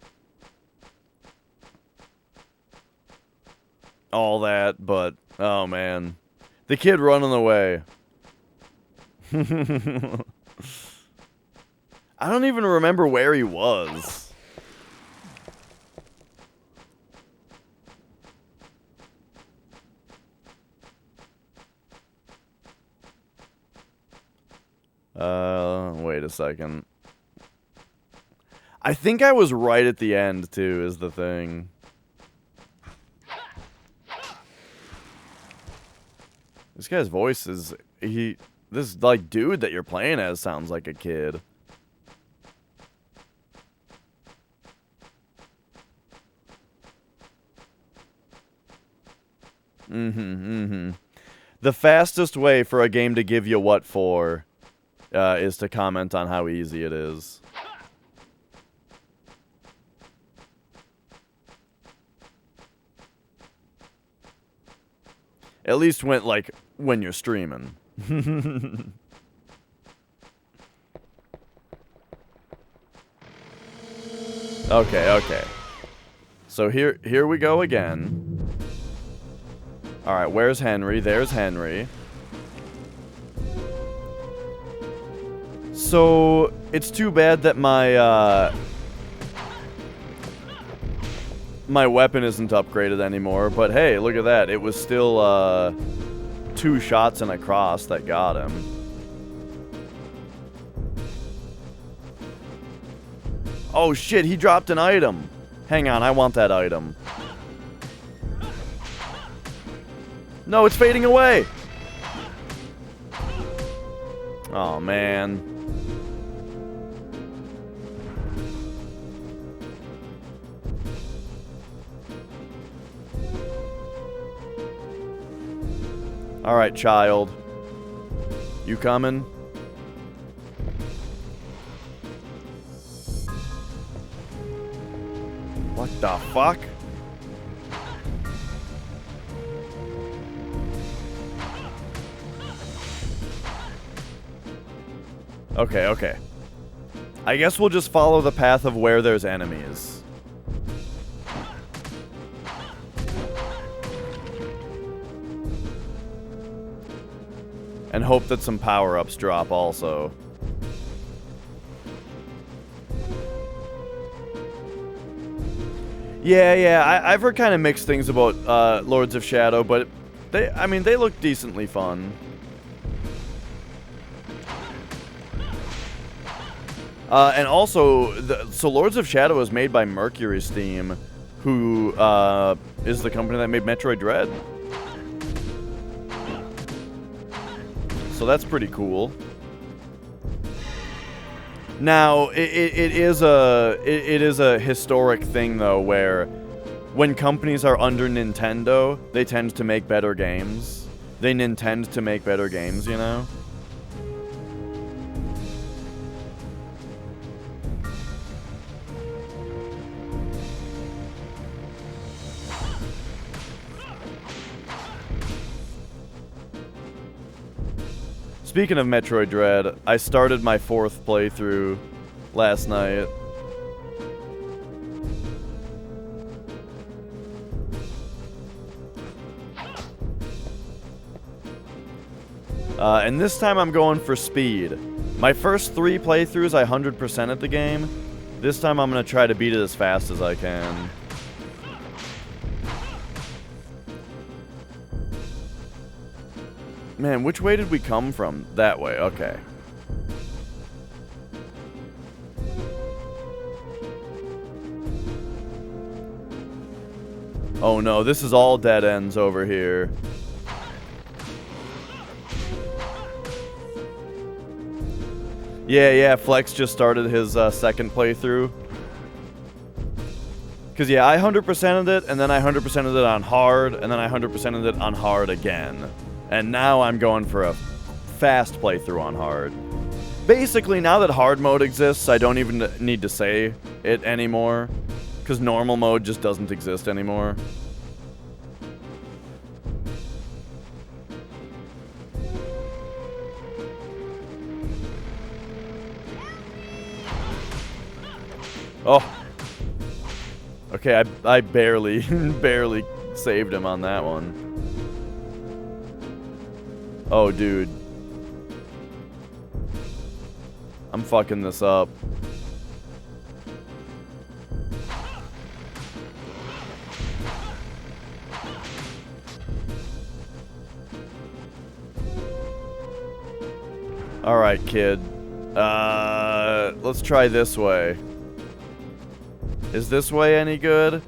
all that, but oh man, the kid running away. I don't even remember where he was. Wait a second. I think I was right at the end, too, is the thing. This guy's voice is... This, like, dude that you're playing as sounds like a kid. The fastest way for a game to give you what for is to comment on how easy it is. At least when you're streaming. Okay. So here we go again. Alright, where's Henry? There's Henry. So, it's too bad that my weapon isn't upgraded anymore, but hey, look at that. It was still 2 shots and a cross that got him. Oh shit, he dropped an item. Hang on, I want that item. No, it's fading away. Oh, man. All right, child. You coming? What the fuck? Okay. I guess we'll just follow the path of where there's enemies. And hope that some power-ups drop also. Yeah, I've heard kind of mixed things about Lords of Shadow, but they look decently fun. And also, so Lords of Shadow is made by Mercury Steam, who is the company that made Metroid Dread. So that's pretty cool. Now, it is a historic thing though, where when companies are under Nintendo, they tend to make better games. They Nintend to make better games, you know? Speaking of Metroid Dread, I started my 4th playthrough last night. And this time I'm going for speed. My first 3 playthroughs I 100%ed the game. This time I'm going to try to beat it as fast as I can. Man, which way did we come from? That way, okay. Oh no, this is all dead ends over here. Yeah, Flex just started his 2nd playthrough. Because yeah, I 100%ed it, and then I 100%ed it on hard, and then I 100%ed it on hard again. And now I'm going for a fast playthrough on hard. Basically, now that hard mode exists, I don't even need to say it anymore. Because normal mode just doesn't exist anymore. Oh. Okay, I barely saved him on that one. Oh, dude. I'm fucking this up. Alright, kid. Let's try this way. Is this way any good?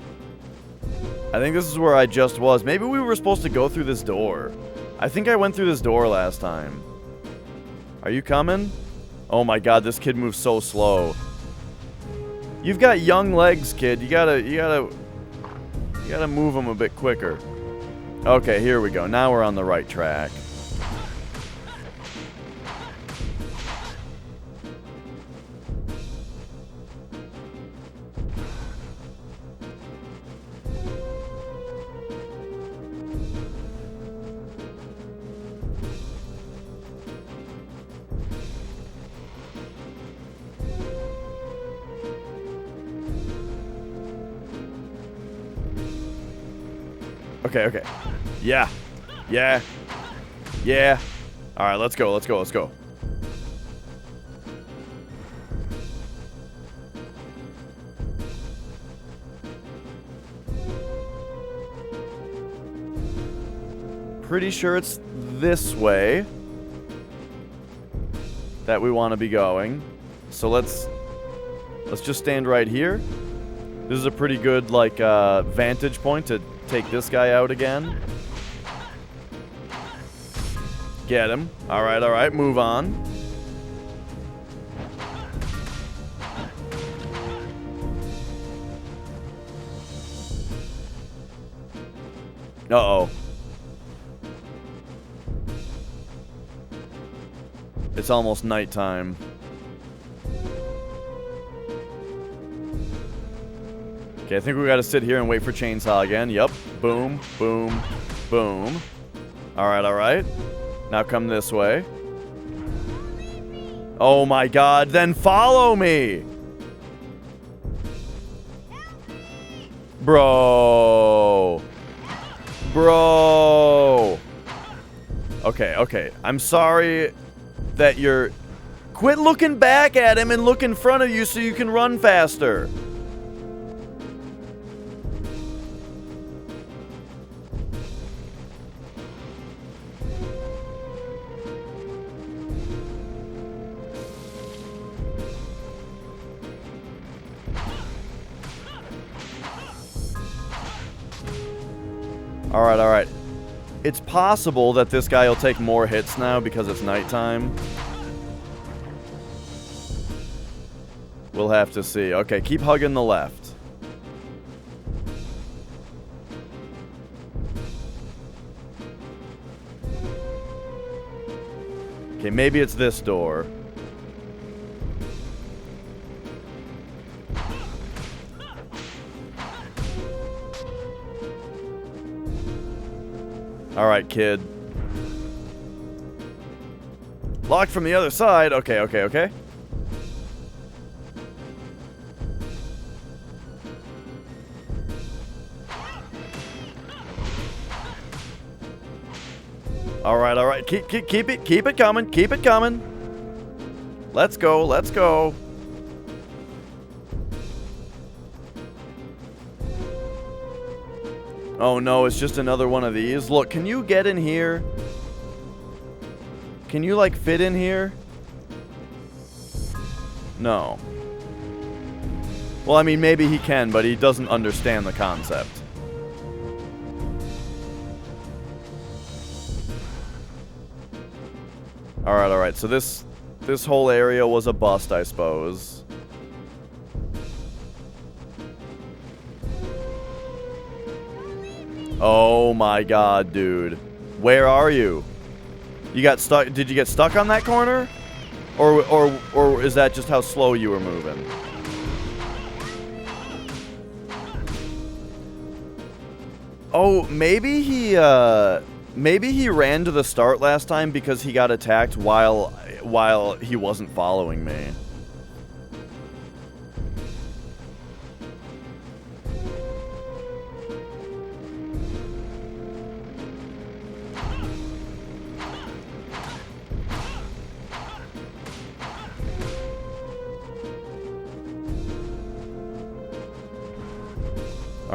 I think this is where I just was. Maybe we were supposed to go through this door. I think I went through this door last time. Are you coming? Oh my god, this kid moves so slow. You've got young legs, kid. You gotta move them a bit quicker. Okay, here we go. Now we're on the right track. Okay, okay. Yeah. Yeah. Yeah. Alright, let's go, let's go, let's go. Pretty sure it's this way that we want to be going. So let's just stand right here. This is a pretty good, like, vantage point to take this guy out again. Get him. Alright, alright. Move on. Uh-oh. It's almost nighttime. Okay, I think we gotta sit here and wait for Chainsaw again. Yep. Boom, boom, boom. Alright, alright. Now come this way. Oh my god, then follow me! Bro. Bro. Okay, okay. I'm sorry that you're... Quit looking back at him and look in front of you so you can run faster. Alright, alright. It's possible that this guy will take more hits now because it's nighttime. We'll have to see. Okay, keep hugging the left. Okay, maybe it's this door. Alright, kid. Locked from the other side. Okay, okay, okay. Alright, alright. Keep it coming. Keep it coming. Let's go, let's go. Oh no, it's just another one of these. Look, can you get in here? Can you, like, fit in here? No. Well, I mean, maybe he can, but he doesn't understand the concept. Alright, alright. So this whole area was a bust, I suppose. Oh my god, dude. Where are you? You got stuck? Did you get stuck on that corner? Or is that just how slow you were moving? Oh, maybe he ran to the start last time because he got attacked while he wasn't following me.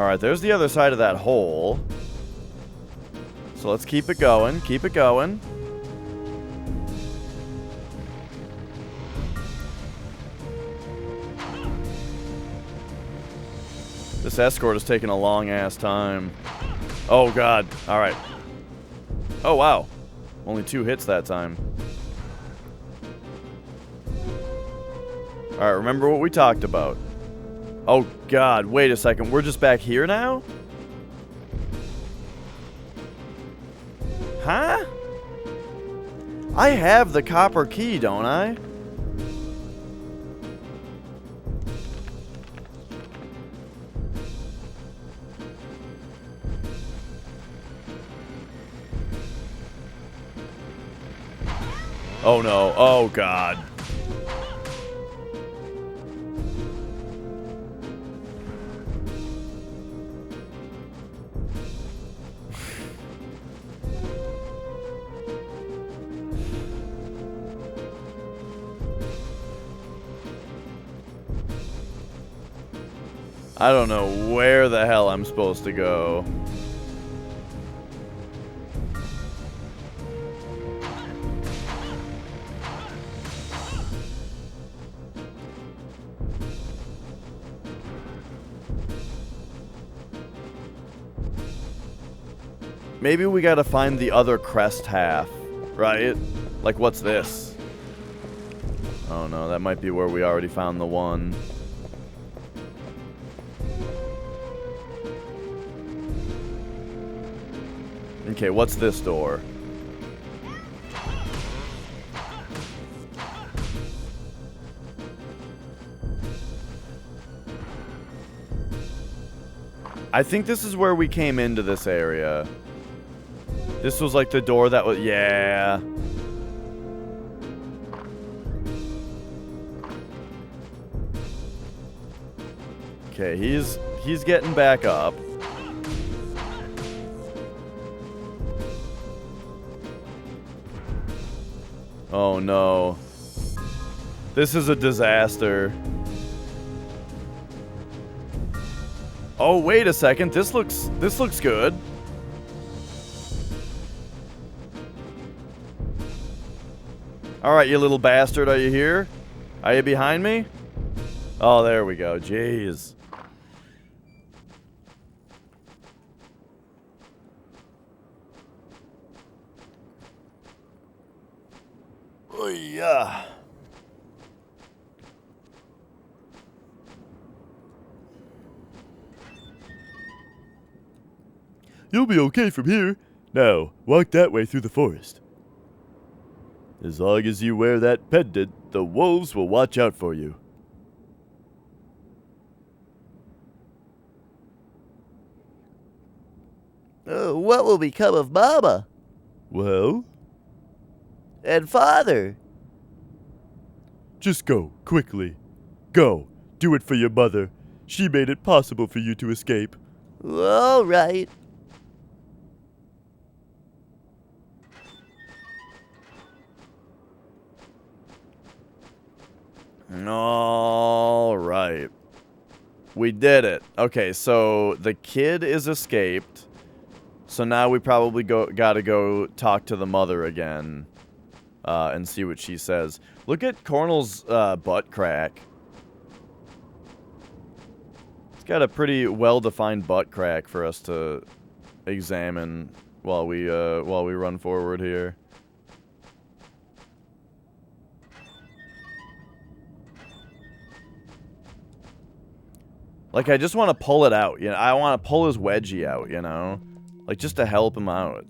Alright, there's the other side of that hole. So let's keep it going. Keep it going. This escort is taking a long-ass time. Oh, God. Alright. Oh, wow. Only 2 hits that time. Alright, remember what we talked about. Oh, God. Wait a second. We're just back here now? Huh? I have the copper key, don't I? Oh, no. Oh, God. I don't know where the hell I'm supposed to go. Maybe we gotta find the other crest half, right? Like, what's this? Oh no, that might be where we already found the one. Okay, what's this door? I think this is where we came into this area. This was like the door that was... Yeah. Okay, he's getting back up. Oh no. This is a disaster. Oh, wait a second. This looks good. Alright, you little bastard, are you here? Are you behind me? Oh, there we go. Jeez. Oh, yeah. You'll be okay from here. Now, walk that way through the forest. As long as you wear that pendant, the wolves will watch out for you. What will become of Mama? Well? And Father? Just go, quickly. Go. Do it for your mother. She made it possible for you to escape. All right. All right. We did it. Okay, so the kid is escaped. So now we probably gotta go talk to the mother again. And see what she says. Look at Cornel's butt crack. It's got a pretty well-defined butt crack for us to examine while we run forward here. Like, I just want to pull it out, you know? I want to pull his wedgie out, you know? Like, just to help him out.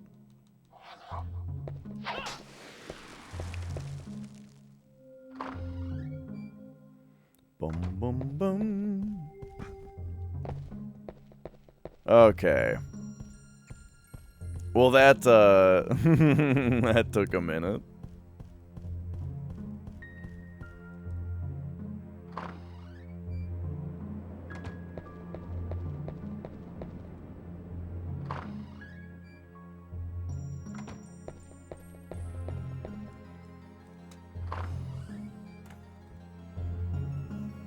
Bum, bum, bum. Okay. Well, that, that took a minute.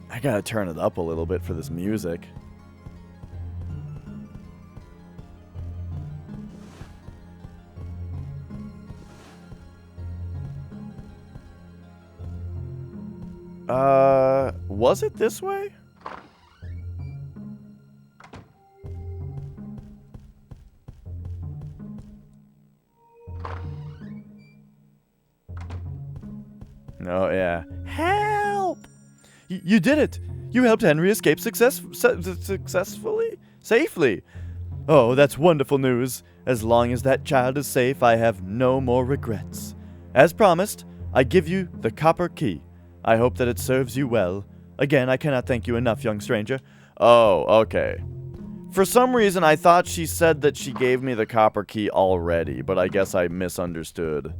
I gotta turn it up a little bit for this music. Was it this way? No, yeah. Help! You did it! You helped Henry escape successfully? Safely! Oh, that's wonderful news. As long as that child is safe, I have no more regrets. As promised, I give you the copper key. I hope that it serves you well. Again, I cannot thank you enough, young stranger. Oh, okay. For some reason, I thought she said that she gave me the copper key already, but I guess I misunderstood.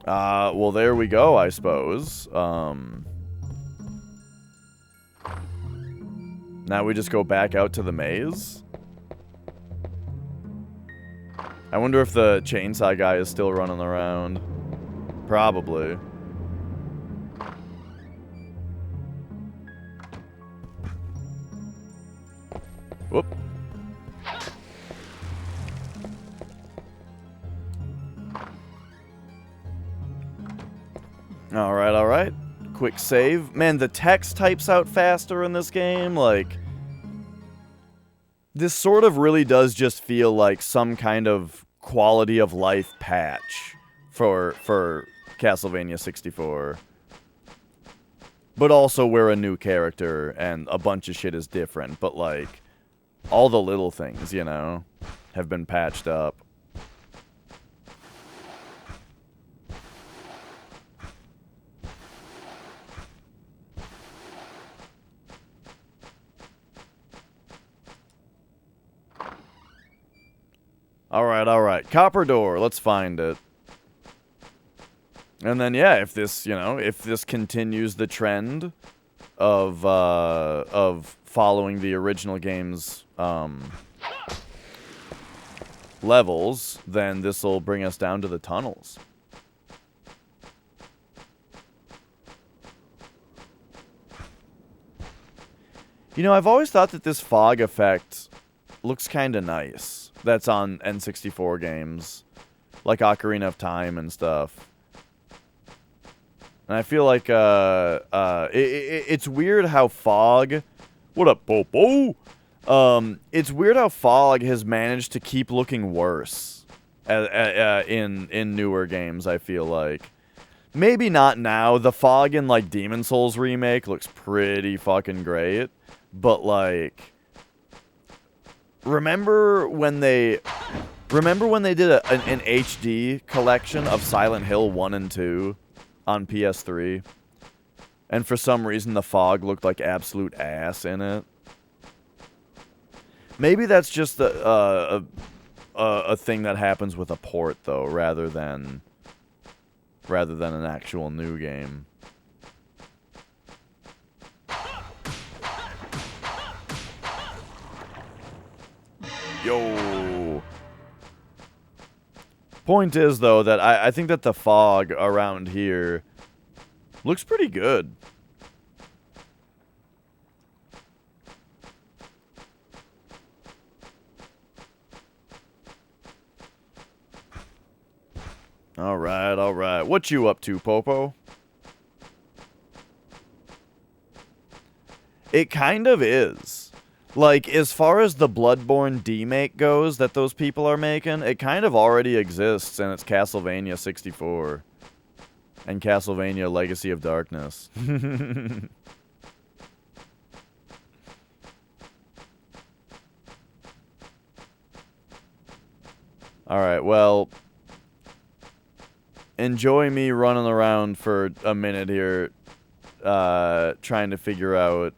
Well, there we go, I suppose. Now we just go back out to the maze? I wonder if the chainsaw guy is still running around. Probably. Whoop. Alright, alright. Quick save. Man, the text types out faster in this game. Like, this sort of really does just feel like some kind of quality of life patch for Castlevania 64. But also we're a new character and a bunch of shit is different. But like, all the little things, you know, have been patched up. Alright, alright. Copper door. Let's find it. And then, yeah, if this, you know, if this continues the trend of following the original game's, levels, then this will bring us down to the tunnels. You know, I've always thought that this fog effect looks kind of nice. That's on N64 games, like Ocarina of Time and stuff. And I feel like it's weird how fog. What up, Popo? It's weird how fog has managed to keep looking worse in newer games. I feel like maybe not now. The fog in like Demon Souls remake looks pretty fucking great, but like. Remember when they did an HD collection of Silent Hill 1 and 2 on PS3? And for some reason the fog looked like absolute ass in it. Maybe that's just a thing that happens with a port though, rather than an actual new game. Yo. Point is, though, that I think that the fog around here looks pretty good. Alright, alright. What you up to, Popo? It kind of is. Like, as far as the Bloodborne remake goes that those people are making, it kind of already exists, and it's Castlevania 64. And Castlevania Legacy of Darkness. Alright, well, enjoy me running around for a minute here, trying to figure out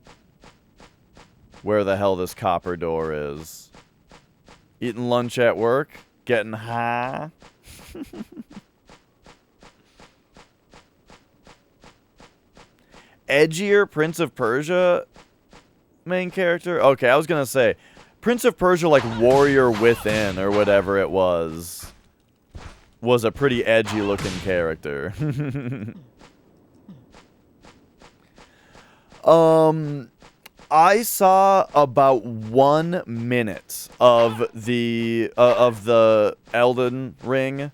where the hell this copper door is. Eating lunch at work? Getting high? Edgier Prince of Persia main character? Okay, I was gonna say, Prince of Persia, like Warrior Within, or whatever it was a pretty edgy looking character. I saw about 1 minute of the Elden Ring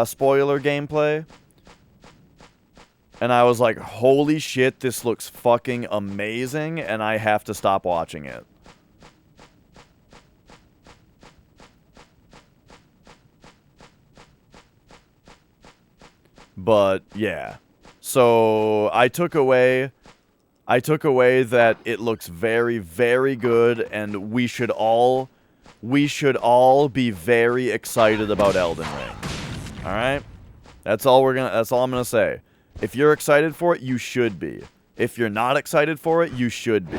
spoiler gameplay. And I was like, holy shit, this looks fucking amazing, and I have to stop watching it. But, yeah. So, I took away that it looks very, very good, and we should all be very excited about Elden Ring. Alright? That's all I'm gonna say. If you're excited for it, you should be. If you're not excited for it, you should be.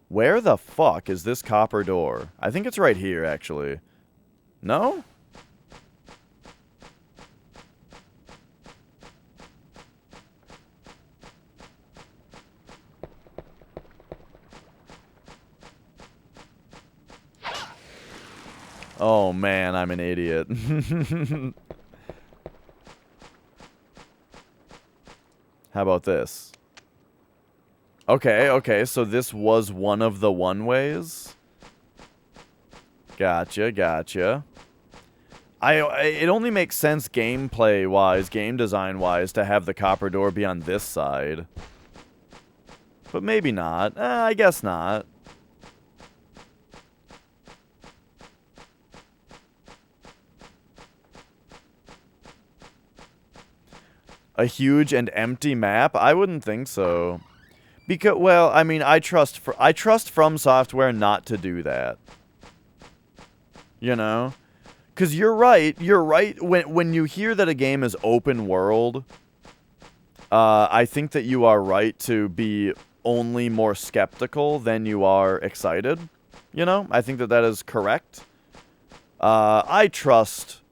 Where the fuck is this copper door? I think it's right here, actually. No? Oh man, I'm an idiot. How about this? Okay, so this was one of the one-ways? Gotcha. It only makes sense gameplay-wise, game design-wise, to have the copper door be on this side. But maybe not. I guess not. A huge and empty map? I wouldn't think so. Because, well, I mean, I trust From Software not to do that. You know? Because you're right. When you hear that a game is open world, I think that you are right to be only more skeptical than you are excited. You know? I think that is correct. I trust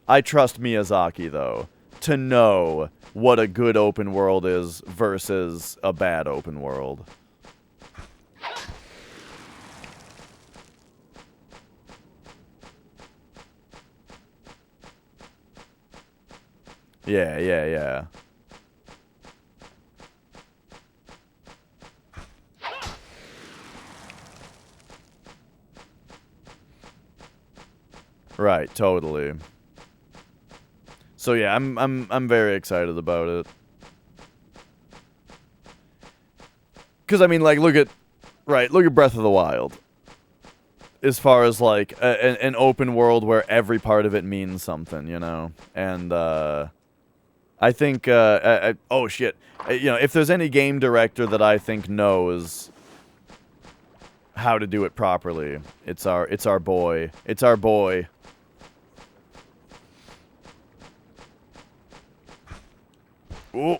Miyazaki, though, to know what a good open world is versus a bad open world. Yeah. Right, totally. So yeah, I'm very excited about it. Cause I mean, like, look at Breath of the Wild. As far as like an open world where every part of it means something, you know. And I think oh shit, you know, if there's any game director that I think knows how to do it properly, it's our boy. It's our boy. Ooh.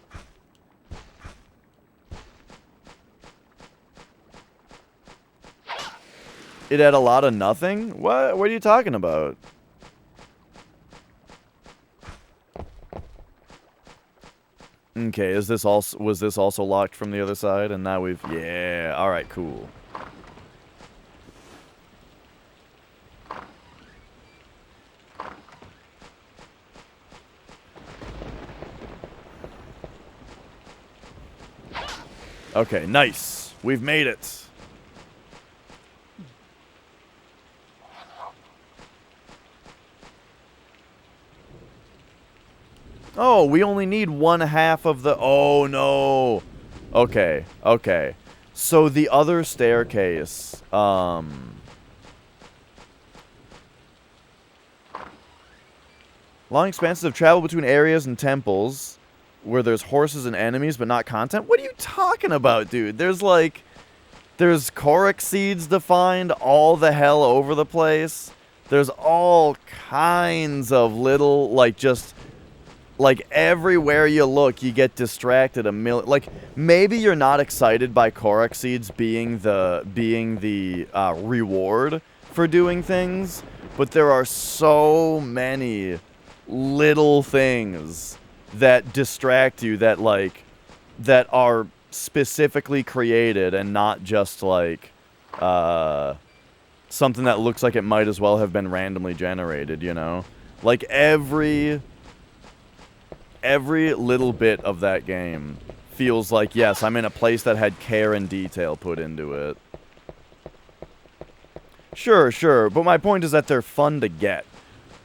It had a lot of nothing? What are you talking about? Okay, was this also locked from the other side? And now we've... Yeah, alright, cool. Okay, nice. We've made it. Oh, we only need one half of the... Oh, no. Okay. So the other staircase, long expanses of travel between areas and temples where there's horses and enemies but not content? What are you talking about, dude? There's Korok seeds defined all the hell over the place. There's all kinds of little, like, just... Like, everywhere you look, you get distracted a million... Like, maybe you're not excited by Korok seeds being the reward for doing things, but there are so many little things that distract you that, like, that are specifically created and not just, like, something that looks like it might as well have been randomly generated, you know? Like, every little bit of that game feels like, yes, I'm in a place that had care and detail put into it. Sure, but my point is that they're fun to get.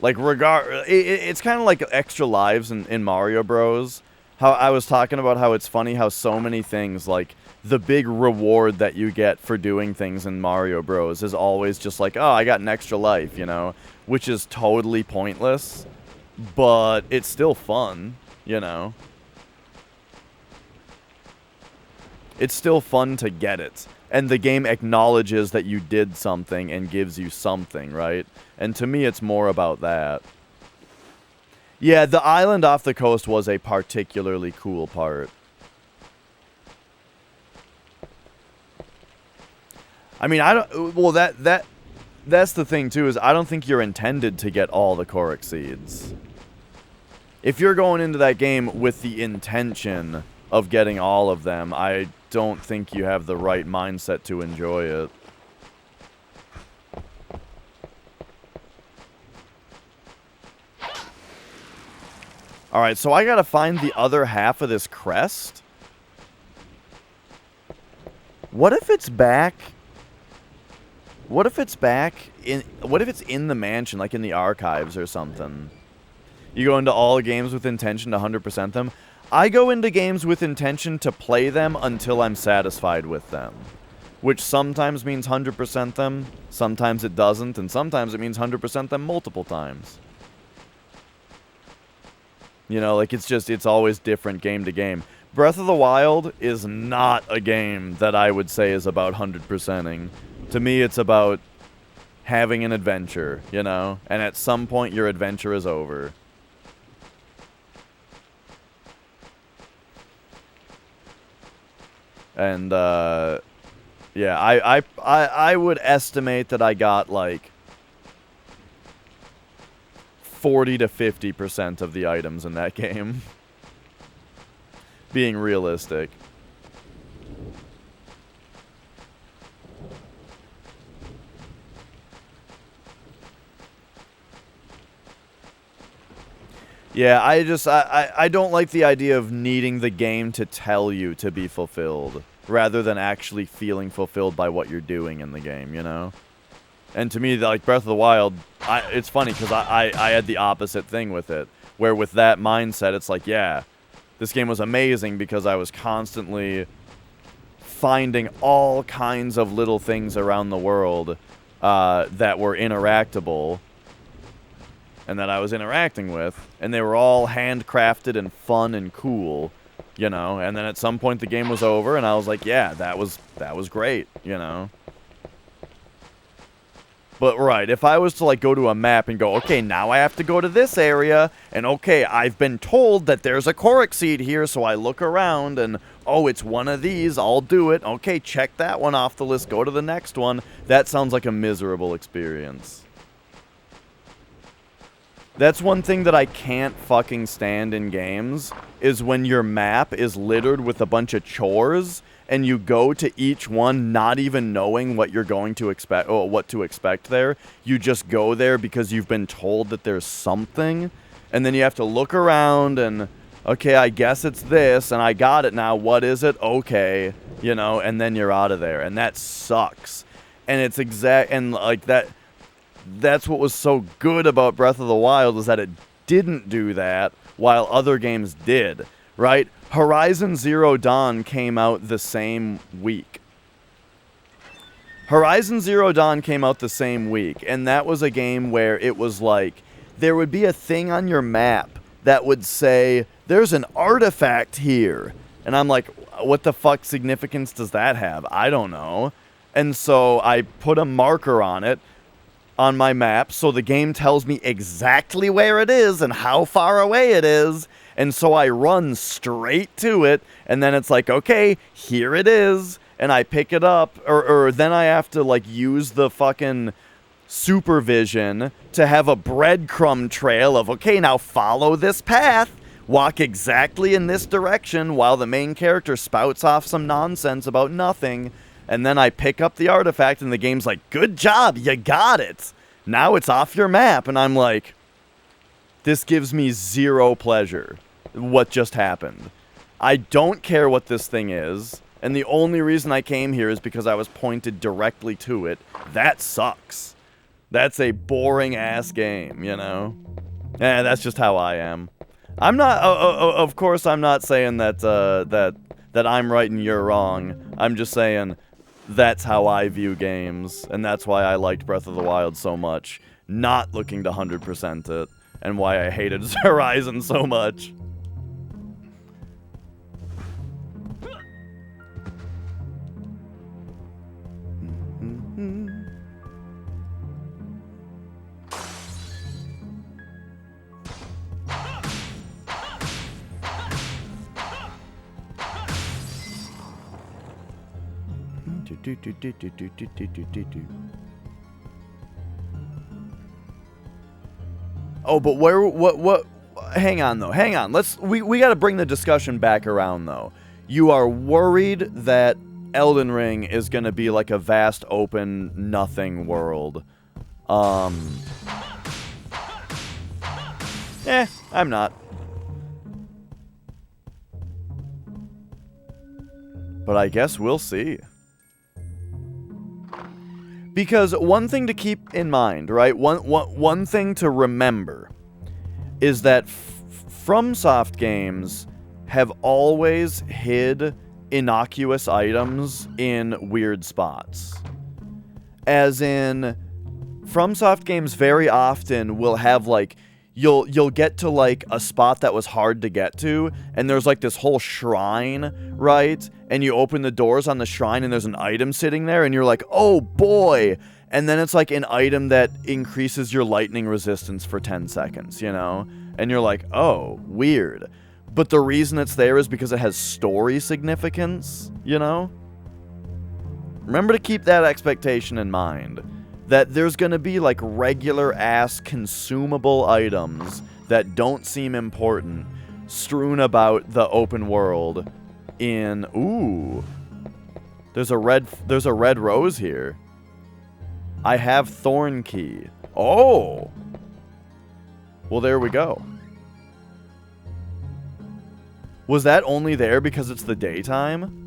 Like, it's kind of like extra lives in Mario Bros. How I was talking about how it's funny how so many things, like, the big reward that you get for doing things in Mario Bros. Is always just like, oh, I got an extra life, you know? Which is totally pointless, but it's still fun, you know? It's still fun to get it. And the game acknowledges that you did something and gives you something, right? And to me, it's more about that. Yeah, the island off the coast was a particularly cool part. I mean, I don't... Well, that's the thing, too, is I don't think you're intended to get all the Korok seeds. If you're going into that game with the intention of getting all of them, I don't think you have the right mindset to enjoy it. Alright, so I gotta find the other half of this crest? What if it's back... What if it's in the mansion, like in the archives or something? You go into all games with intention to 100% them. I go into games with intention to play them until I'm satisfied with them. Which sometimes means 100% them, sometimes it doesn't, and sometimes it means 100% them multiple times. You know, like, it's always different game to game. Breath of the Wild is not a game that I would say is about 100%ing. To me, it's about having an adventure, you know? And at some point, your adventure is over. And, yeah, I would estimate that I got, like, 40 to 50% of the items in that game. Being realistic. Yeah, I don't like the idea of needing the game to tell you to be fulfilled, rather than actually feeling fulfilled by what you're doing in the game, you know? And to me, like, Breath of the Wild, it's funny, because I had the opposite thing with it, where with that mindset, it's like, yeah, this game was amazing because I was constantly finding all kinds of little things around the world that were interactable, and that I was interacting with, and they were all handcrafted and fun and cool, you know, and then at some point the game was over, and I was like, yeah, that was great, you know. But, right, if I was to, like, go to a map and go, okay, now I have to go to this area, and okay, I've been told that there's a Korok seed here, so I look around, and, oh, it's one of these, I'll do it, okay, check that one off the list, go to the next one, that sounds like a miserable experience. That's one thing that I can't fucking stand in games, is when your map is littered with a bunch of chores, and you go to each one not even knowing what you're going to expect, or what to expect there. You just go there because you've been told that there's something, and then you have to look around and, okay, I guess it's this, and I got it now, what is it? Okay, you know, and then you're out of there, and that sucks. And it's and like that's what was so good about Breath of the Wild, is that it didn't do that, while other games did, right? Horizon Zero Dawn came out the same week. Horizon Zero Dawn came out the same week, and that was a game where it was like, there would be a thing on your map that would say, there's an artifact here. And I'm like, what the fuck significance does that have? I don't know. And so I put a marker on it, on my map, so the game tells me exactly where it is and how far away it is, and so I run straight to it, and then it's like, okay, here it is, and I pick it up, or then I have to, like, use the fucking supervision to have a breadcrumb trail of, okay, now follow this path, walk exactly in this direction, while the main character spouts off some nonsense about nothing. And then I pick up the artifact, and the game's like, good job, you got it. Now it's off your map. And I'm like, this gives me zero pleasure, what just happened. I don't care what this thing is, and the only reason I came here is because I was pointed directly to it. That sucks. That's a boring-ass game, you know? That's just how I am. I'm not, of course I'm not saying that, that I'm right and you're wrong. I'm just saying that's how I view games, and that's why I liked Breath of the Wild so much. Not looking to 100% it, and why I hated Horizon so much. Oh, but what, hang on though, hang on. We gotta bring the discussion back around though. You are worried that Elden Ring is gonna be like a vast open nothing world. I'm not. But I guess we'll see. Because one thing to keep in mind, right? One thing to remember is that FromSoft games have always hid innocuous items in weird spots. As in, FromSoft games very often will have like you'll get to like a spot that was hard to get to, and there's like this whole shrine, right? And you open the doors on the shrine and there's an item sitting there and you're like, oh boy. And then it's like an item that increases your lightning resistance for 10 seconds, you know? And you're like, oh, weird. But the reason it's there is because it has story significance, you know? Remember to keep that expectation in mind. That there's gonna be like regular ass consumable items that don't seem important strewn about the open world in, ooh, there's a red rose here. I have Thorn Key. Oh, well, there we go. Was that only there because it's the daytime?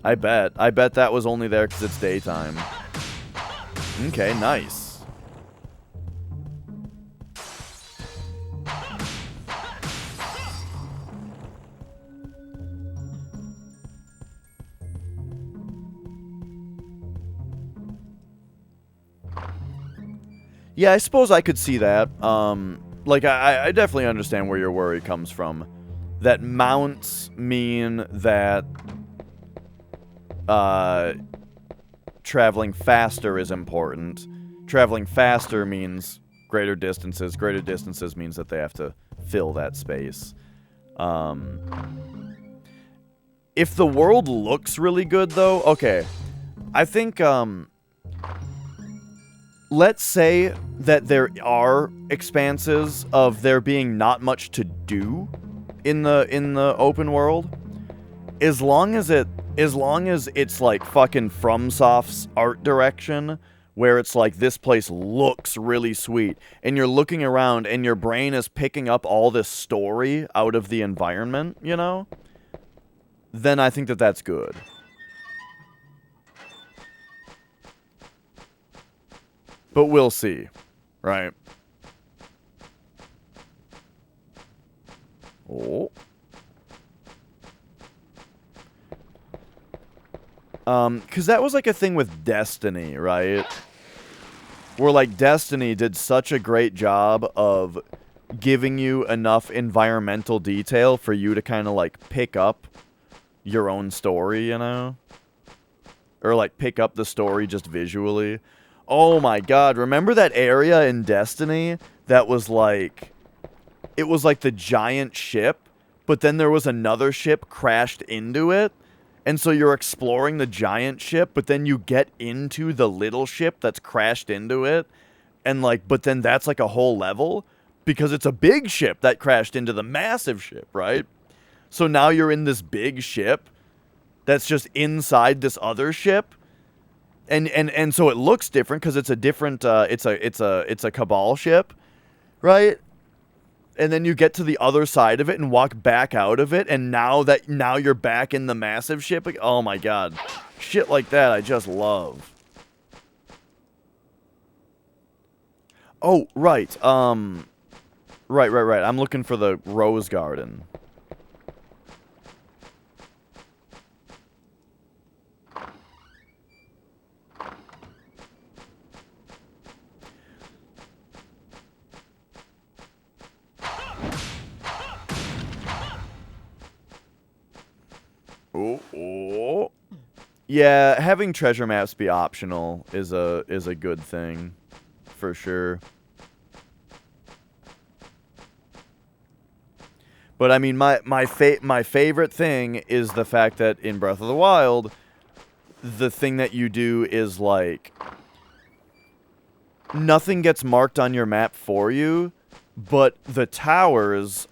I bet that was only there because it's daytime. Okay, nice. Yeah, I suppose I could see that. Like, I definitely understand where your worry comes from. That mounts mean that traveling faster is important. Traveling faster means greater distances. Greater distances means that they have to fill that space. If the world looks really good, though, okay. I think, let's say that there are expanses of there being not much to do in the open world. As long as it's like fucking FromSoft's art direction, where it's like this place looks really sweet, and you're looking around and your brain is picking up all this story out of the environment, you know? Then I think that that's good. But we'll see, right? Oh. Because that was like a thing with Destiny, right? Where like Destiny did such a great job of giving you enough environmental detail for you to kind of like pick up your own story, you know? Or like pick up the story just visually. Oh my god, remember that area in Destiny that was like... It was like the giant ship, but then there was another ship crashed into it? And so you're exploring the giant ship, but then you get into the little ship that's crashed into it. And like, but then that's like a whole level because it's a big ship that crashed into the massive ship, right? So now you're in this big ship that's just inside this other ship. And so it looks different because it's a different, it's a Cabal ship, right? and then you get to the other side of it and walk back out of it, and now you're back in the massive ship. Like, oh my god. Shit like that I just love. Oh, right. Right. I'm looking for the rose garden. Oh. Yeah, having treasure maps be optional is a good thing, for sure. But I mean, my favorite thing is the fact that in Breath of the Wild, the thing that you do is like nothing gets marked on your map for you, but the towers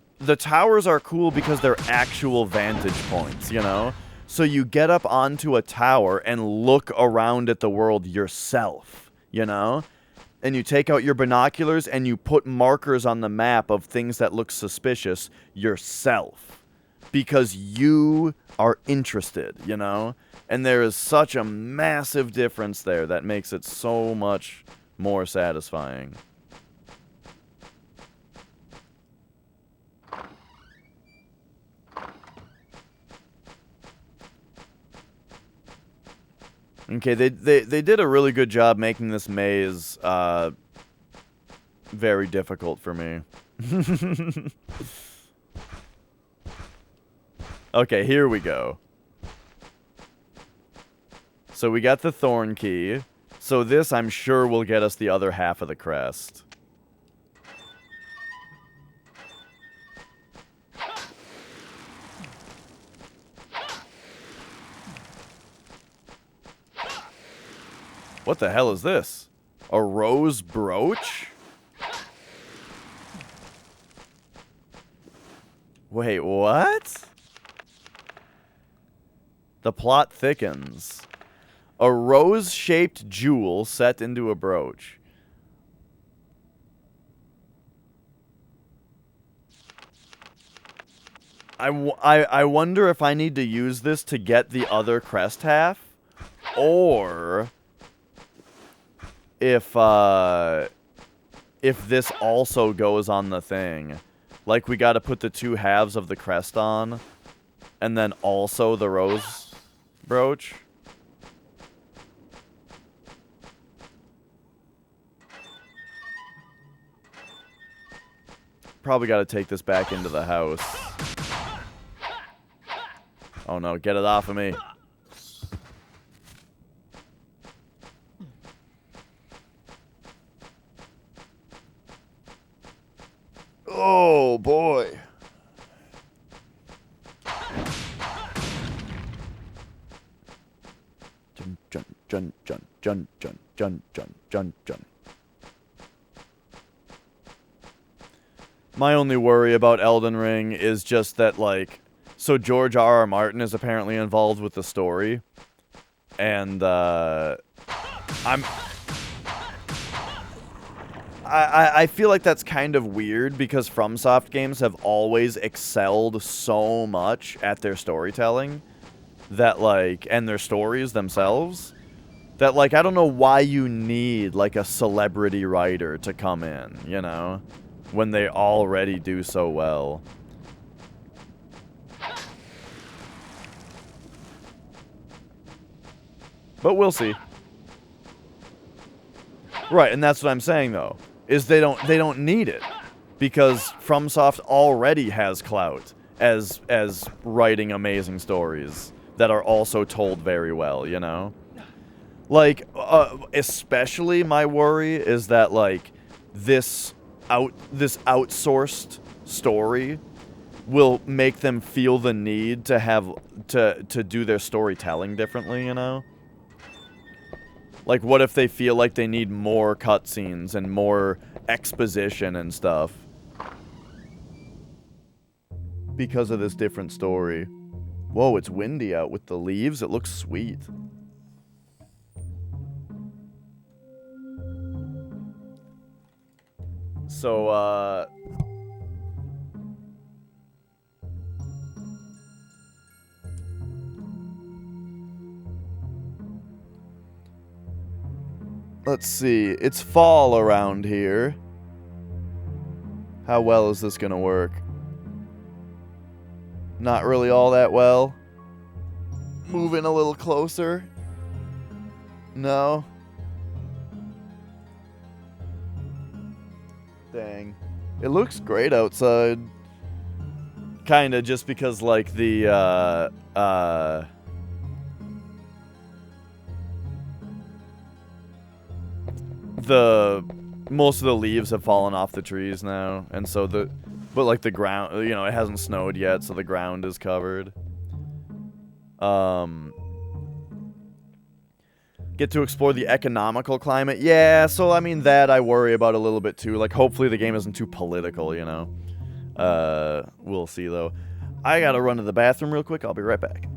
are cool because they're actual vantage points, you know? So you get up onto a tower and look around at the world yourself, you know? And you take out your binoculars and you put markers on the map of things that look suspicious yourself. Because you are interested, you know? And there is such a massive difference there that makes it so much more satisfying. Okay, they did a really good job making this maze very difficult for me. Okay, here we go. So we got the Thorn Key. So this, I'm sure, will get us the other half of the crest. What the hell is this? A rose brooch? Wait, what? The plot thickens. A rose-shaped jewel set into a brooch. I wonder if I need to use this to get the other crest half, or if this also goes on the thing. Like, we gotta put the two halves of the crest on, and then also the rose brooch. Probably gotta take this back into the house. Oh no, get it off of me. Oh boy. Jun. My only worry about Elden Ring is just that, like, so George R.R. Martin is apparently involved with the story, and I feel like that's kind of weird because FromSoft games have always excelled so much at their storytelling that, like, and their stories themselves, that, like, I don't know why you need, like, a celebrity writer to come in, you know, when they already do so well. But we'll see. Right, and that's what I'm saying, though, is they don't need it, because FromSoft already has clout as writing amazing stories that are also told very well, you know? Like, especially my worry is that, like, this outsourced story will make them feel the need to have to do their storytelling differently, you know? Like, what if they feel like they need more cutscenes and more exposition and stuff because of this different story? Whoa, it's windy out with the leaves. It looks sweet. So, Let's see. It's fall around here. How well is this gonna work? Not really all that well. Moving a little closer. No. Dang. It looks great outside. Kinda just because like the most of the leaves have fallen off the trees now, and so but like the ground, you know, it hasn't snowed yet, so the ground is covered. Get to explore the economical climate. Yeah, so I mean that I worry about a little bit too. Like hopefully the game isn't too political, you know. We'll see though. I gotta run to the bathroom real quick. I'll be right back.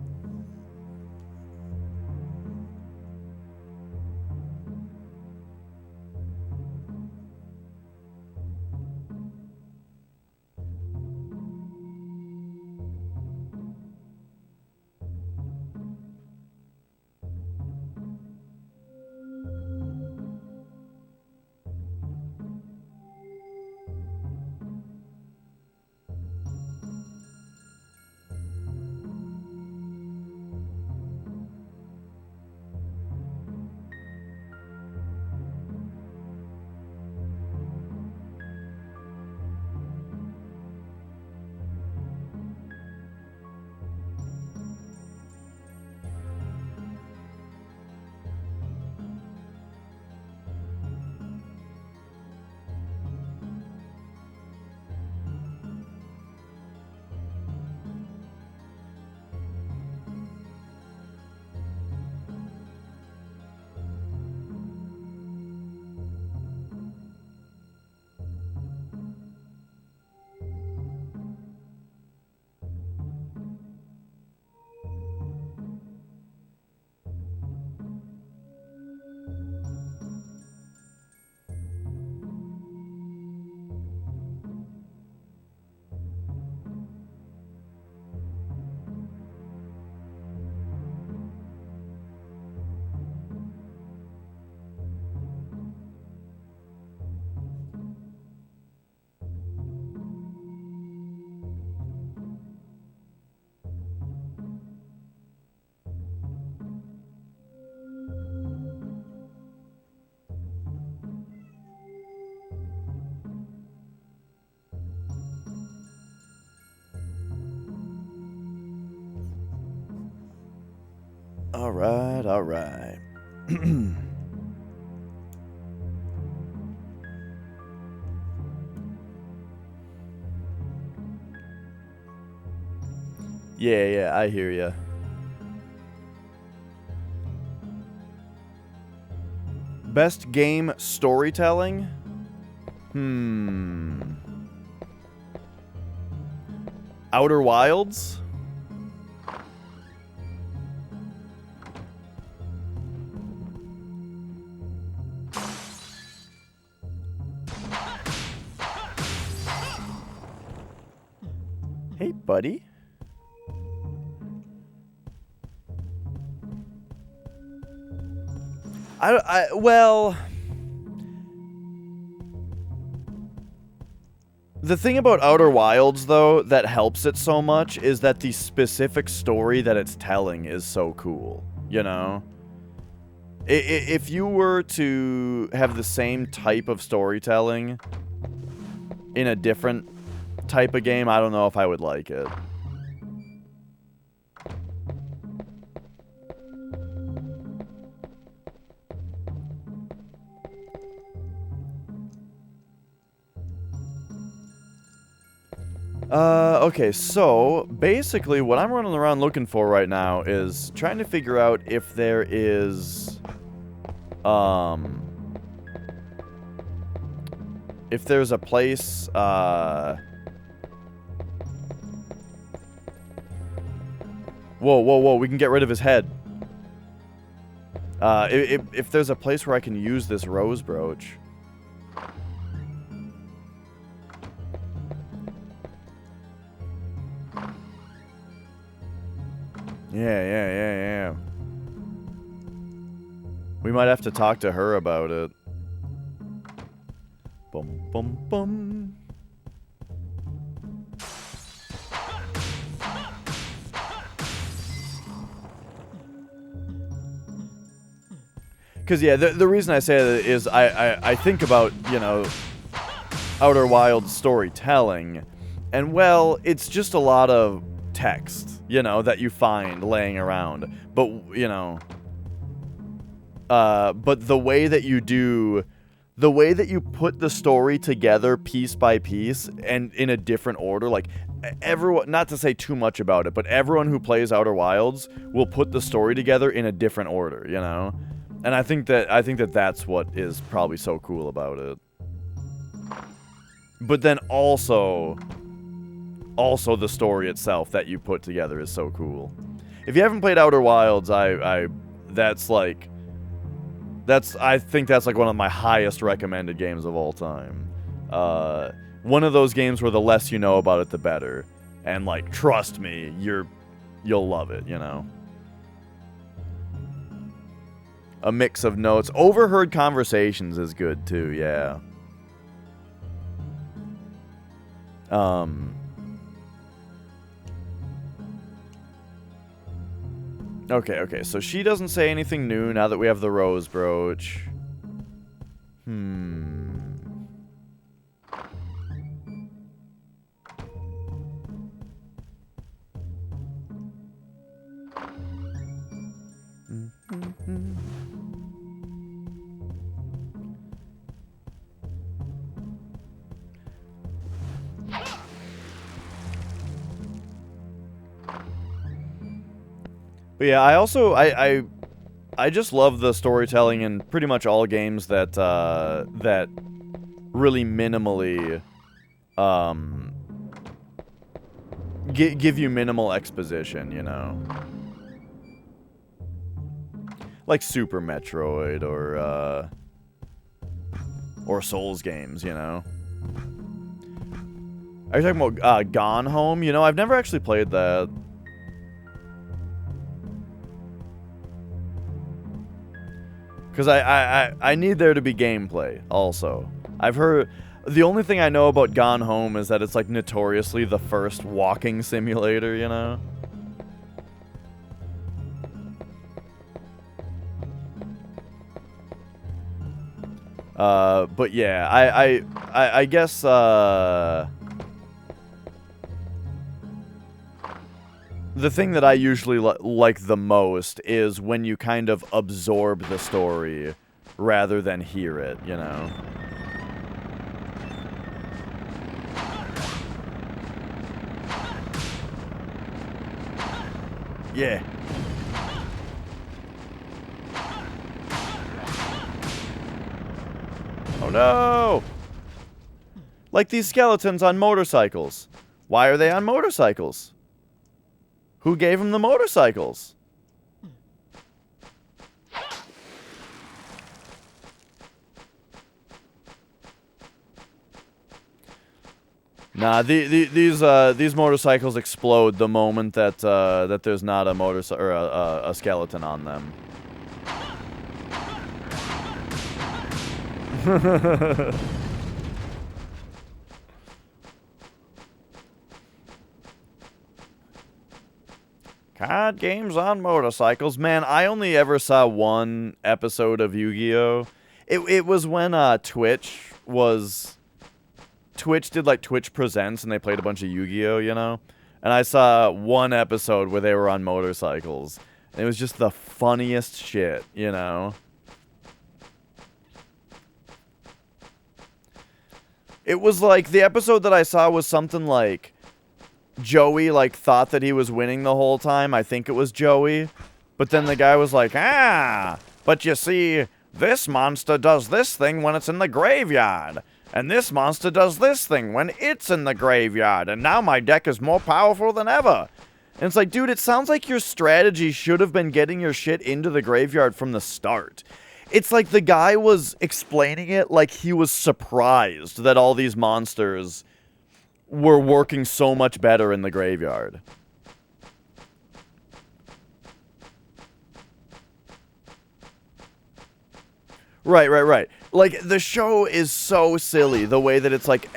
Alright, alright. Yeah, I hear ya. Best game storytelling? Outer Wilds? Hey, buddy. Well, the thing about Outer Wilds, though, that helps it so much is that the specific story that it's telling is so cool, you know? If you were to have the same type of storytelling in a different type of game, I don't know if I would like it. Okay, so basically what I'm running around looking for right now is trying to figure out if there is, if there's a place, Whoa, we can get rid of his head. If there's a place where I can use this rose brooch. Yeah. We might have to talk to her about it. Bum, bum, bum. Because, yeah, the reason I say that is I think about, you know, Outer Wilds storytelling, and, well, it's just a lot of text, you know, that you find laying around. But, you know, but the way that you put the story together piece by piece and in a different order, like, everyone, not to say too much about it, but everyone who plays Outer Wilds will put the story together in a different order, you know? And I think that that's what is probably so cool about it. But then also the story itself that you put together is so cool. If you haven't played Outer Wilds, I think that's like one of my highest recommended games of all time. One of those games where the less you know about it, the better. And, like, trust me, you'll love it, you know. A mix of notes. Overheard conversations is good too, yeah. Okay, so she doesn't say anything new now that we have the rose brooch. But yeah, I also I just love the storytelling in pretty much all games that that really minimally give you minimal exposition, you know. Like Super Metroid or Souls games, you know. Are you talking about Gone Home? You know, I've never actually played that. Because I need there to be gameplay, also. I've heard... The only thing I know about Gone Home is that it's, like, notoriously the first walking simulator, you know? But yeah, I guess, the thing that I usually like the most is when you kind of absorb the story rather than hear it, you know? Yeah. Oh no! Like these skeletons on motorcycles. Why are they on motorcycles? Who gave them the motorcycles? Nah, these motorcycles explode the moment that that there's not a motorcycle or a skeleton on them. Card games on motorcycles. Man, I only ever saw one episode of Yu-Gi-Oh! It was when Twitch did like Twitch Presents and they played a bunch of Yu-Gi-Oh, you know? And I saw one episode where they were on motorcycles. And it was just the funniest shit, you know? It was like, the episode that I saw was something like Joey, like, thought that he was winning the whole time. I think it was Joey. But then the guy was like, but you see, this monster does this thing when it's in the graveyard. And this monster does this thing when it's in the graveyard. And now my deck is more powerful than ever. And it's like, dude, it sounds like your strategy should have been getting your shit into the graveyard from the start. It's like the guy was explaining it like he was surprised that all these monsters were working so much better in the graveyard. Right. Like, the show is so silly, the way that it's like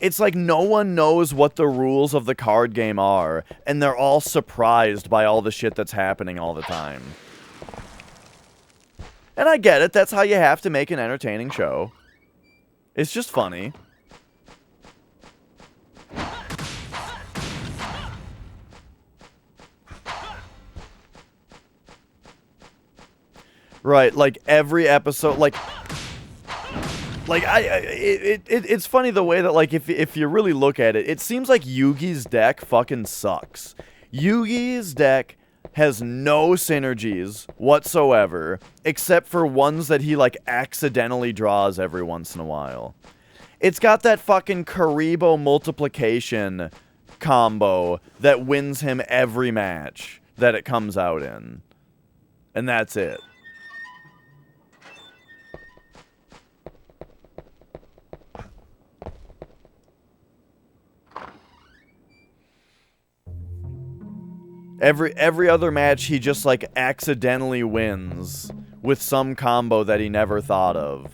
it's like no one knows what the rules of the card game are, and they're all surprised by all the shit that's happening all the time. And I get it, that's how you have to make an entertaining show. It's just funny. Right, like every episode, it's funny the way that, like, if you really look at it, it seems like Yugi's deck fucking sucks. Yugi's deck has no synergies whatsoever, except for ones that he, like, accidentally draws every once in a while. It's got that fucking Karibo multiplication combo that wins him every match that it comes out in. And that's it. Every other match, he just, like, accidentally wins with some combo that he never thought of.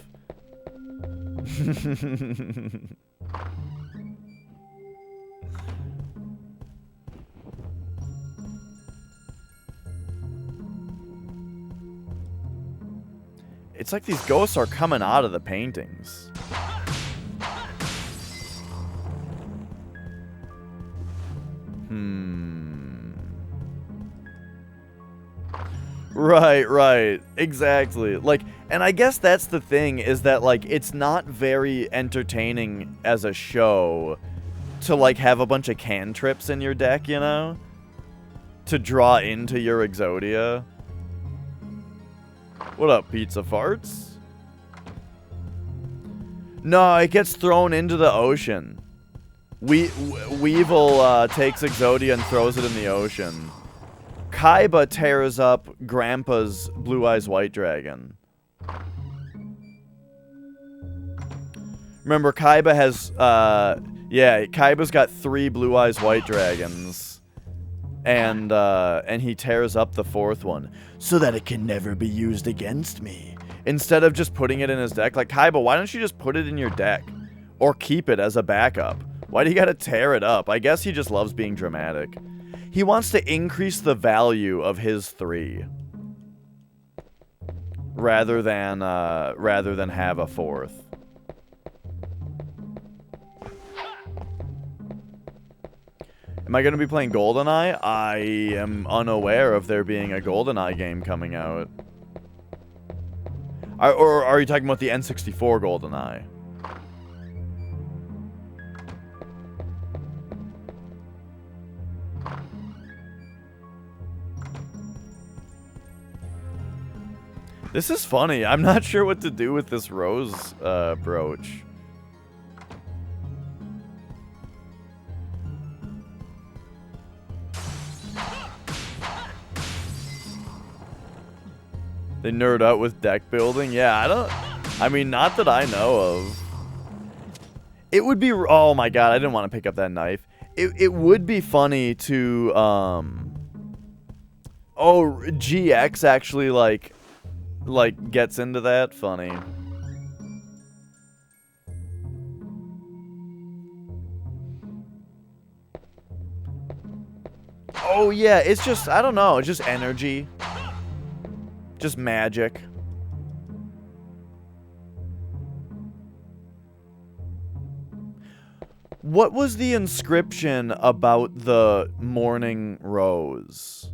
It's like these ghosts are coming out of the paintings. Right. Exactly. Like, and I guess that's the thing, is that, like, it's not very entertaining as a show to, like, have a bunch of cantrips in your deck, you know? To draw into your Exodia. What up, Pizza Farts? No, it gets thrown into the ocean. Weevil takes Exodia and throws it in the ocean. Kaiba tears up Grandpa's Blue Eyes White Dragon. Remember, Kaiba has, Kaiba's got 3 Blue Eyes White Dragons. And he tears up the 4th one, so that it can never be used against me. Instead of just putting it in his deck. Like, Kaiba, why don't you just put it in your deck? Or keep it as a backup? Why do you gotta tear it up? I guess he just loves being dramatic. He wants to increase the value of his 3. Rather than have a 4th. Am I going to be playing GoldenEye? I am unaware of there being a GoldenEye game coming out. Or are you talking about the N64 GoldenEye? This is funny. I'm not sure what to do with this rose brooch. They nerd out with deck building? Yeah, I mean, not that I know of. It would be, oh my god, I didn't want to pick up that knife. It would be funny to, GX actually, like gets into that. Funny. Oh yeah, it's just, I don't know, it's just energy. Just magic. What was the inscription about the morning rose?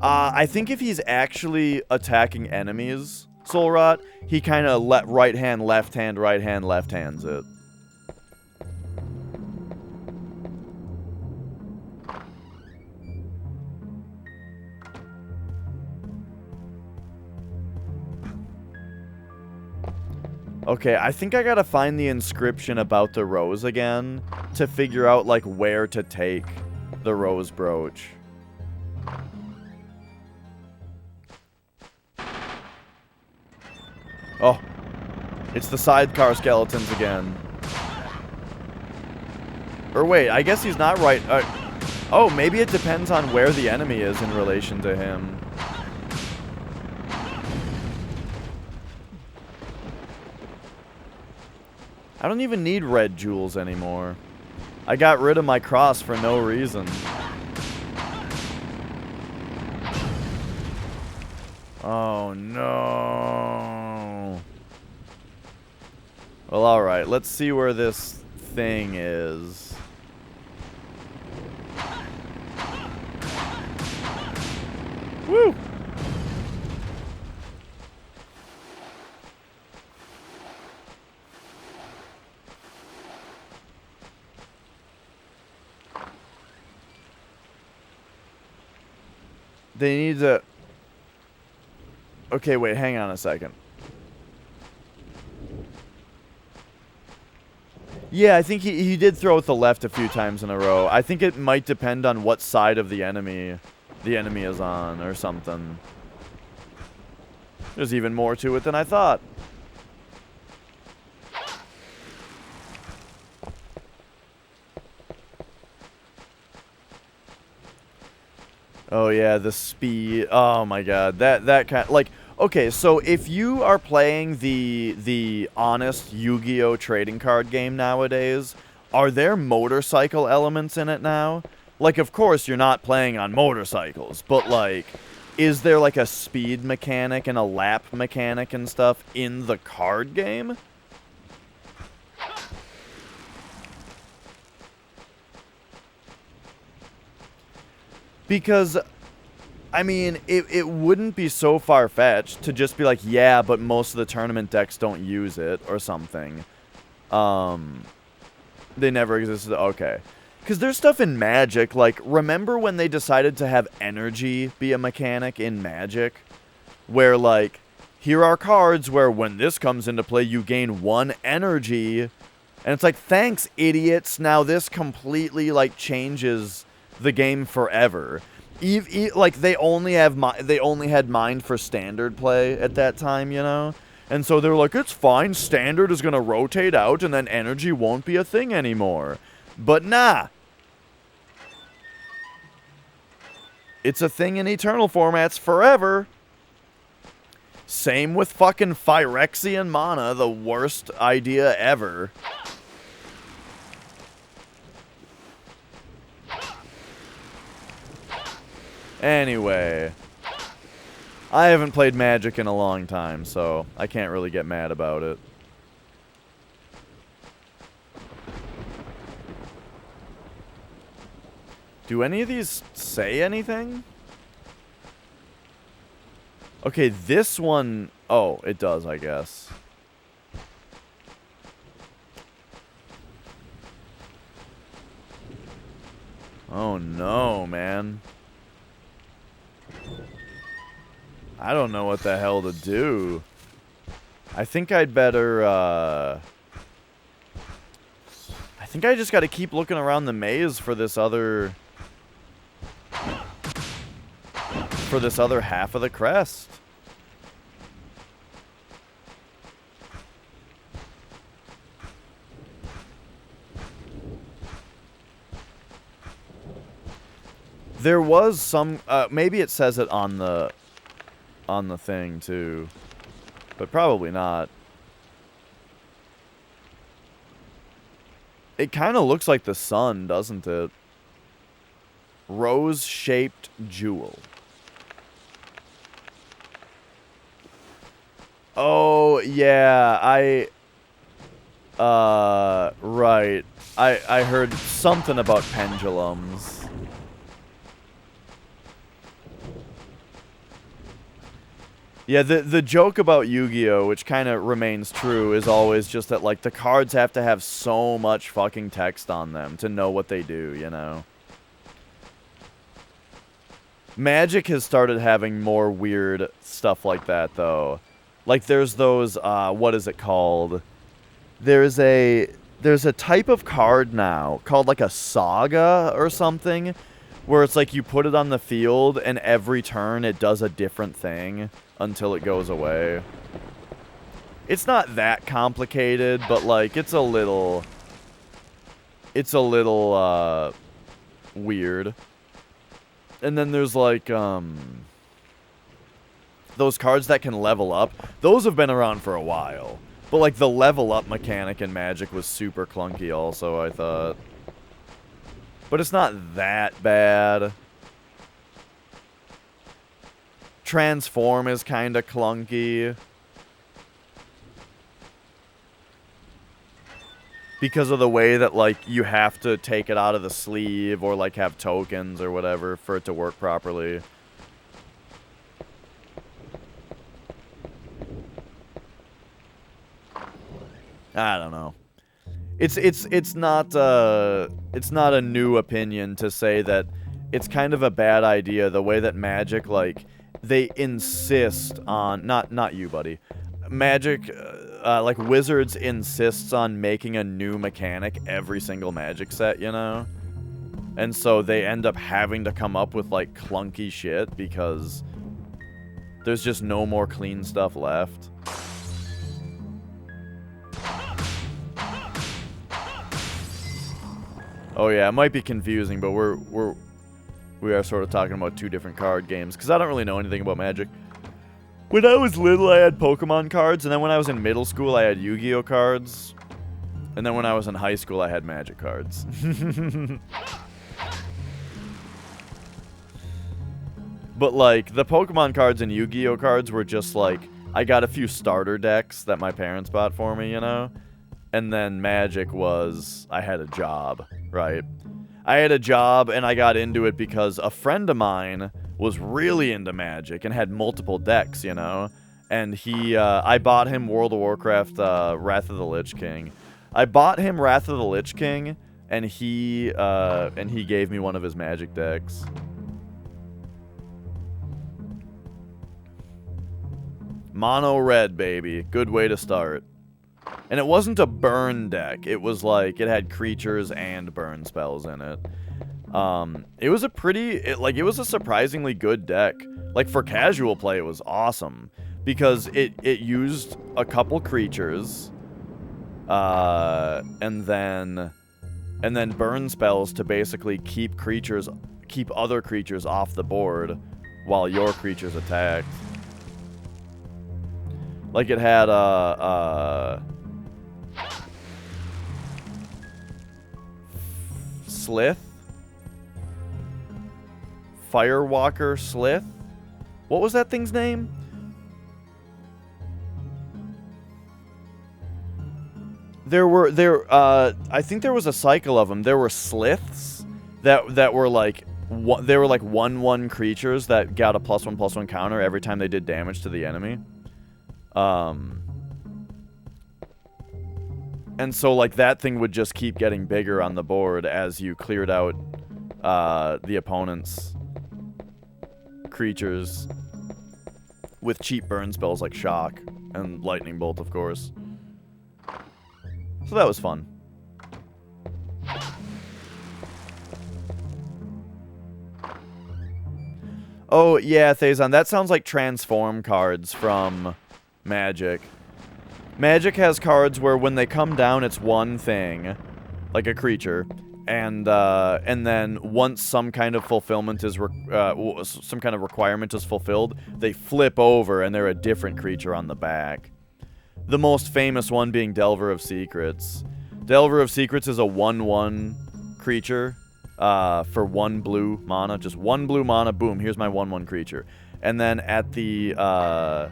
I think if he's actually attacking enemies, Soul Rot, he kind of right hand, left hand, right hand, left hands it. Okay, I think I gotta find the inscription about the rose again to figure out, like, where to take the rose brooch. Oh, it's the sidecar skeletons again. Or wait, I guess he's not right. Oh, maybe it depends on where the enemy is in relation to him. I don't even need red jewels anymore. I got rid of my cross for no reason. Oh, no. Well, alright. Let's see where this thing is. Woo! They need to... Okay, wait, hang on a second. Yeah, I think he did throw with the left a few times in a row. I think it might depend on what side of the enemy is on or something. There's even more to it than I thought. Oh yeah, the speed. Oh my god. That kind, like, okay, so if you are playing the honest Yu-Gi-Oh trading card game nowadays, are there motorcycle elements in it now? Like, of course you're not playing on motorcycles, but like, is there like a speed mechanic and a lap mechanic and stuff in the card game? Because, I mean, it wouldn't be so far-fetched to just be like, yeah, but most of the tournament decks don't use it, or something. They never existed. Okay. Because there's stuff in Magic, like, remember when they decided to have energy be a mechanic in Magic? Where, like, here are cards where when this comes into play, you gain 1 energy. And it's like, thanks, idiots. Now this completely, like, changes the game forever. Like, they only had mind for standard play at that time, you know? And so they're like, it's fine, standard is gonna rotate out and then energy won't be a thing anymore. But nah. It's a thing in Eternal formats forever. Same with fucking Phyrexian mana, the worst idea ever. Anyway, I haven't played Magic in a long time, so I can't really get mad about it. Do any of these say anything? Okay, this one... Oh, it does, I guess. Oh no, man. I don't know what the hell to do. I think I'd better, I think I just gotta keep looking around the maze for this other... half of the crest. There was some, maybe it says it on the thing too, but probably not. It kind of looks like the sun, doesn't it? Rose-shaped jewel. Oh, yeah, right. I heard something about pendulums. Yeah, the joke about Yu-Gi-Oh, which kind of remains true, is always just that, like, the cards have to have so much fucking text on them to know what they do, you know? Magic has started having more weird stuff like that, though. Like, there's those, what is it called? There's a type of card now called, like, a saga or something, where it's like you put it on the field, and every turn it does a different thing until it goes away. It's not that complicated, but, like, it's a little weird. And then there's, like, those cards that can level up. Those have been around for a while. But, like, the level up mechanic in Magic was super clunky also, I thought. But it's not that bad. Transform is kind of clunky. Because of the way that, like, you have to take it out of the sleeve or, like, have tokens or whatever for it to work properly. I don't know. It's not a new opinion to say that it's kind of a bad idea the way that Magic, like, they insist on not you, buddy. Magic like Wizards insists on making a new mechanic every single Magic set, you know? And so they end up having to come up with like clunky shit because there's just no more clean stuff left. Oh yeah, it might be confusing, but we are sort of talking about two different card games because I don't really know anything about Magic. When I was little, I had Pokemon cards, and then when I was in middle school, I had Yu-Gi-Oh cards, and then when I was in high school, I had Magic cards. But like the Pokemon cards and Yu-Gi-Oh cards were just like I got a few starter decks that my parents bought for me, you know? And then Magic was, I had a job, right? I had a job and I got into it because a friend of mine was really into Magic and had multiple decks, you know? And I bought him World of Warcraft, Wrath of the Lich King. I bought him Wrath of the Lich King, and he gave me one of his Magic decks. Mono red, baby. Good way to start. And it wasn't a burn deck. It was like, it had creatures and burn spells in it. It was it was a surprisingly good deck. Like, for casual play, it was awesome. Because it used a couple creatures, and then burn spells to basically keep other creatures off the board while your creatures attacked. Like, it had Slith? Firewalker Slith? What was that thing's name? I think there was a cycle of them. There were Sliths that were like, they were like 1/1 creatures that got a +1/+1 counter every time they did damage to the enemy. And so, like, that thing would just keep getting bigger on the board as you cleared out the opponent's creatures with cheap burn spells like Shock and Lightning Bolt, of course. So that was fun. Oh, yeah, Thazon, that sounds like transform cards from Magic. Magic has cards where when they come down, it's one thing, like a creature, and then once some kind of fulfillment is some kind of requirement is fulfilled, they flip over and they're a different creature on the back. The most famous one being Delver of Secrets. Delver of Secrets is a 1/1 creature for 1 blue mana, just 1 blue mana. Boom! Here's my 1/1 creature, and then at the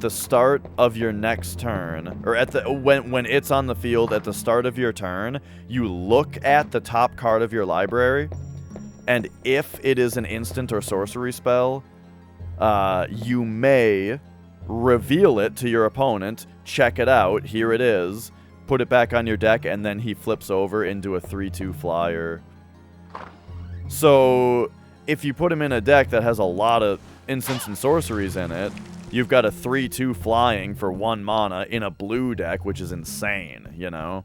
start of your next turn, or when it's on the field at the start of your turn, you look at the top card of your library, and if it is an instant or sorcery spell, you may reveal it to your opponent, check it out, here it is, put it back on your deck, and then he flips over into a 3/2 flyer. So, if you put him in a deck that has a lot of instants and sorceries in it, you've got a 3/2 flying for 1 mana in a blue deck, which is insane, you know?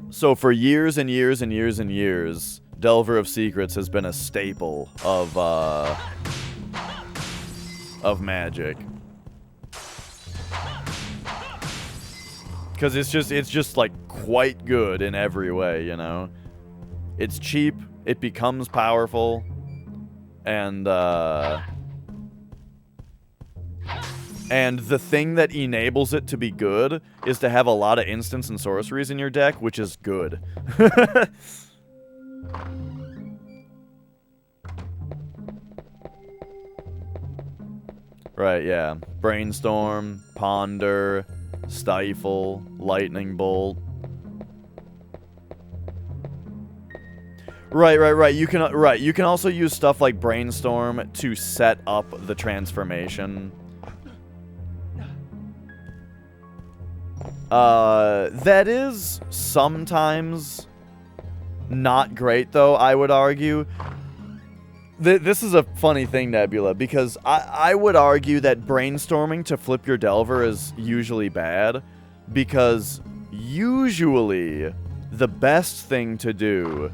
So for years and years and years and years, Delver of Secrets has been a staple of Magic. Because it's just like quite good in every way, you know? It's cheap. It becomes powerful, and And the thing that enables it to be good is to have a lot of instants and sorceries in your deck, which is good. Right, yeah. Brainstorm, Ponder, Stifle, Lightning Bolt. Right. You can also use stuff like Brainstorm to set up the transformation. That is sometimes not great, though, I would argue. This is a funny thing, Nebula, because I would argue that brainstorming to flip your Delver is usually bad, because usually the best thing to do...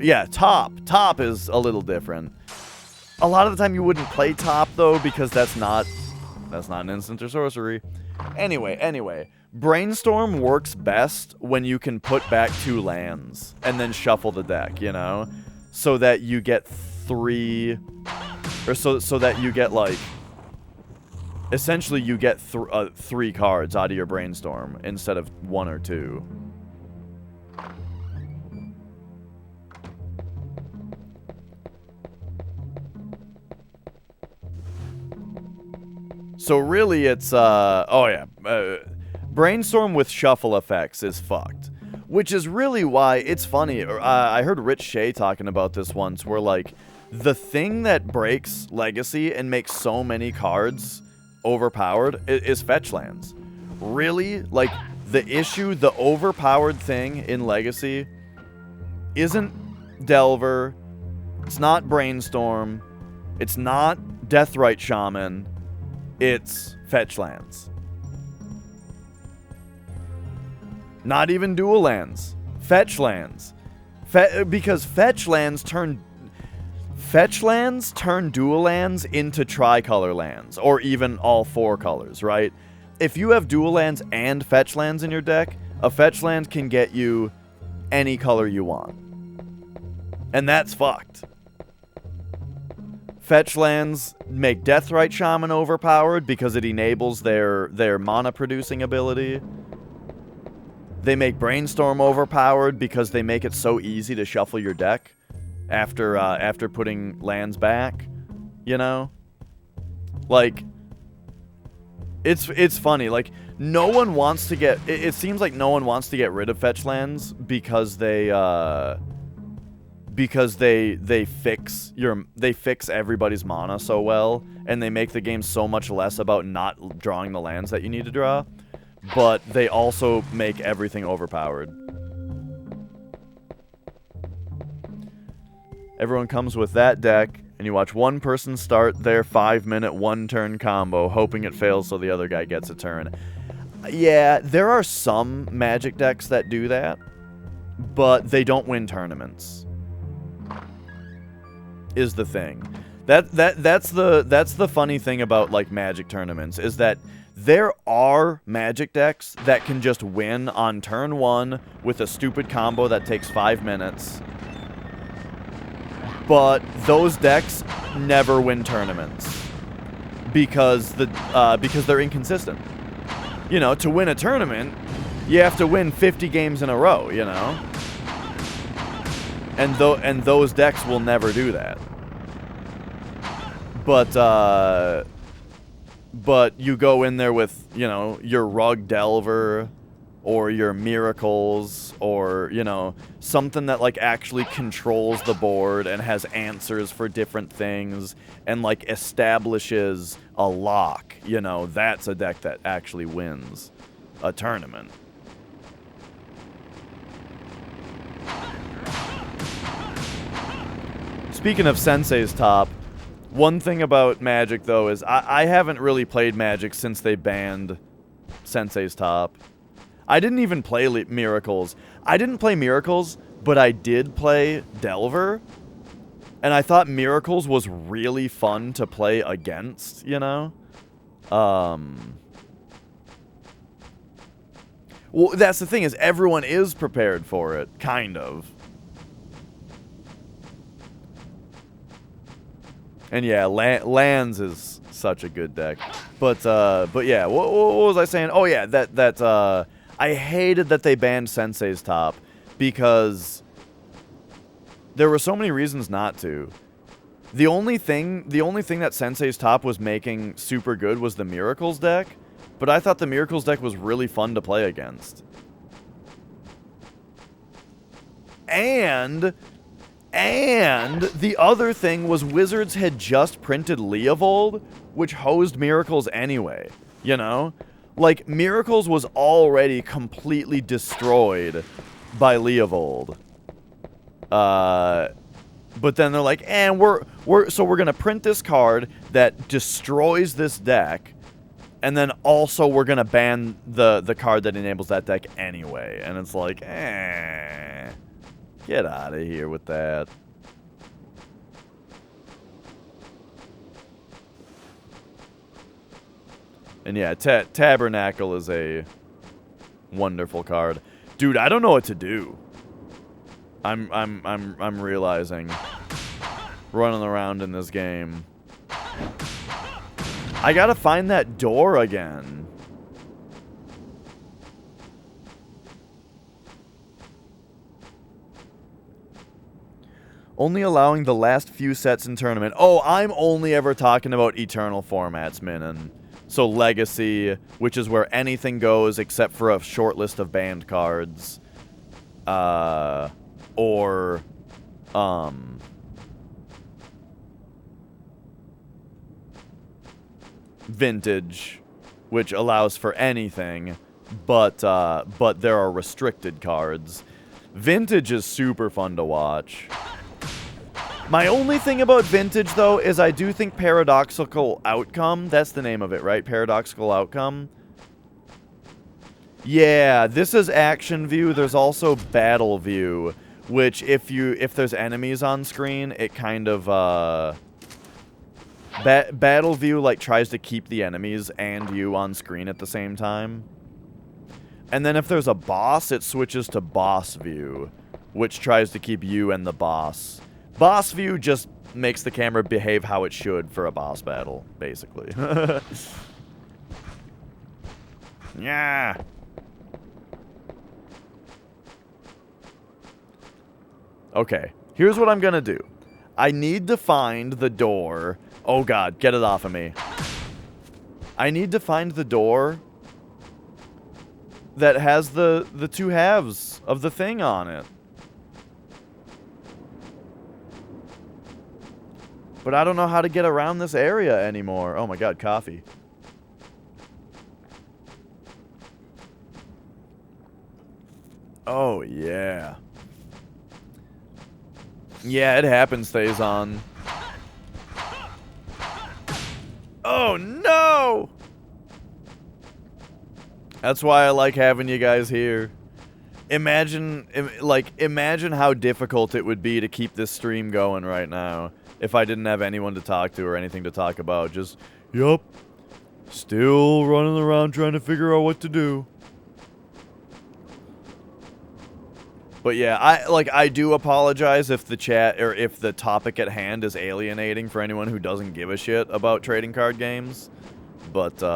Yeah, top is a little different. A lot of the time you wouldn't play top, though, because that's not an instant or sorcery. Anyway, Brainstorm works best when you can put back 2 lands and then shuffle the deck, you know? So that you get 3... Or so that you get, like... Essentially, you get 3 cards out of your Brainstorm instead of 1 or 2. So really, it's, Brainstorm with shuffle effects is fucked. Which is really why, it's funny, I heard Rich Shea talking about this once, where, like, the thing that breaks Legacy and makes so many cards overpowered is fetch lands. Really, like, the overpowered thing in Legacy isn't Delver, it's not Brainstorm, it's not Deathrite Shaman, it's fetch lands. Not even dual lands. Fetch lands. Because fetch lands turn dual lands into tricolor lands, or even all 4 colors, right? If you have dual lands and fetch lands in your deck, a fetch land can get you any color you want. And that's fucked. Fetch lands make Deathrite Shaman overpowered because it enables their mana producing ability. They make Brainstorm overpowered because they make it so easy to shuffle your deck after putting lands back, you know? Like, it's funny, like, no one wants to get... It seems like no one wants to get rid of fetch lands because they fix everybody's mana so well, and they make the game so much less about not drawing the lands that you need to draw, but they also make everything overpowered. Everyone comes with that deck, and you watch one person start their 5-minute one-turn combo, hoping it fails so the other guy gets a turn. Yeah, there are some Magic decks that do that, but they don't win tournaments. Is the thing. That's the funny thing about, like, Magic tournaments, is that there are Magic decks that can just win on turn 1 with a stupid combo that takes 5 minutes. But those decks never win tournaments because they're inconsistent. You know, to win a tournament, you have to win 50 games in a row, you know? And those decks will never do that. But you go in there with, you know, your Rug Delver or your Miracles or, you know, something that, like, actually controls the board and has answers for different things and, like, establishes a lock. You know, that's a deck that actually wins a tournament. Speaking of Sensei's Top, one thing about Magic, though, is I haven't really played Magic since they banned Sensei's Top. I didn't even play Miracles. I didn't play Miracles, but I did play Delver. And I thought Miracles was really fun to play against, you know? Well, that's the thing, is everyone is prepared for it, kind of. And yeah, Lands is such a good deck. But yeah, what was I saying? Oh yeah, that I hated that they banned Sensei's Top because there were so many reasons not to. The only thing that Sensei's Top was making super good was the Miracles deck, but I thought the Miracles deck was really fun to play against. And the other thing was Wizards had just printed Leovold, which hosed Miracles anyway, you know? Like, Miracles was already completely destroyed by Leovold. But then they're like, and we're gonna print this card that destroys this deck, and then also we're gonna ban the card that enables that deck anyway. And it's like, get out of here with that. And yeah, Tabernacle is a wonderful card. Dude, I don't know what to do. I'm realizing running around in this game. I gotta find that door again. Only allowing the last few sets in tournament. Oh, I'm only ever talking about Eternal formats, Minin. So Legacy, which is where anything goes except for a short list of banned cards. Or Vintage, which allows for anything, but there are restricted cards. Vintage is super fun to watch. My only thing about Vintage, though, is I do think Paradoxical Outcome, that's the name of it, right? Paradoxical Outcome. Yeah, this is Action View. There's also Battle View, which if there's enemies on screen, it kind of, Battle View, like, tries to keep the enemies and you on screen at the same time. And then if there's a boss, it switches to Boss View, which tries to keep you and the boss. Boss View just makes the camera behave how it should for a boss battle, basically. Yeah. Okay, here's what I'm gonna do. I need to find the door. Oh god, get it off of me. I need to find the door that has the two halves of the thing on it. But I don't know how to get around this area anymore. Oh my god, coffee. Oh, yeah. Yeah, it happens, stays on. Oh, no! That's why I like having you guys here. Imagine how difficult it would be to keep this stream going right now if I didn't have anyone to talk to or anything to talk about. Just, yup, still running around trying to figure out what to do. But yeah, I do apologize if the chat or if the topic at hand is alienating for anyone who doesn't give a shit about trading card games. But you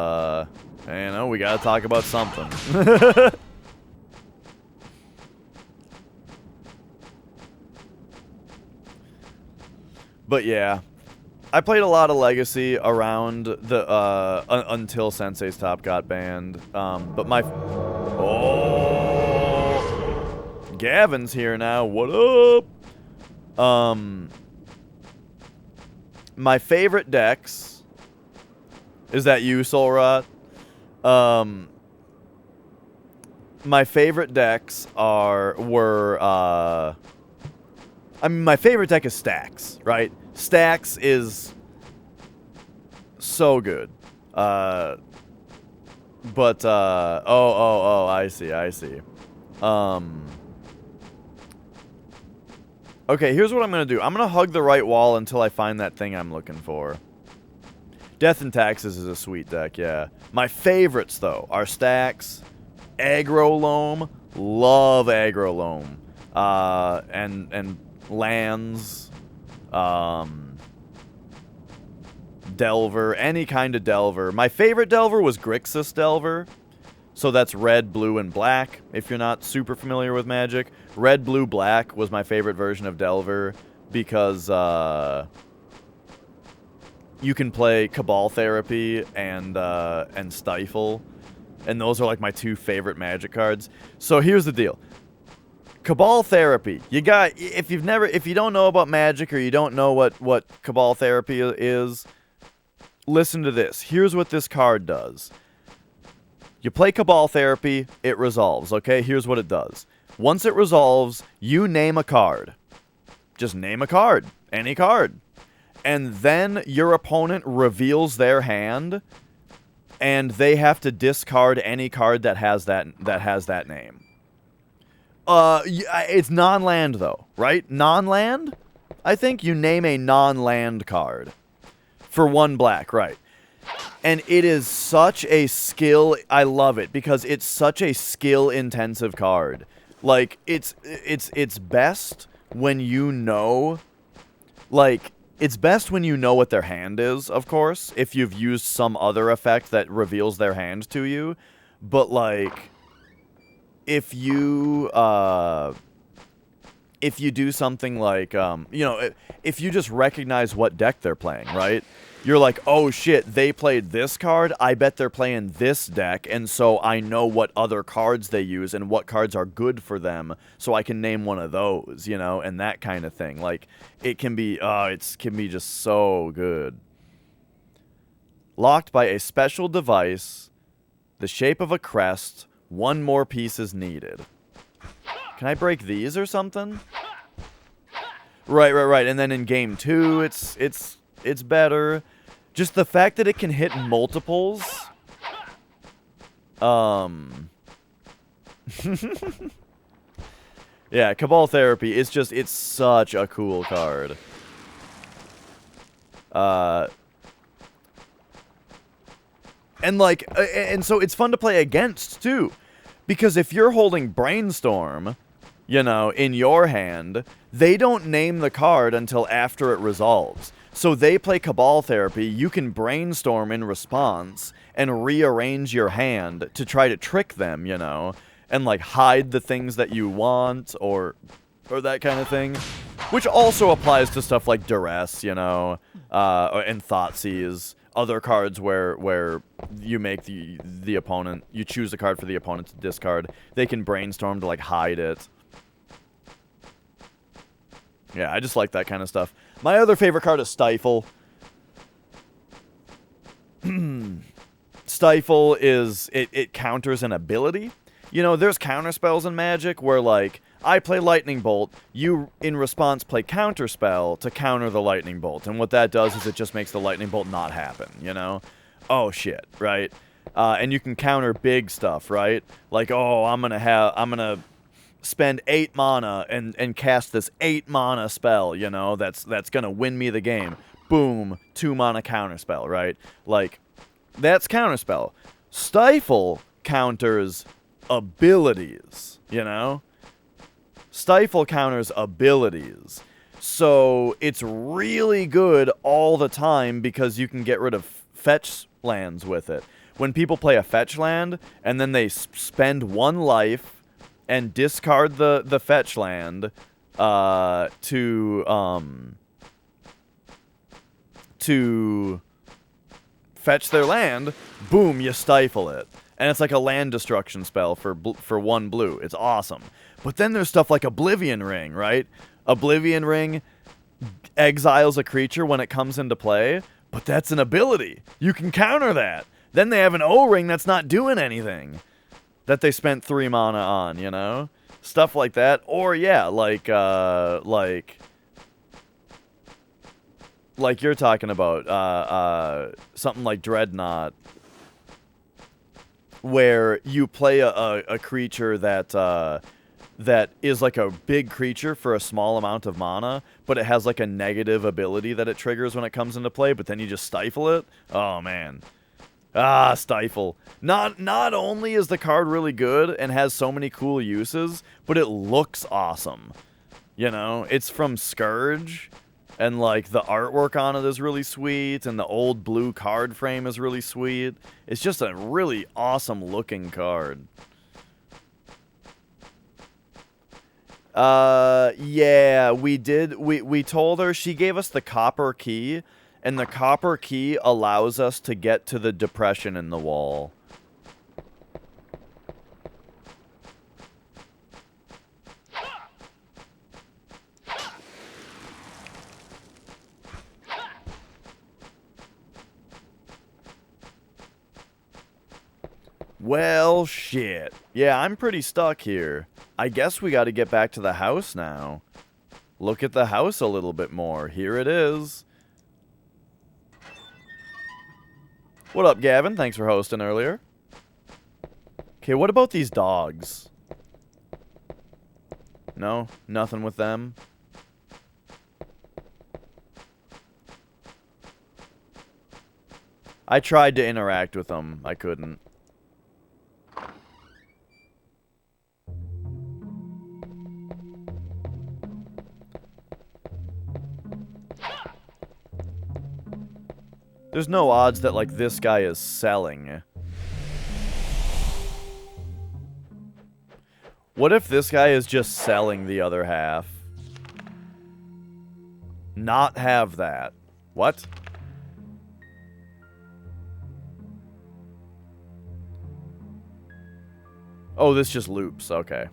know, we gotta talk about something. But yeah, I played a lot of Legacy around the until Sensei's Top got banned. But my Gavin's here now. What up? My favorite decks. Is that you, Soul Rot? My favorite decks were I mean, my favorite deck is Stacks, right? Stacks is so good. I see. Okay, here's what I'm gonna do. I'm gonna hug the right wall until I find that thing I'm looking for. Death and Taxes is a sweet deck, yeah. My favorites, though, are Stacks, Aggro Loam, love Aggro Loam, and lands, Delver, any kind of Delver. My favorite Delver was Grixis Delver. So that's red, blue, and black, if you're not super familiar with Magic. Red, blue, black was my favorite version of Delver because you can play Cabal Therapy and Stifle, and those are like my 2 favorite Magic cards. So here's the deal. Cabal Therapy. If you don't know about Magic or you don't know what Cabal Therapy is, listen to this. Here's what this card does. You play Cabal Therapy, it resolves, okay? Here's what it does. Once it resolves, you name a card. Just name a card. Any card. And then your opponent reveals their hand, and they have to discard any card that has that name. It's non-land, though, right? Non-land? I think you name a non-land card. For 1 black, right. And it is such a skill. I love it because it's such a skill-intensive card. Like, it's best when you know, like, it's best when you know what their hand is, of course, if you've used some other effect that reveals their hand to you. But, like, if you do something like, if you just recognize what deck they're playing, right? You're like, oh shit, they played this card, I bet they're playing this deck, and so I know what other cards they use and what cards are good for them, so I can name one of those, and that kind of thing. Like, it can be just so good. Locked by a special device, the shape of a crest, 1 more piece is needed. Can I break these or something? Right. And then in game 2, it's better. Just the fact that it can hit multiples. Yeah, Cabal Therapy, it's such a cool card. And so it's fun to play against, too. Because if you're holding Brainstorm, in your hand, they don't name the card until after it resolves. So they play Cabal Therapy, you can Brainstorm in response, and rearrange your hand to try to trick them, and, like, hide the things that you want, or that kind of thing. Which also applies to stuff like Duress, and Thoughtseize. Other cards where you make the opponent, you choose a card for the opponent to discard. They can Brainstorm to, like, hide it. Yeah, I just like that kind of stuff. My other favorite card is Stifle. Stifle is, it counters an ability. There's counter spells in Magic where, like, I play Lightning Bolt, you, in response, play Counterspell to counter the Lightning Bolt. And what that does is it just makes the Lightning Bolt not happen, Oh, shit, right? And you can counter big stuff, right? Like, oh, I'm gonna spend 8 mana and cast this 8 mana spell, that's gonna win me the game. Boom, 2 mana Counterspell, right? Like, that's Counterspell. Stifle counters abilities, Stifle counters abilities. So it's really good all the time because you can get rid of fetch lands with it. When people play a fetch land and then they spend 1 life and discard the fetch land to fetch their land, boom, you stifle it. And it's like a land destruction spell for 1 blue. It's awesome. But then there's stuff like Oblivion Ring, right? Oblivion Ring exiles a creature when it comes into play, but that's an ability. You can counter that. Then they have an O-Ring that's not doing anything that they spent 3 mana on, Stuff like that. Or, yeah, like you're talking about, something like Dreadnought, where you play a creature that is like a big creature for a small amount of mana, but it has like a negative ability that it triggers when it comes into play, but then you just stifle it. Oh, man. Stifle. Not only is the card really good and has so many cool uses, but it looks awesome. It's from Scourge. And, like, the artwork on it is really sweet, and the old blue card frame is really sweet. It's just a really awesome-looking card. Yeah, we did. We told her, she gave us the copper key, and the copper key allows us to get to the depression in the wall. Well, shit. Yeah, I'm pretty stuck here. I guess we gotta get back to the house now. Look at the house a little bit more. Here it is. What up, Gavin? Thanks for hosting earlier. Okay, what about these dogs? No? Nothing with them? I tried to interact with them. I couldn't. There's no odds that, like, this guy is selling. What if this guy is just selling the other half? Not have that. What? Oh, this just loops. Okay.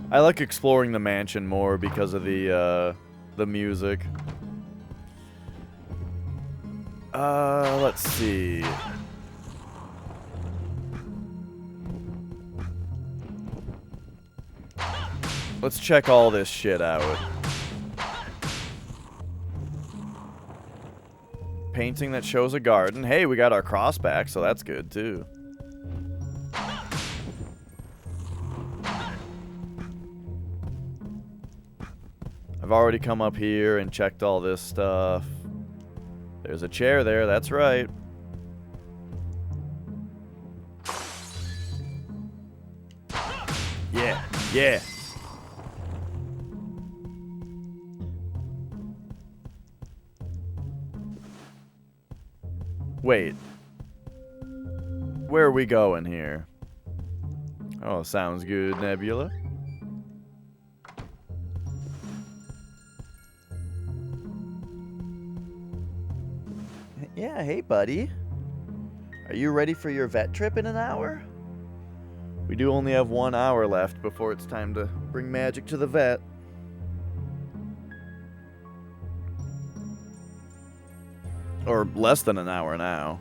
I like exploring the mansion more because of the music. Let's see. Let's check all this shit out. Painting that shows a garden. Hey, we got our cross back, so that's good too. I've already come up here and checked all this stuff. There's a chair there, that's right. Yeah, yeah. Wait. Where are we going here? Oh, sounds good, Nebula. Yeah, hey buddy. Are you ready for your vet trip in an hour? We do only have 1 hour left before it's time to bring Magic to the vet. Or less than an hour now.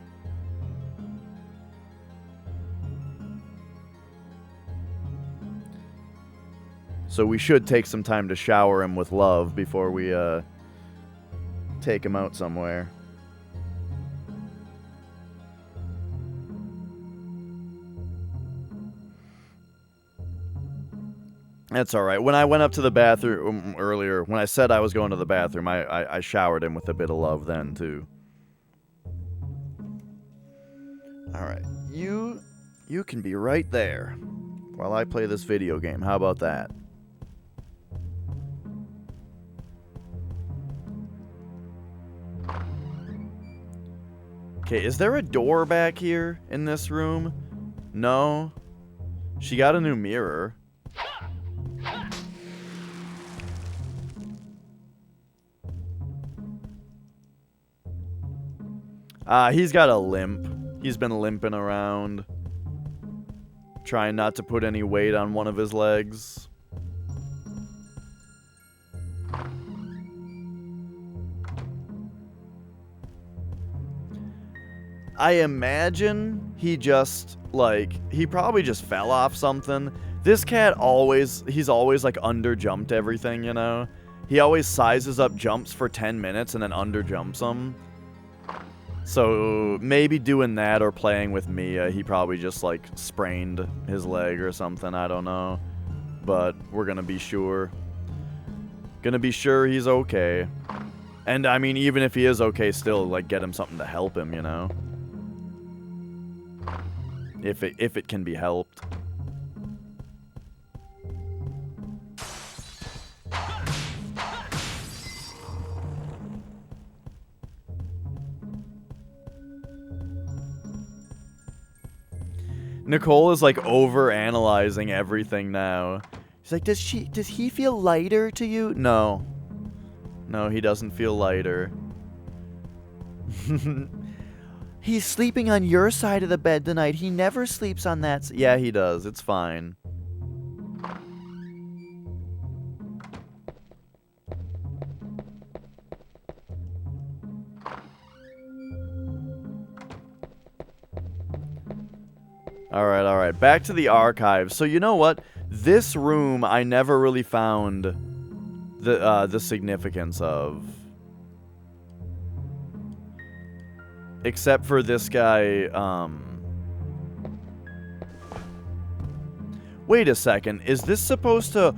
So we should take some time to shower him with love before we take him out somewhere. That's alright. When I went up to the bathroom earlier, when I said I was going to the bathroom, I showered him with a bit of love then, too. Alright. You can be right there while I play this video game. How about that? Okay, is there a door back here in this room? No. She got a new mirror. He's got a limp. He's been limping around. Trying not to put any weight on one of his legs. I imagine he just, like, he probably just fell off something. This cat he's always, like, under-jumped everything, you know? He always sizes up jumps for 10 minutes and then under-jumps them. So, maybe doing that or playing with Mia, he probably just, like, sprained his leg or something, I don't know. But we're gonna be sure. Gonna be sure he's okay. And I mean, even if he is okay, still like get him something to help him, you know? If it can be helped. Nicole is like over analyzing everything now. She's like, does he feel lighter to you? No. No, he doesn't feel lighter. He's sleeping on your side of the bed tonight. He never sleeps on that yeah, he does. It's fine. All right. Back to the archives. So you know what? This room I never really found the significance of. Except for this guy, Wait a second. Is this supposed to...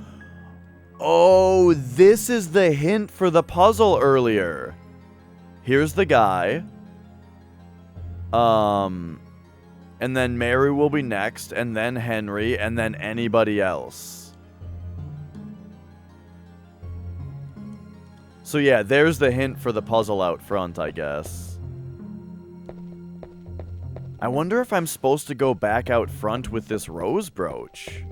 Oh, this is the hint for the puzzle earlier. Here's the guy. And then Mary will be next, and then Henry, and then anybody else. So yeah, there's the hint for the puzzle out front, I guess. I wonder if I'm supposed to go back out front with this rose brooch.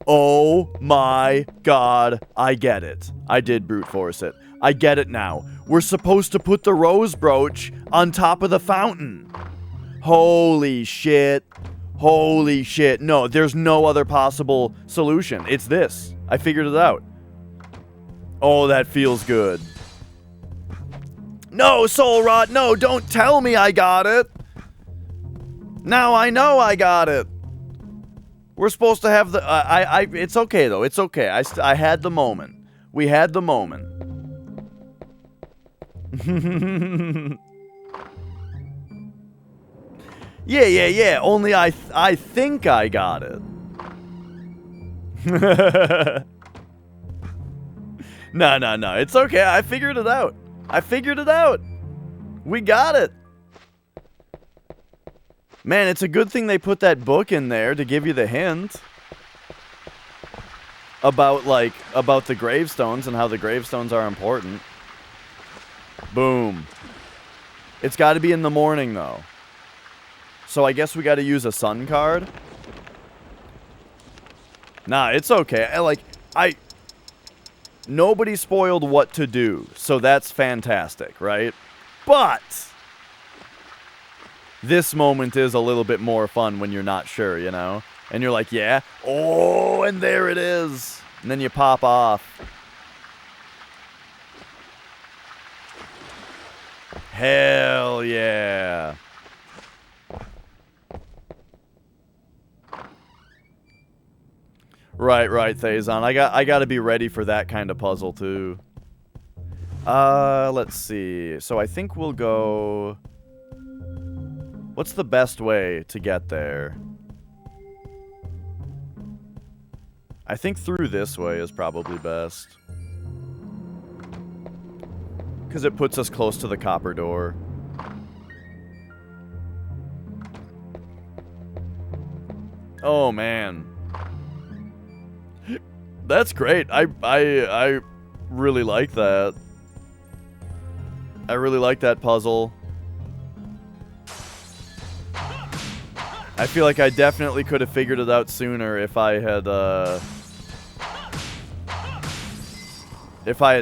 Oh my god, I get it. I did brute force it. I get it now. We're supposed to put the rose brooch on top of the fountain. Holy shit. Holy shit. No, there's no other possible solution. It's this. I figured it out. Oh, that feels good. No, Soul Rot, no, don't tell me I got it. Now I know I got it. We're supposed to have the... it's okay, though. It's okay. I had the moment. We had the moment. Yeah. Only I think I got it. No. It's okay. I figured it out. We got it. Man, it's a good thing they put that book in there to give you the hint about the gravestones and how the gravestones are important. Boom. It's got to be in the morning though. So I guess we got to use a sun card. Nah, it's okay. Nobody spoiled what to do, so that's fantastic, right? But this moment is a little bit more fun when you're not sure, you know? And you're like, yeah. Oh, and there it is. And then you pop off. Hell yeah. Right, Thazon. I got to be ready for that kind of puzzle too. Let's see. So I think we'll go... What's the best way to get there? I think through this way is probably best. Because it puts us close to the copper door. Oh, man. That's great. I really like that. I really like that puzzle. I feel like I definitely could have figured it out sooner if I had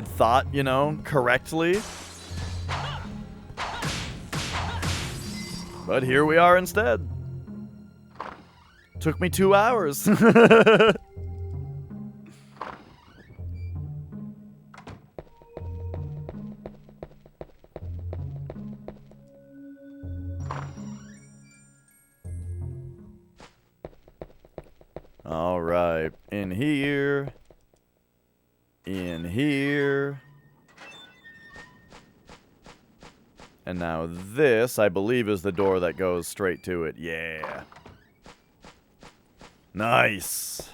thought, you know, correctly. But here we are instead. Took me 2 hours. All right, in here, and now this, I believe, is the door that goes straight to it. Yeah. Nice.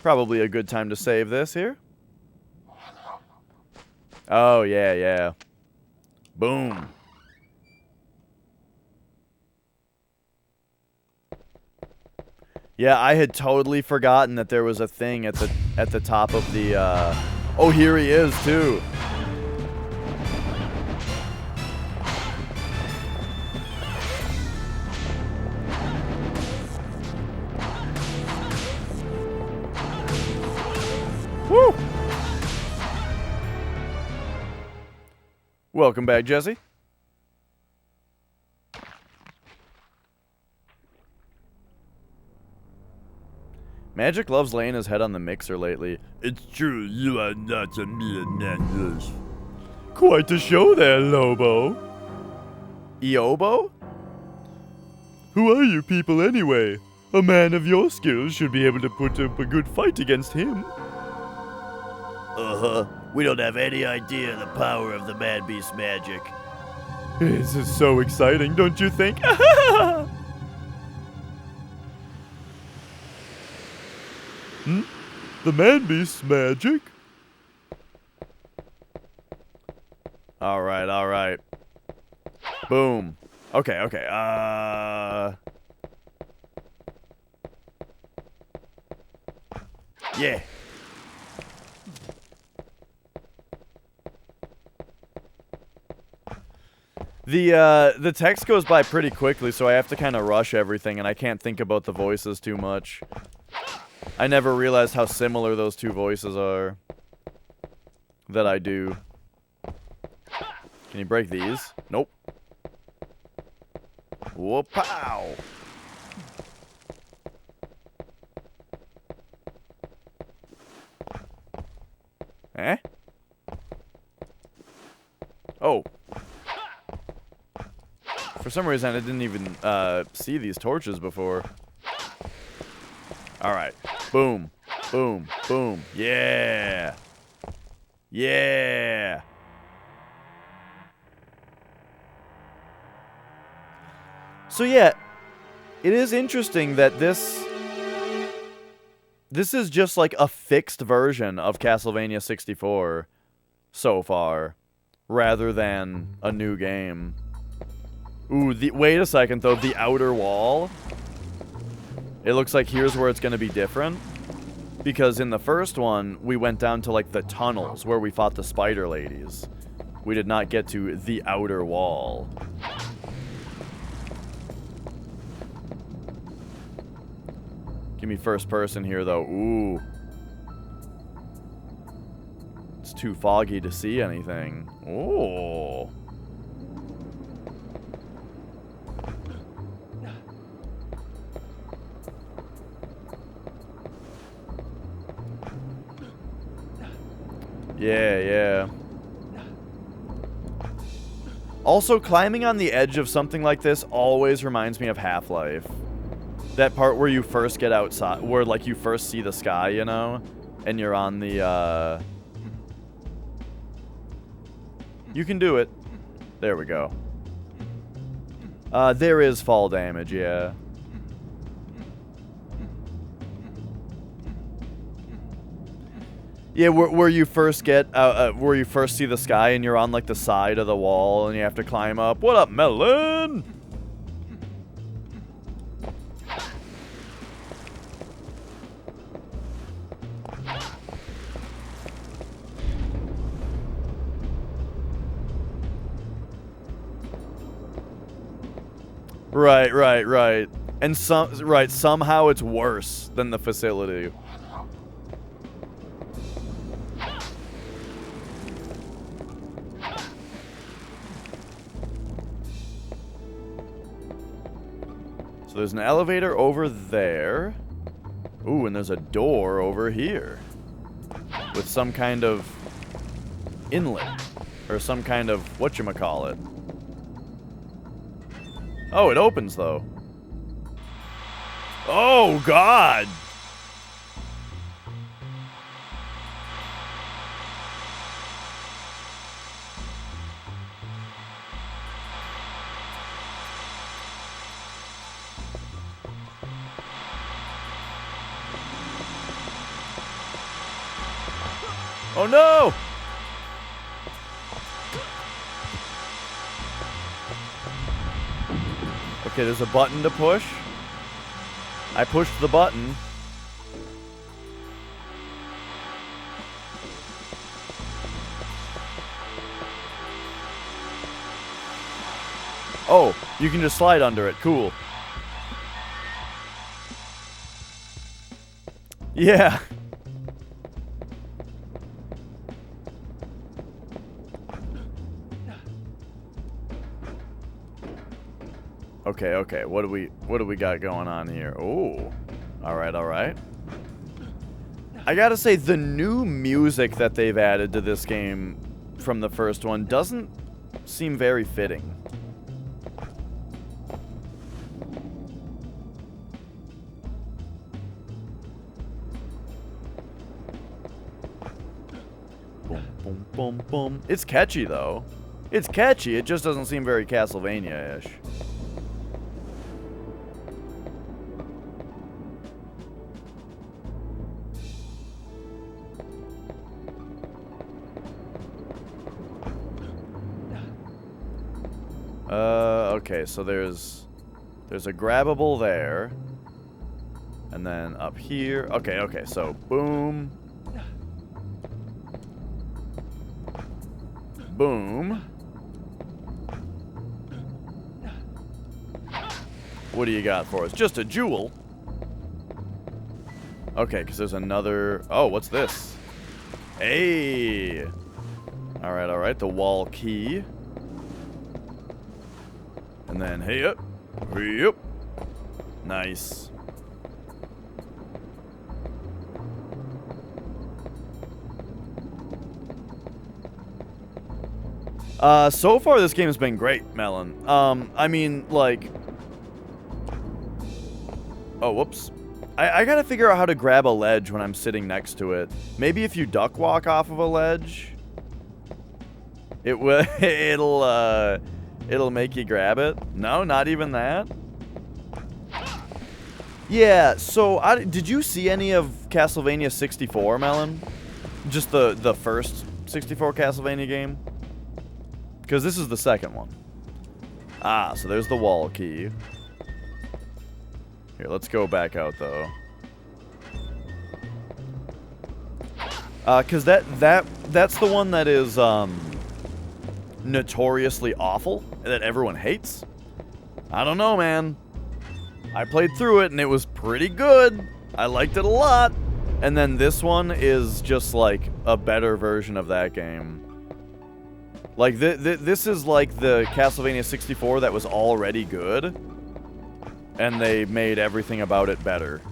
Probably a good time to save this here. Oh, yeah, yeah. Boom. Yeah, I had totally forgotten that there was a thing at the top of the, Oh, here he is, too. Woo! Welcome back, Jesse. Magic loves laying his head on the mixer lately. It's true, you are not a mere nannish. Quite a show there, Lobo. Eobo? Who are you people anyway? A man of your skills should be able to put up a good fight against him. Uh-huh. We don't have any idea the power of the man-beast magic. This is so exciting, don't you think? The man-beast's magic? Alright, alright. Boom. Okay, okay, yeah. The text goes by pretty quickly, so I have to kind of rush everything, and I can't think about the voices too much. I never realized how similar those two voices are. That I do. Can you break these? Nope. Whoop-pow! Eh? Oh. For some reason, I didn't even see these torches before. Alright. Boom. Boom. Boom. Yeah. Yeah. So yeah, it is interesting that this is just like a fixed version of Castlevania 64 so far, rather than a new game. Ooh, wait a second though, the outer wall. It looks like here's where it's going to be different. Because in the first one, we went down to like the tunnels where we fought the spider ladies. We did not get to the outer wall. Give me first person here though. Ooh. It's too foggy to see anything. Ooh. Yeah, yeah. Also, climbing on the edge of something like this always reminds me of Half-Life. That part where you first get outside, where like you first see the sky, you know? And you're on the, You can do it. There we go. There is fall damage, yeah. Yeah, where you first get, where you first see the sky and you're on like the side of the wall and you have to climb up. What up, Melon? Right, right, right. And somehow it's worse than the facility. So there's an elevator over there. Ooh, and there's a door over here. With some kind of inlet. Or some kind of whatchamacallit. Oh, it opens, though. Oh, God! Oh no! Okay, there's a button to push. I pushed the button. Oh, you can just slide under it. Cool. Yeah. Okay, okay. What do we got going on here? Oh. All right, all right. I got to say the new music that they've added to this game from the first one doesn't seem very fitting. Boom, boom, boom, boom. It's catchy, though. It's catchy. It just doesn't seem very Castlevania-ish. Okay, so there's a grabbable there. And then up here. Okay, okay, so boom. Boom. What do you got for us? Just a jewel. Okay, because there's another... Oh, what's this? Hey! Alright, alright, the wall key. And then, hey up. Hey up. Nice. So far this game has been great, Melon. I mean, like... Oh, whoops. I gotta figure out how to grab a ledge when I'm sitting next to it. Maybe if you duck walk off of a ledge, it will, it'll make you grab it. No, not even that. Yeah, so did you see any of Castlevania 64, Melon? Just the first 64 Castlevania game? Because this is the second one. Ah, so there's the wall key. Here, let's go back out, though. Because that's the one that is, notoriously awful, that everyone hates. I don't know, man. I played through it, and it was pretty good. I liked it a lot. And then this one is just, like, a better version of that game. Like, this is like the Castlevania 64 that was already good. And they made everything about it better.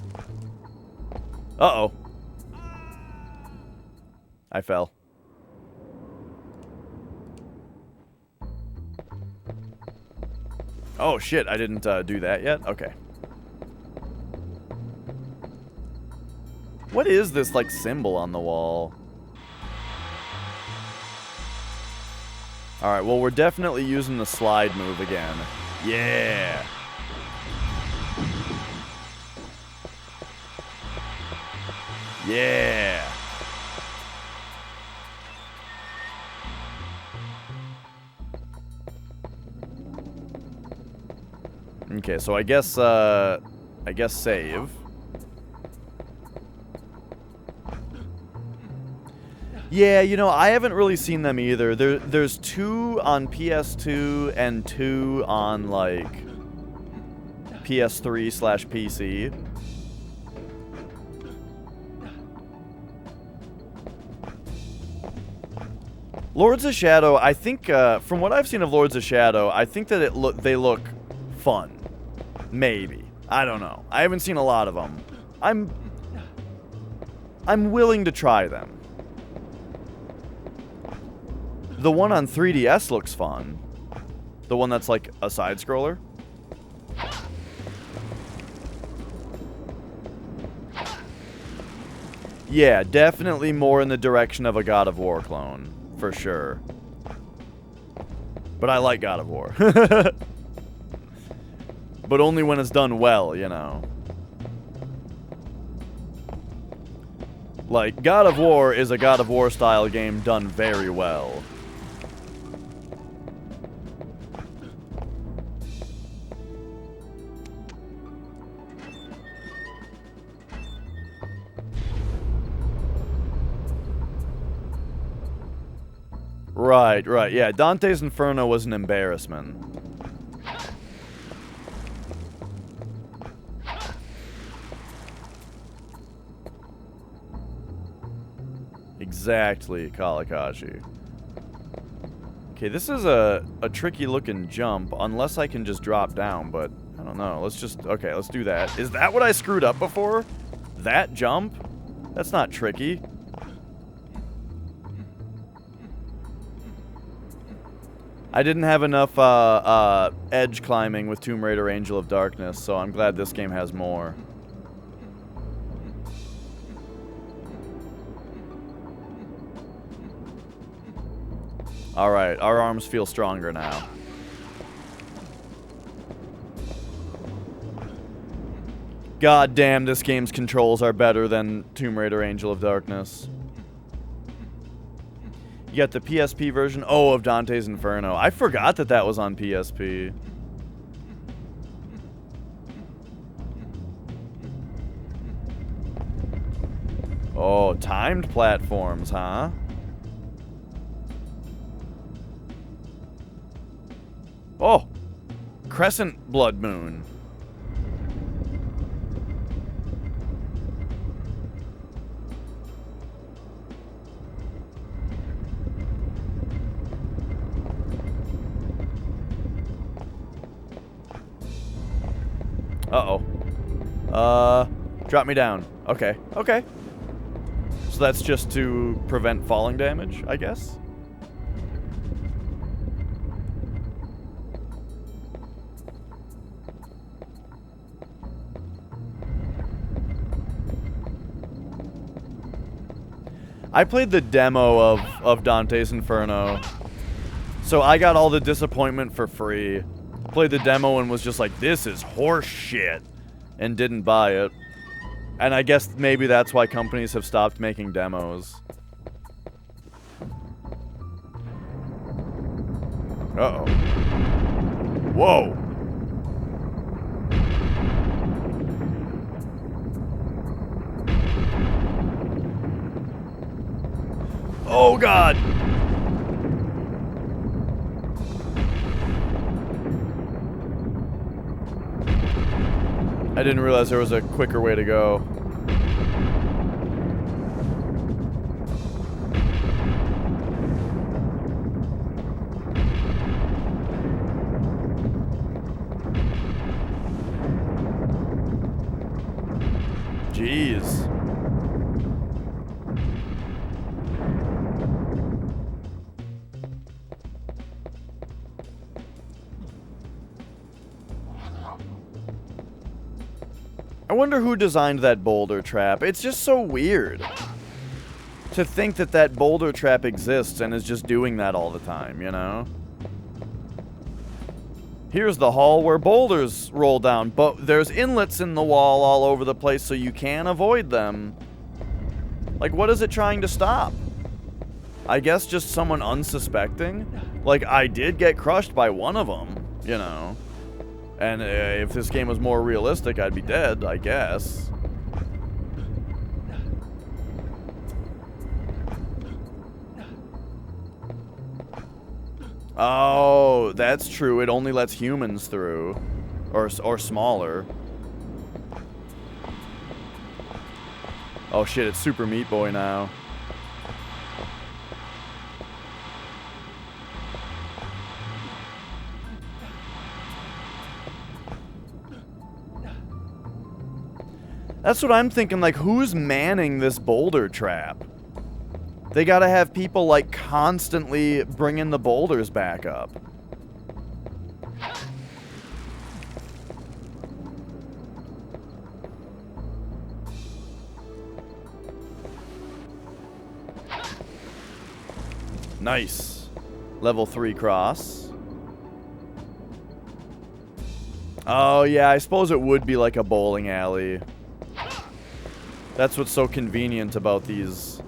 Uh-oh. I fell. Oh, shit. I didn't do that yet? Okay. What is this, like, symbol on the wall? Alright, well, we're definitely using the slide move again. Yeah! Yeah! Okay, so I guess save. Yeah, you know, I haven't really seen them either. There's 2 on PS2 and 2 on, like, PS3/PC. Lords of Shadow, I think, from what I've seen of Lords of Shadow, I think that they look fun. Maybe. I don't know. I haven't seen a lot of them. I'm willing to try them. The one on 3DS looks fun. The one that's like a side-scroller. Yeah, definitely more in the direction of a God of War clone. For sure. But I like God of War. But only when it's done well, you know. Like, God of War is a God of War style game done very well. Right, right, yeah, Dante's Inferno was an embarrassment. Exactly, Kalakashi. Okay, this is a tricky looking jump, unless I can just drop down, but I don't know. Let's just, okay, let's do that. Is that what I screwed up before? That jump? That's not tricky. I didn't have enough edge climbing with Tomb Raider Angel of Darkness, so I'm glad this game has more. Alright, our arms feel stronger now. God damn, this game's controls are better than Tomb Raider Angel of Darkness. You got the PSP version? Oh, of Dante's Inferno. I forgot that that was on PSP. Oh, timed platforms, huh? Oh! Crescent Blood Moon. Uh-oh. Drop me down. Okay, okay. So that's just to prevent falling damage, I guess? I played the demo of Dante's Inferno, so I got all the disappointment for free. Played the demo and was just like, this is horse shit, and didn't buy it. And I guess maybe that's why companies have stopped making demos. Uh-oh. Whoa! Oh god! I didn't realize there was a quicker way to go. Jeez. I wonder who designed that boulder trap. It's just so weird to think that that boulder trap exists and is just doing that all the time, you know? Here's the hall where boulders roll down, but there's inlets in the wall all over the place so you can avoid them. Like, what is it trying to stop? I guess just someone unsuspecting? Like, I did get crushed by one of them, you know? And if this game was more realistic, I'd be dead, I guess. Oh, that's true. It only lets humans through. Or smaller. Oh shit, it's Super Meat Boy now. That's what I'm thinking, like, who's manning this boulder trap? They gotta have people, like, constantly bringing the boulders back up. Nice. Level 3 cross. Oh, yeah, I suppose it would be like a bowling alley. That's what's so convenient about these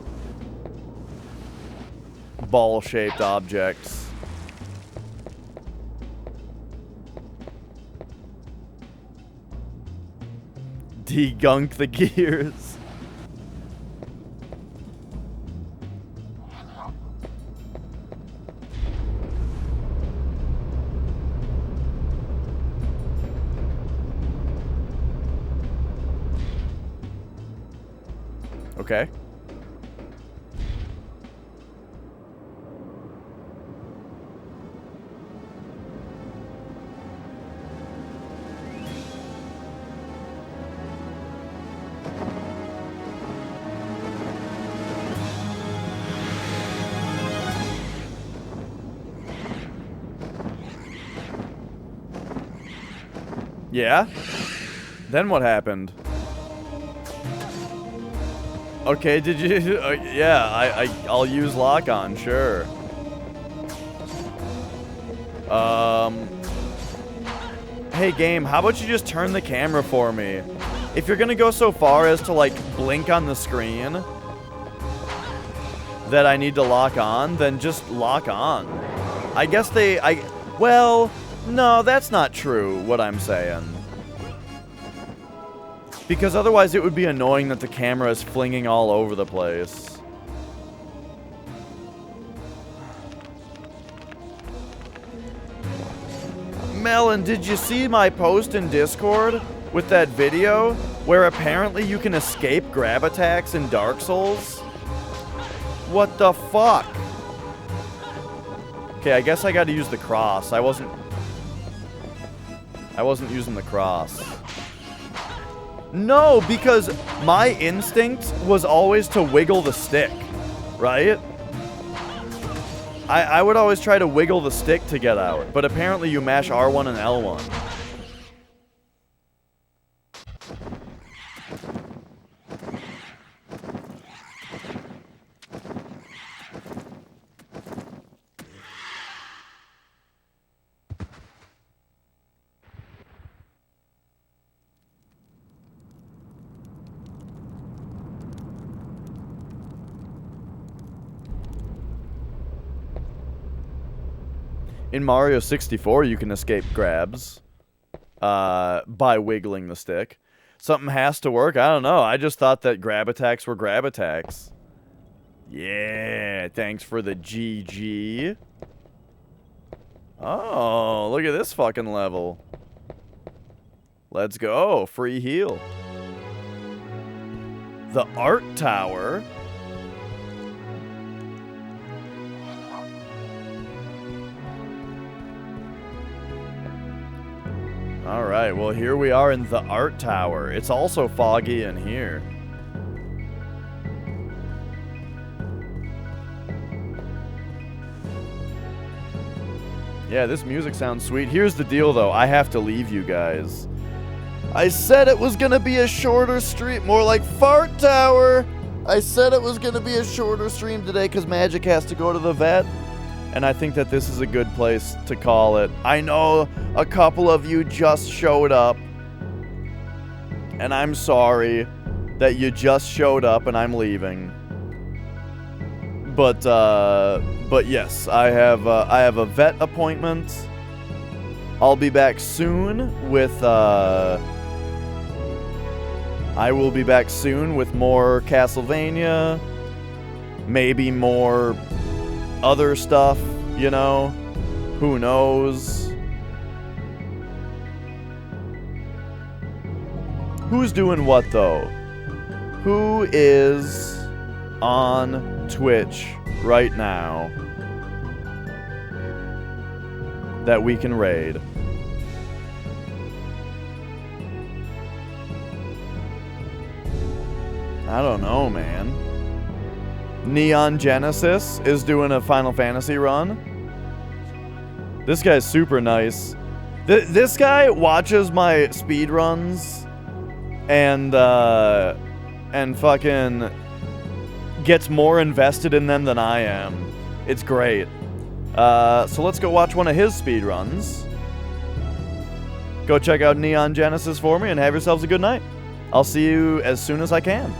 ball-shaped objects. Degunk the gears. Okay. Yeah? Then what happened? Okay, did you... yeah, I'll use lock-on, sure. Hey, game, how about you just turn the camera for me? If you're gonna go so far as to, like, blink on the screen that I need to lock on, then just lock on. I guess well, no, that's not true, what I'm saying. Because otherwise it would be annoying that the camera is flinging all over the place. Melon, did you see my post in Discord with that video where apparently you can escape grab attacks in Dark Souls? What the fuck? Okay, I guess I gotta use the cross. I wasn't using the cross. No, because my instinct was always to wiggle the stick, right? I would always try to wiggle the stick to get out, but apparently you mash R1 and L1. In Mario 64, you can escape grabs by wiggling the stick. Something has to work. I don't know. I just thought that grab attacks were grab attacks. Yeah, thanks for the GG. Oh, look at this fucking level. Let's go. Free heal. The Art Tower. Alright, well here we are in the Art Tower. It's also foggy in here. Yeah, this music sounds sweet. Here's the deal though, I have to leave you guys. I said it was gonna be a shorter stream, more like Fart Tower. I said it was gonna be a shorter stream today because Magic has to go to the vet. And I think that this is a good place to call it. I know a couple of you just showed up. And I'm sorry that you just showed up and I'm leaving. But yes, I have a vet appointment. I'll be back soon with I will be back soon with more Castlevania. Maybe more other stuff, you know? Who knows? Who's doing what, though? Who is on Twitch right now that we can raid? I don't know, man. Neon Genesis is doing a Final Fantasy run. This guy's super nice. This guy watches my speed runs and fucking gets more invested in them than I am. It's great. So let's go watch one of his speed runs. Go check out Neon Genesis for me and have yourselves a good night. I'll see you as soon as I can.